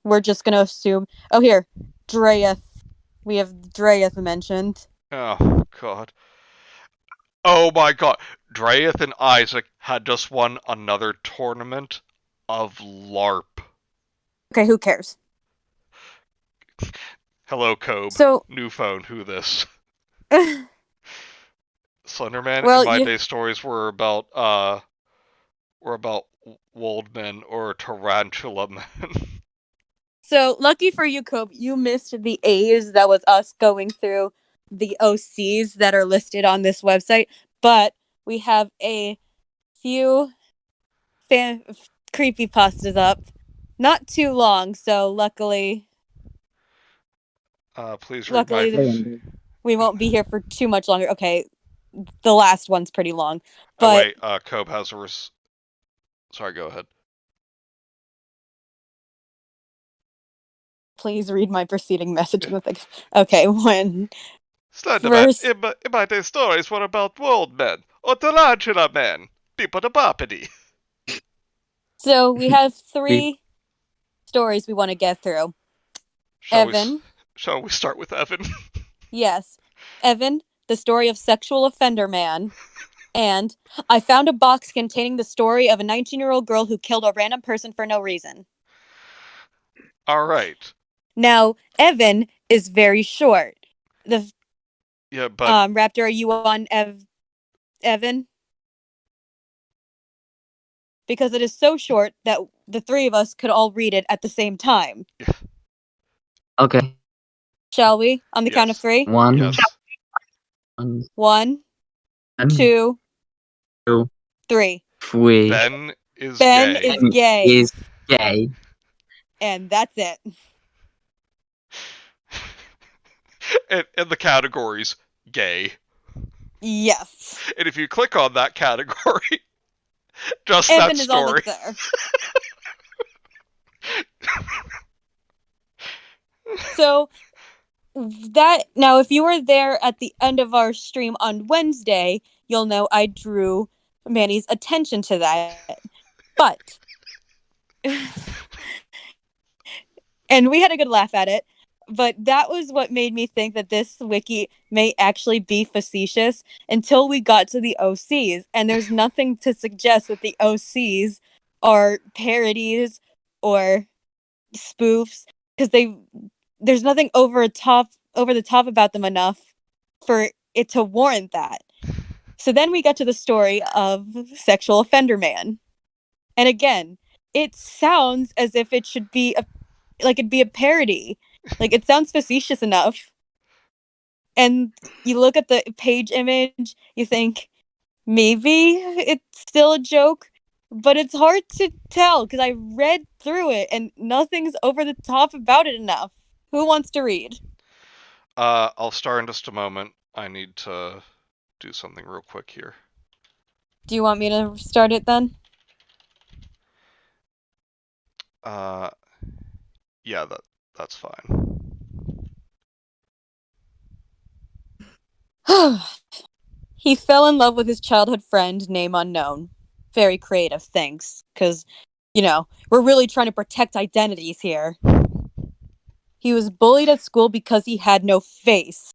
We're just gonna assume. Oh, here, Dreyeth. We have Dreyeth mentioned. Oh, God. Oh my god. Dreyeth and Isaac had just won another tournament of LARP. Okay, who cares? Hello, Kobe. So, New phone, who this? well, Slenderman and my you. day stories were about wold men or tarantula men. So lucky for you, Cope, you missed the A's. That was us going through the OCs that are listed on this website. But we have a few creepypastas up. Not too long, so luckily Please read my... we won't be here for too much longer. Okay, the last one's pretty long. But oh wait, Kobe has a Sorry, go ahead. please read my preceding message. Yeah. Okay, when Slenderman, first... in my day stories were about wold men or tarantula men. People the property. So we have 3 stories we want to get through. Evan. Shall we start with Evan? Yes. Evan, the story of sexual offender man. And I found a box containing the story of a 19-year-old girl who killed a random person for no reason. All right. Now, Evan is very short. But Raptor, are you on Evan? Because it is so short that the 3 of us could all read it at the same time. Yeah. Okay. Shall we? On the count of 3? 1. Yes. 1, 2, 3. Ben is gay. And that's it. And the categories, gay. Yes. And if you click on that category, just Evan that is all story. that's there. So that now, if you were there at the end of our stream on Wednesday, you'll know I drew Manny's attention to that. But and we had a good laugh at it. But that was what made me think that this wiki may actually be facetious until we got to the OCs. And there's nothing to suggest that the OCs are parodies or spoofs, because there's nothing over the top about them enough for it to warrant that. So then we got to the story of sexual offender man. And again, it sounds as if it should be it'd be a parody. Like, it sounds facetious enough. And you look at the page image, you think, maybe it's still a joke, but it's hard to tell because I read through it and nothing's over the top about it enough. Who wants to read? I'll start in just a moment. I need to do something real quick here. Do you want me to start it then? Yeah, that's fine. He fell in love with his childhood friend, name unknown. Very creative, thanks. Because, we're really trying to protect identities here. He was bullied at school because he had no face.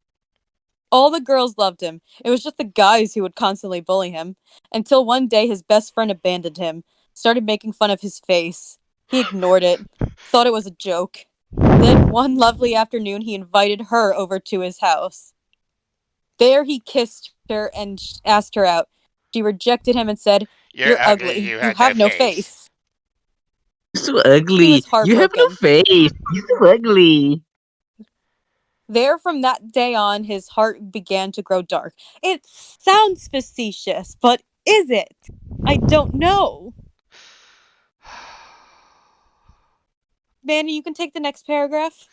All the girls loved him. It was just the guys who would constantly bully him. Until one day his best friend abandoned him, started making fun of his face. He ignored it, thought it was a joke. Then one lovely afternoon, he invited her over to his house. There he kissed her and asked her out. She rejected him and said, You're "You're ugly, ugly. you You have no have no face. face." You're so He was ugly. You have no heartbroken. face. You're so ugly. There, from that day on, his heart began to grow dark. It sounds facetious, but is it? I don't know. Manny, you can take the next paragraph.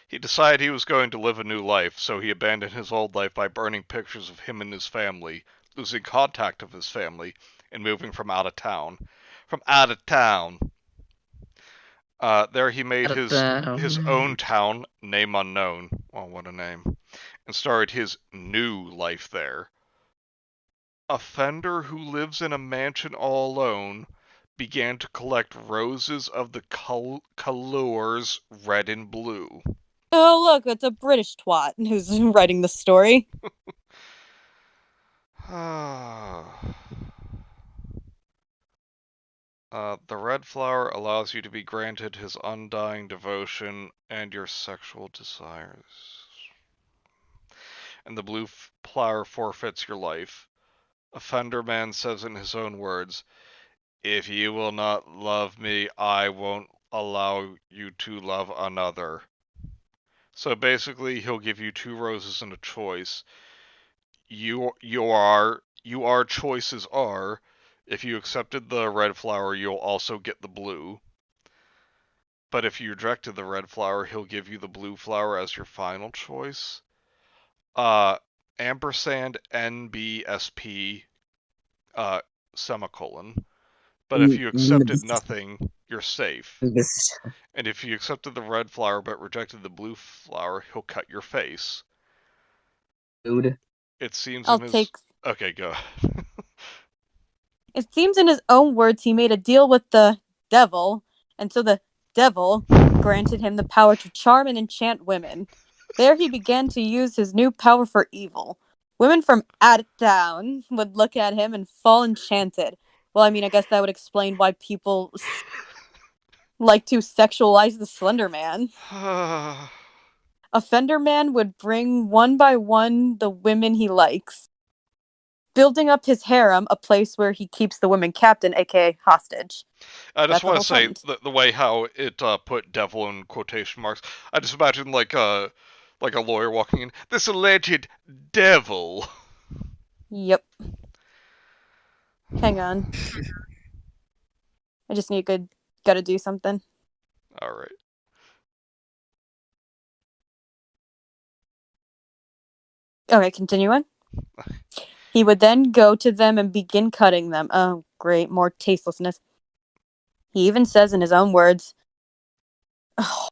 He decided he was going to live a new life, so he abandoned his old life by burning pictures of him and his family, losing contact of his family, and moving from out of town. From out of town. There he made his own town, name unknown. Well, what a name. And started his new life there. A fender who lives in a mansion all alone began to collect roses of the colors red and blue. Oh, look, it's a British twat who's writing the story. The red flower allows you to be granted his undying devotion and your sexual desires. And the blue flower forfeits your life. A fender man says in his own words, "If you will not love me, I won't allow you to love another." So basically, he'll give you two roses and a choice. Your choices are, if you accepted the red flower, you'll also get the blue. But if you rejected the red flower, he'll give you the blue flower as your final choice. Ampersand NBSP semicolon. But if you accepted nothing, you're safe. And if you accepted the red flower but rejected the blue flower, he'll cut your face. Dude. It seems I'll in his... take... Okay, go. It seems in his own words he made a deal with the devil, and so the devil granted him the power to charm and enchant women. There he began to use his new power for evil. Women from out of town would look at him and fall enchanted. Well, I mean, I guess that would explain why people like to sexualize the Slender Man. A Fender Man would bring one by one the women he likes, building up his harem, a place where he keeps the women captain, aka hostage. I just That's want whole to say sentence. the way how it put devil in quotation marks. I just imagine like a lawyer walking in. This alleged devil. Yep. Hang on. I just gotta do something. All right. Okay, continuing. He would then go to them and begin cutting them. Oh, great, more tastelessness. He even says in his own words, oh.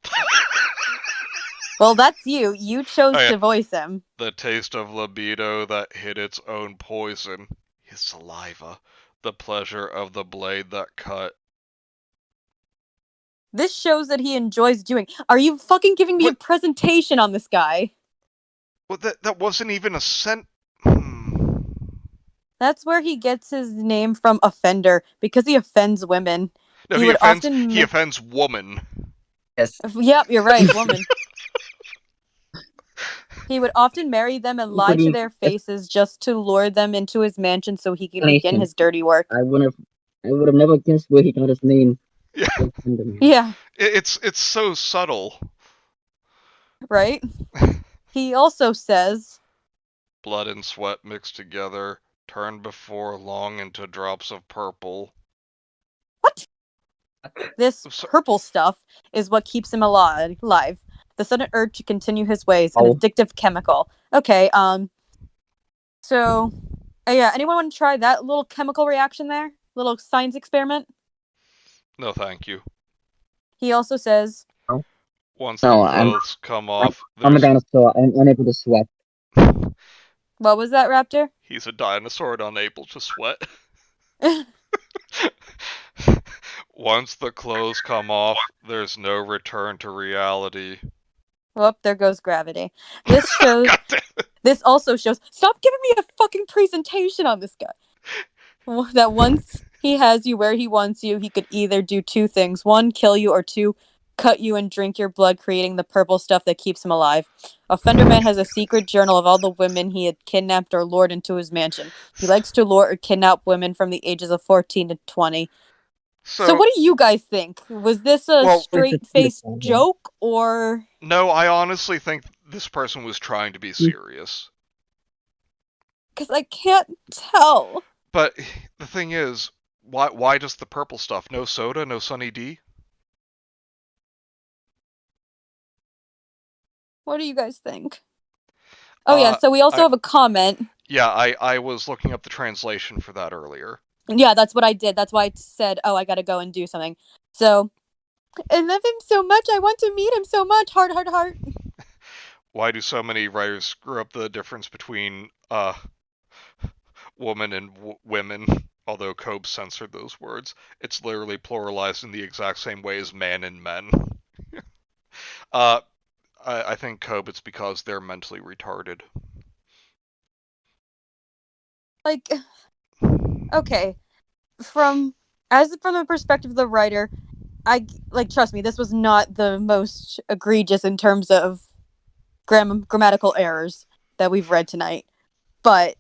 Well, that's you. You chose to voice him. The taste of libido that hid its own poison. His saliva. The pleasure of the blade that cut. This shows that he enjoys doing. Are you fucking giving me a presentation on this guy? Well, that wasn't even a That's where he gets his name from, offender, because he offends women. No, he offends woman. Yes. Yep, you're right, woman. He would often marry them and lie to their faces just to lure them into his mansion so he can begin his dirty work. I would have never guessed where he got his name. Yeah. Yeah. It's so subtle. Right? He also says, blood and sweat mixed together, turned before long into drops of purple. What? This purple stuff is what keeps him alive. The sudden urge to continue his ways, an addictive chemical. Okay, so, yeah, anyone want to try that little chemical reaction there? Little science experiment? No, thank you. He also says, once the clothes come off, I'm a dinosaur. I'm unable to sweat. What was that, Raptor? He's a dinosaur and unable to sweat. Once the clothes come off, there's no return to reality. Oh, there goes gravity. This shows. This also shows. Stop giving me a fucking presentation on this guy. That once He has you where he wants you. He could either do two things: one, kill you, or two, cut you and drink your blood, creating the purple stuff that keeps him alive. Offenderman has a secret journal of all the women he had kidnapped or lured into his mansion. He likes to lure or kidnap women from the ages of 14 to 20. So, So, what do you guys think? Was this a well, It's a straight faced beautiful one. joke, or. no, I honestly think this person was trying to be serious. Because I can't tell. But the thing is, why just the purple stuff? No soda, no Sunny D? What do you guys think? Oh, yeah, so we also I have a comment. yeah, I was looking up the translation for that earlier. Yeah, that's what I did. That's why I said, oh, I gotta go and do something. So, I love him so much. I want to meet him so much. Heart, heart, heart. Why do so many writers screw up the difference between woman and women? Although Cobe censored those words, it's literally pluralized in the exact same way as man and men. uh, I think Cobe, it's because they're mentally retarded. Like, okay. From the perspective of the writer, trust me, this was not the most egregious in terms of grammatical errors that we've read tonight. But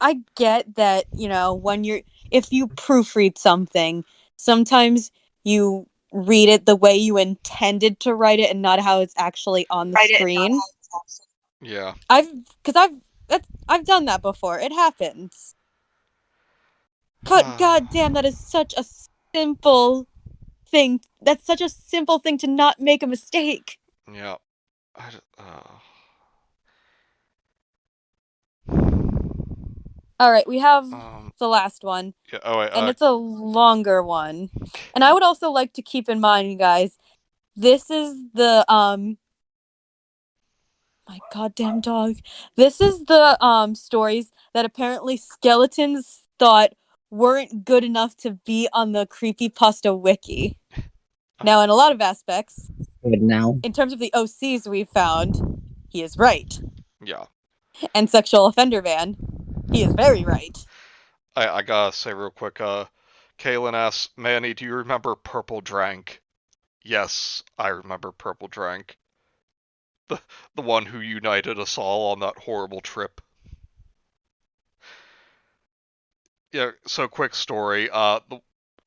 I get that, if you proofread something, sometimes you read it the way you intended to write it and not how it's actually on the screen. Yeah. I've done that before. It happens. But goddamn, that is such a simple thing. That's such a simple thing to not make a mistake. Yeah. All right, we have the last one. Yeah, oh, wait, and it's a longer one. And I would also like to keep in mind, you guys, this is the my goddamn dog. This is the stories that apparently skeletons thought weren't good enough to be on the Creepypasta Wiki. Now, in a lot of aspects, Good now. in terms of the OCs we've found, he is right. Yeah. And sexual offender ban, he is very right. I gotta say real quick, Kaylin asks, Manny, do you remember Purple Drank? Yes, I remember Purple Drank. The one who united us all on that horrible trip. Yeah, so quick story.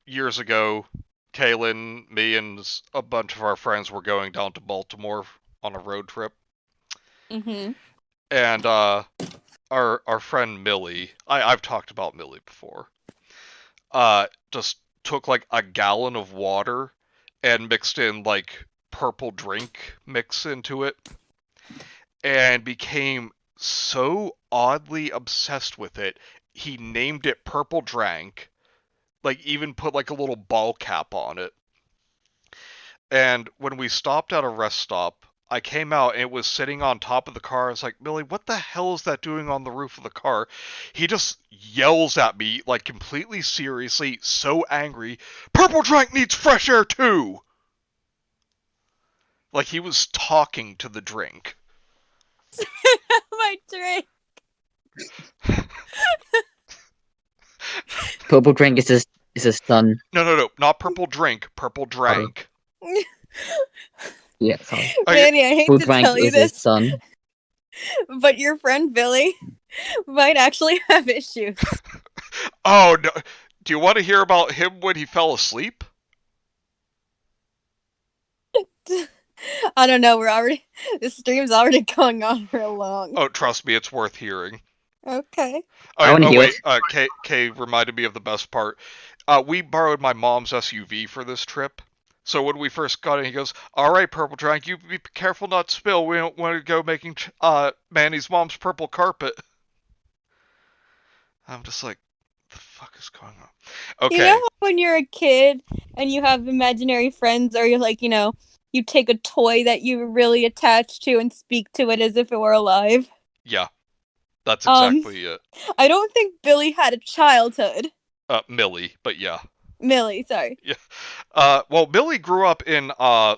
Years ago, Kaylin, me, and a bunch of our friends were going down to Baltimore on a road trip. Mm-hmm. And our friend Millie, I've talked about Millie before, just took like a gallon of water and mixed in like purple drink mix into it and became so oddly obsessed with it, he named it Purple Drank, like even put like a little ball cap on it. And when we stopped at a rest stop, I came out and it was sitting on top of the car. I was like, Millie, what the hell is that doing on the roof of the car? He just yells at me, like completely seriously, so angry, Purple Drank needs fresh air too! Like he was talking to the drink. My drink. Purple drink is his son. No, not Purple Drink, Purple Drank. Yeah, sorry. Manny, I hate Purple to drink tell you is his this, son. but your friend Billy might actually have issues. Oh no! Do you want to hear about him when he fell asleep? I don't know. The stream's already going on real long. Oh, trust me, it's worth hearing. Okay. I wanna hear Wait. Kay reminded me of the best part. We borrowed my mom's SUV for this trip. So when we first got in, he goes, "All right, Purple Drank, you be careful not to spill. We don't want to go making Manny's mom's purple carpet." I'm just like, the fuck is going on? Okay. You know how when you're a kid and you have imaginary friends, or you're like, you take a toy that you're really attached to and speak to it as if it were alive? Yeah, that's exactly it. I don't think Billy had a childhood. Millie, but yeah. Millie, sorry. Yeah. Well, Millie grew up in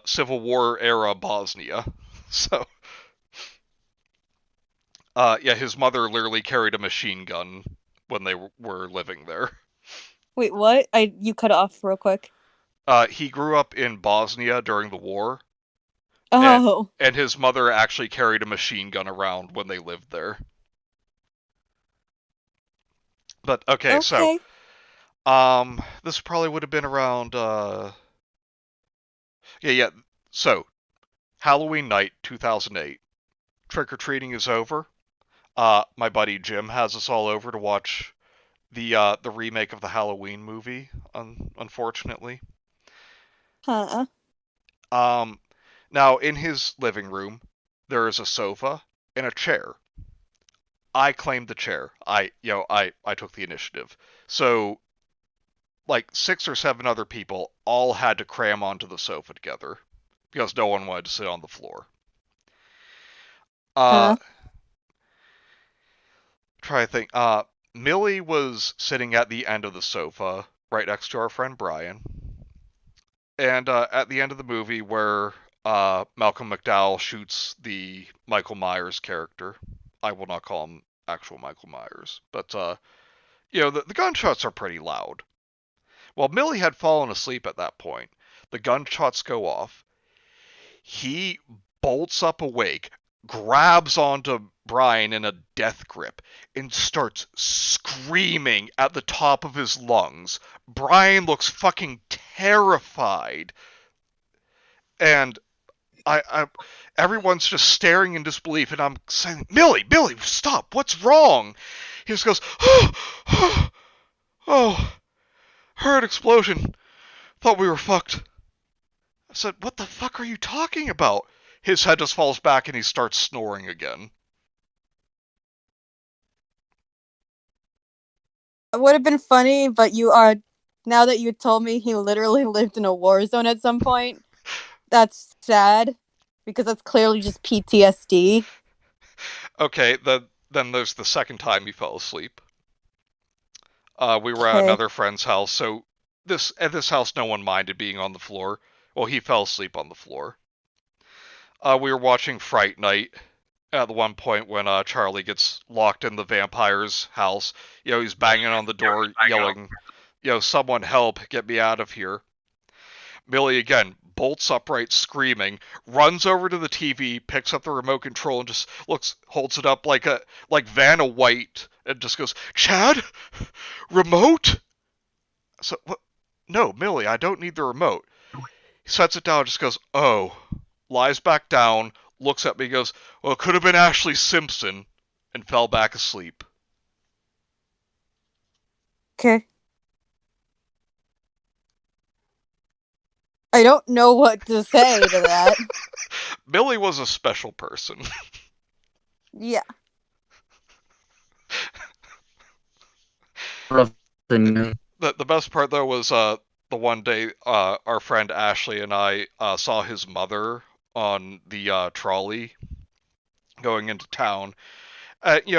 Civil War era Bosnia, so. Yeah, his mother literally carried a machine gun when they were living there. Wait, what? You cut off real quick. He grew up in Bosnia during the war, and Oh, and his mother actually carried a machine gun around when they lived there. But okay, so okay. this probably would have been around yeah. So Halloween night 2008. Trick or treating is over. My buddy Jim has us all over to watch the remake of the Halloween movie. Unfortunately, Huh. um, now in his living room there is a sofa and a chair. I claimed the chair. I took the initiative. So like 6 or 7 other people all had to cram onto the sofa together because no one wanted to sit on the floor. Uh, Huh. try to think. Millie was sitting at the end of the sofa, right next to our friend Brian. And at the end of the movie, where Malcolm McDowell shoots the Michael Myers character, I will not call him actual Michael Myers, but the gunshots are pretty loud. Well, Millie had fallen asleep at that point. The gunshots go off. He bolts up awake, grabs onto Brian in a death grip, and starts screaming at the top of his lungs. Brian looks fucking terrified. And I everyone's just staring in disbelief, and I'm saying, Millie, stop, what's wrong? He just goes, oh, heard explosion. Thought we were fucked. I said, what the fuck are you talking about? His head just falls back and he starts snoring again. It would have been funny, but you are now that you told me he literally lived in a war zone at some point. That's sad because that's clearly just PTSD. Okay, then there's the second time he fell asleep. We were at Okay. another friend's house, so at this house no one minded being on the floor. Well, he fell asleep on the floor. We were watching Fright Night at the one point when Charlie gets locked in the vampire's house. He's banging on the door, yelling, someone help, get me out of here. Millie again bolts upright, screaming, runs over to the TV, picks up the remote control, and just holds it up like Vanna White, and just goes, "Chad, remote." So what? No, Millie, I don't need the remote. He sets it down, just goes, "Oh," lies back down, looks at me, goes, "Well, it could have been Ashley Simpson," and fell back asleep. Okay. I don't know what to say to that. Millie was a special person. Yeah. The best part though was the one day our friend Ashley and I saw his mother on the trolley going into town.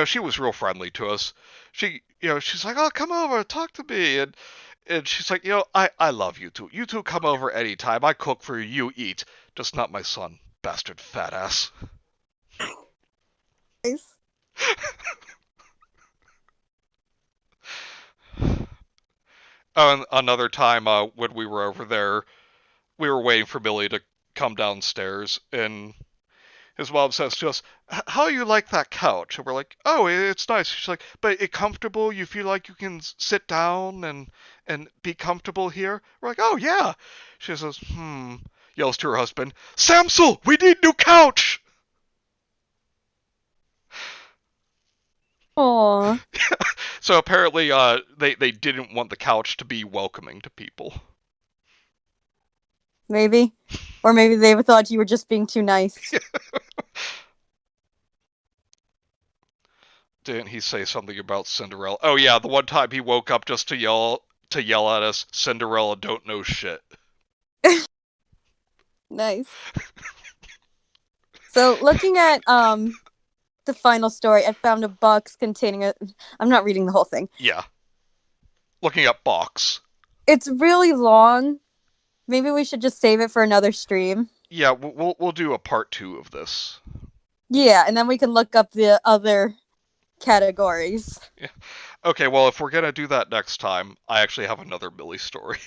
She was real friendly to us. She's like, "Oh, come over, talk to me," and she's like, I love you two. You two come over anytime. I cook for you, you eat. Just not my son, bastard fat ass. Nice. And another time when we were over there, we were waiting for Billy to come downstairs, and his mom says to us, "How you like that couch?" And we're like, "Oh, it's nice." She's like, "But it comfortable? You feel like you can sit down and be comfortable here?" We're like, "Oh yeah." She says, yells to her husband, "Samsel, we need new couch." Aww. So apparently, they didn't want the couch to be welcoming to people. Maybe. Or maybe they thought you were just being too nice. Didn't he say something about Cinderella? Oh yeah, the one time he woke up just to yell at us, "Cinderella don't know shit." Nice. So looking at the final story, I found a box containing a. I'm not reading the whole thing. Yeah. Looking up box. It's really long. Maybe we should just save it for another stream. Yeah, we'll do a part 2 of this. Yeah, and then we can look up the other categories. Yeah. Okay, well, if we're gonna do that next time, I actually have another Millie story.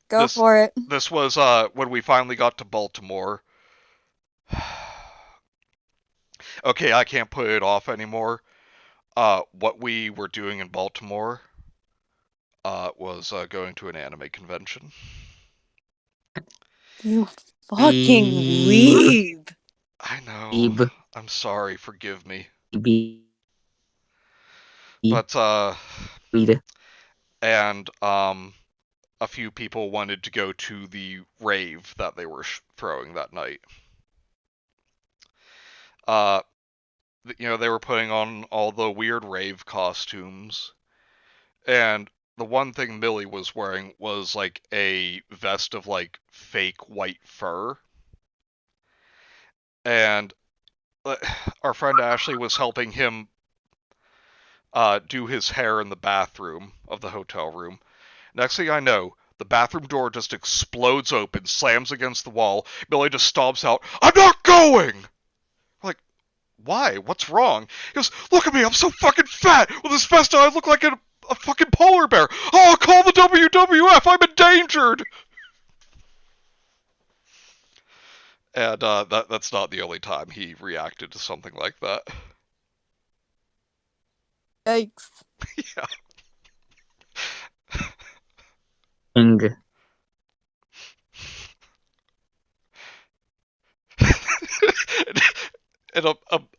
Go This for it. this was when we finally got to Baltimore. Okay, I can't put it off anymore. What we were doing in Baltimore was going to an anime convention. You fucking Beep. weeb. I know. Beep. I'm sorry. Forgive me. Beep. But Beep. and a few people wanted to go to the rave that they were throwing that night. Uh, they were putting on all the weird rave costumes, and the one thing Millie was wearing was like a vest of like fake white fur, and our friend Ashley was helping him do his hair in the bathroom of the hotel room. Next thing I know, the bathroom door just explodes open, slams against the wall. Millie just stomps out, "I'm not going!" We're like, why? What's wrong? He goes, "Look at me, I'm so fucking fat! With this vest on, I look like a fucking polar bear! Oh, call the WWF, I'm endangered!" And that's not the only time he reacted to something like that. Yikes. Yeah. Ing. And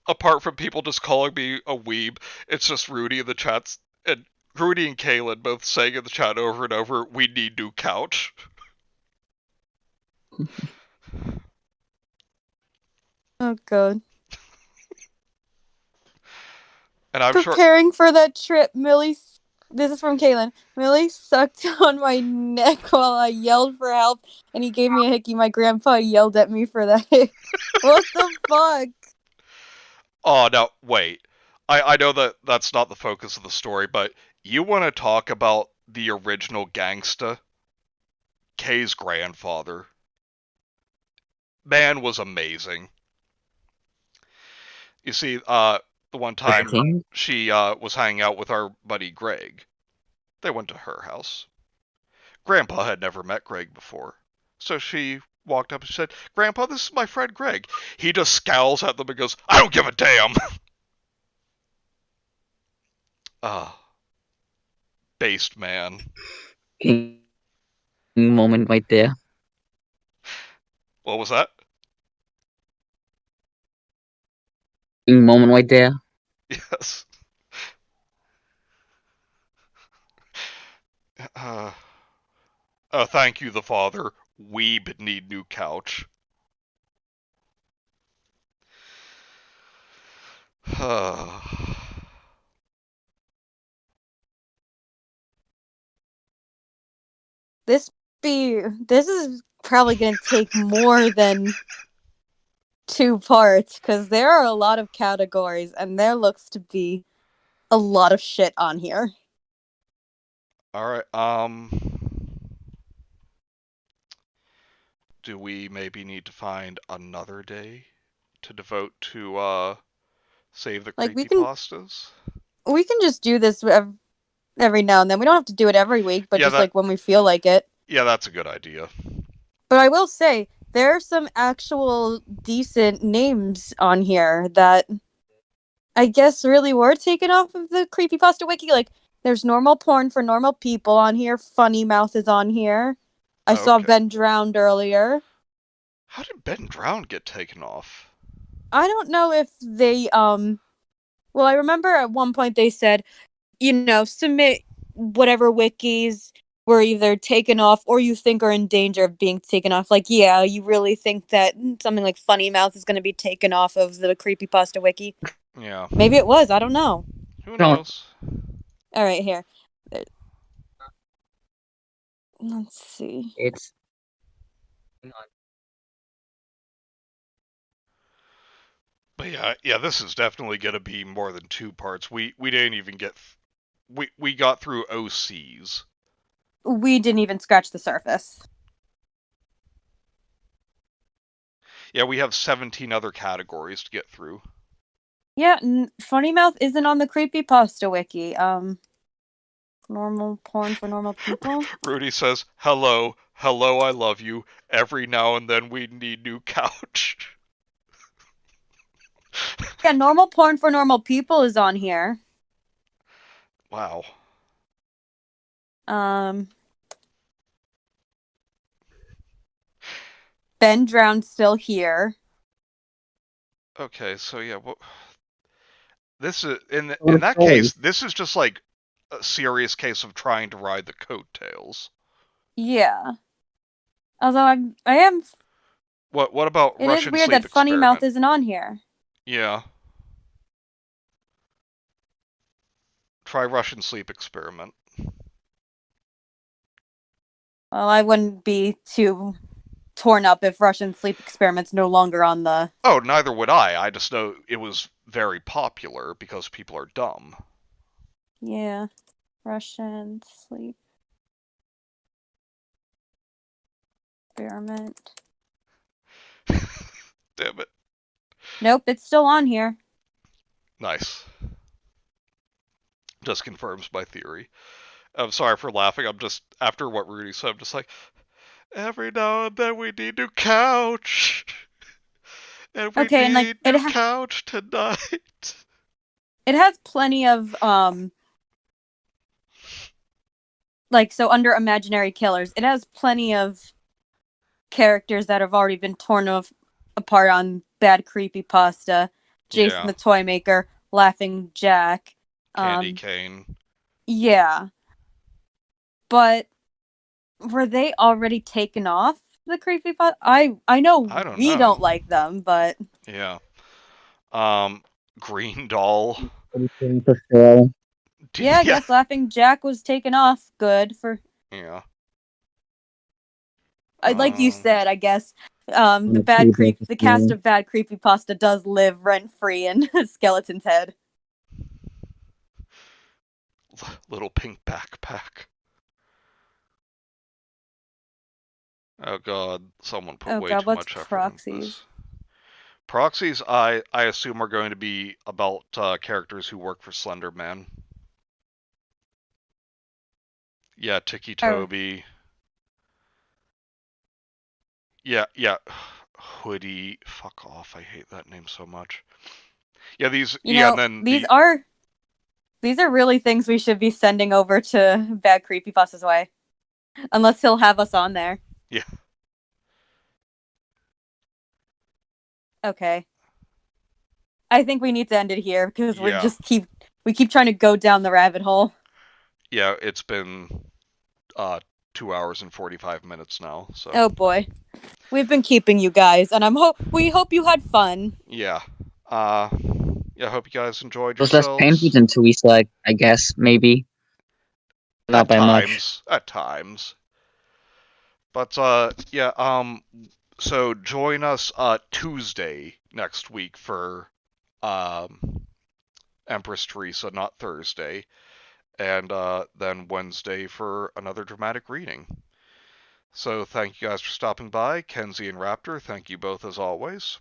apart from people just calling me a weeb, it's just Rudy in the chats, and Rudy and Kaylin both saying in the chat over and over, "We need new couch." Oh god. And I'm sure. Preparing for that trip, Millie. This is from Kaylin. Millie sucked on my neck while I yelled for help, and he gave me a hickey. My grandpa yelled at me for that. What the fuck? Oh, now, wait. I know that that's not the focus of the story, but you want to talk about the original gangsta? Kay's grandfather. Man was amazing. You see, the one time Everything. she was hanging out with our buddy Greg, they went to her house. Grandpa had never met Greg before, so she walked up and said, "Grandpa, this is my friend Greg." He just scowls at them and goes, "I don't give a damn." Ah, based man. King moment right there. What was that? King moment right there. Yes. Thank you, the father. Weeb need new couch. This is probably gonna take more than 2 parts because there are a lot of categories and there looks to be a lot of shit on here. Alright, do we maybe need to find another day to devote to, save the Like creepypastas? we can just do this every now and then. We don't have to do it every week, but Yeah, just like when we feel like it. Yeah, that's a good idea. But I will say there are some actual decent names on here that I guess really were taken off of the Creepypasta Wiki. Like, there's normal porn for normal people on here. Funny Mouth is on here. I saw Okay. Ben Drowned earlier. How did Ben Drown get taken off? I don't know if they, well, I remember at one point they said, submit whatever wikis were either taken off or you think are in danger of being taken off. Like, yeah, you really think that something like Funny Mouth is going to be taken off of the Creepypasta Wiki? Yeah. Maybe it was. I don't know. Who No. knows? All right, here. Let's see. It's. But yeah, this is definitely gonna be more than 2 parts. We didn't even get we got through OCs. We didn't even scratch the surface. Yeah, we have 17 other categories to get through. Yeah, Funny Mouth isn't on the Creepypasta wiki. Normal porn for normal people. Rudy says, "Hello, hello, I love you. Every now and then we need new couch." Yeah, normal porn for normal people is on here. Wow. Ben Drowned's still here. Okay, so yeah, this is in What a that story. case, this is just like a serious case of trying to ride the coattails. Yeah. Although I am. What about It is Russian weird sleep that Funny Mouth experiment? isn't on here. Yeah. Try Russian sleep experiment. Well, I wouldn't be too torn up if Russian Sleep Experiment's no longer on the. Oh, neither would I. I just know it was very popular because people are dumb. Yeah. Russian Sleep Experiment. Damn it. Nope, it's still on here. Nice. Just confirms my theory. I'm sorry for laughing. I'm just, after what Rudy said, I'm just like, every now and then we need new couch. And we Okay, and like need new couch tonight. it has plenty of like, so under imaginary killers, it has plenty of characters that have already been apart on Bad Creepypasta. Jason Yeah. the Toy Maker, Laughing Jack. Candy Um, cane. yeah, but were they already taken off the creepypasta? I I know don't we know. don't like them, but Yeah. Um, Green doll. Anything for sale. yeah, I Yeah. guess Laughing Jack was taken off. Good for Yeah. like you Um, said, I guess On a table for the cast sale. of Bad Creepypasta does live rent free in Skeleton's head. little pink backpack. Oh god, someone put Oh way god, too what's much effort into proxies? this. Proxies, I assume, are going to be about characters who work for Slender Man. Yeah, Tiki Oh, Toby. Yeah. Hoodie. Fuck off. I hate that name so much. Yeah, these. you Yeah, and know, then these are really things we should be sending over to Bad Creepypasta's way. Unless he'll have us on there. Yeah, Okay. I think we need to end it here because yeah, we keep trying to go down the rabbit hole. yeah. It's been 2 hours and 45 minutes now. So Oh boy. We've been keeping you guys, and we hope you had fun. yeah. Uh, yeah. I hope you guys enjoyed It was less painful yourselves. than 2 weeks, like, I guess, maybe. Not At by much. times. At times. But yeah. So join us Tuesday next week for um Empress Teresa, not Thursday, and then Wednesday for another dramatic reading. So thank you guys for stopping by. Kenzie and Raptor, thank you both as always.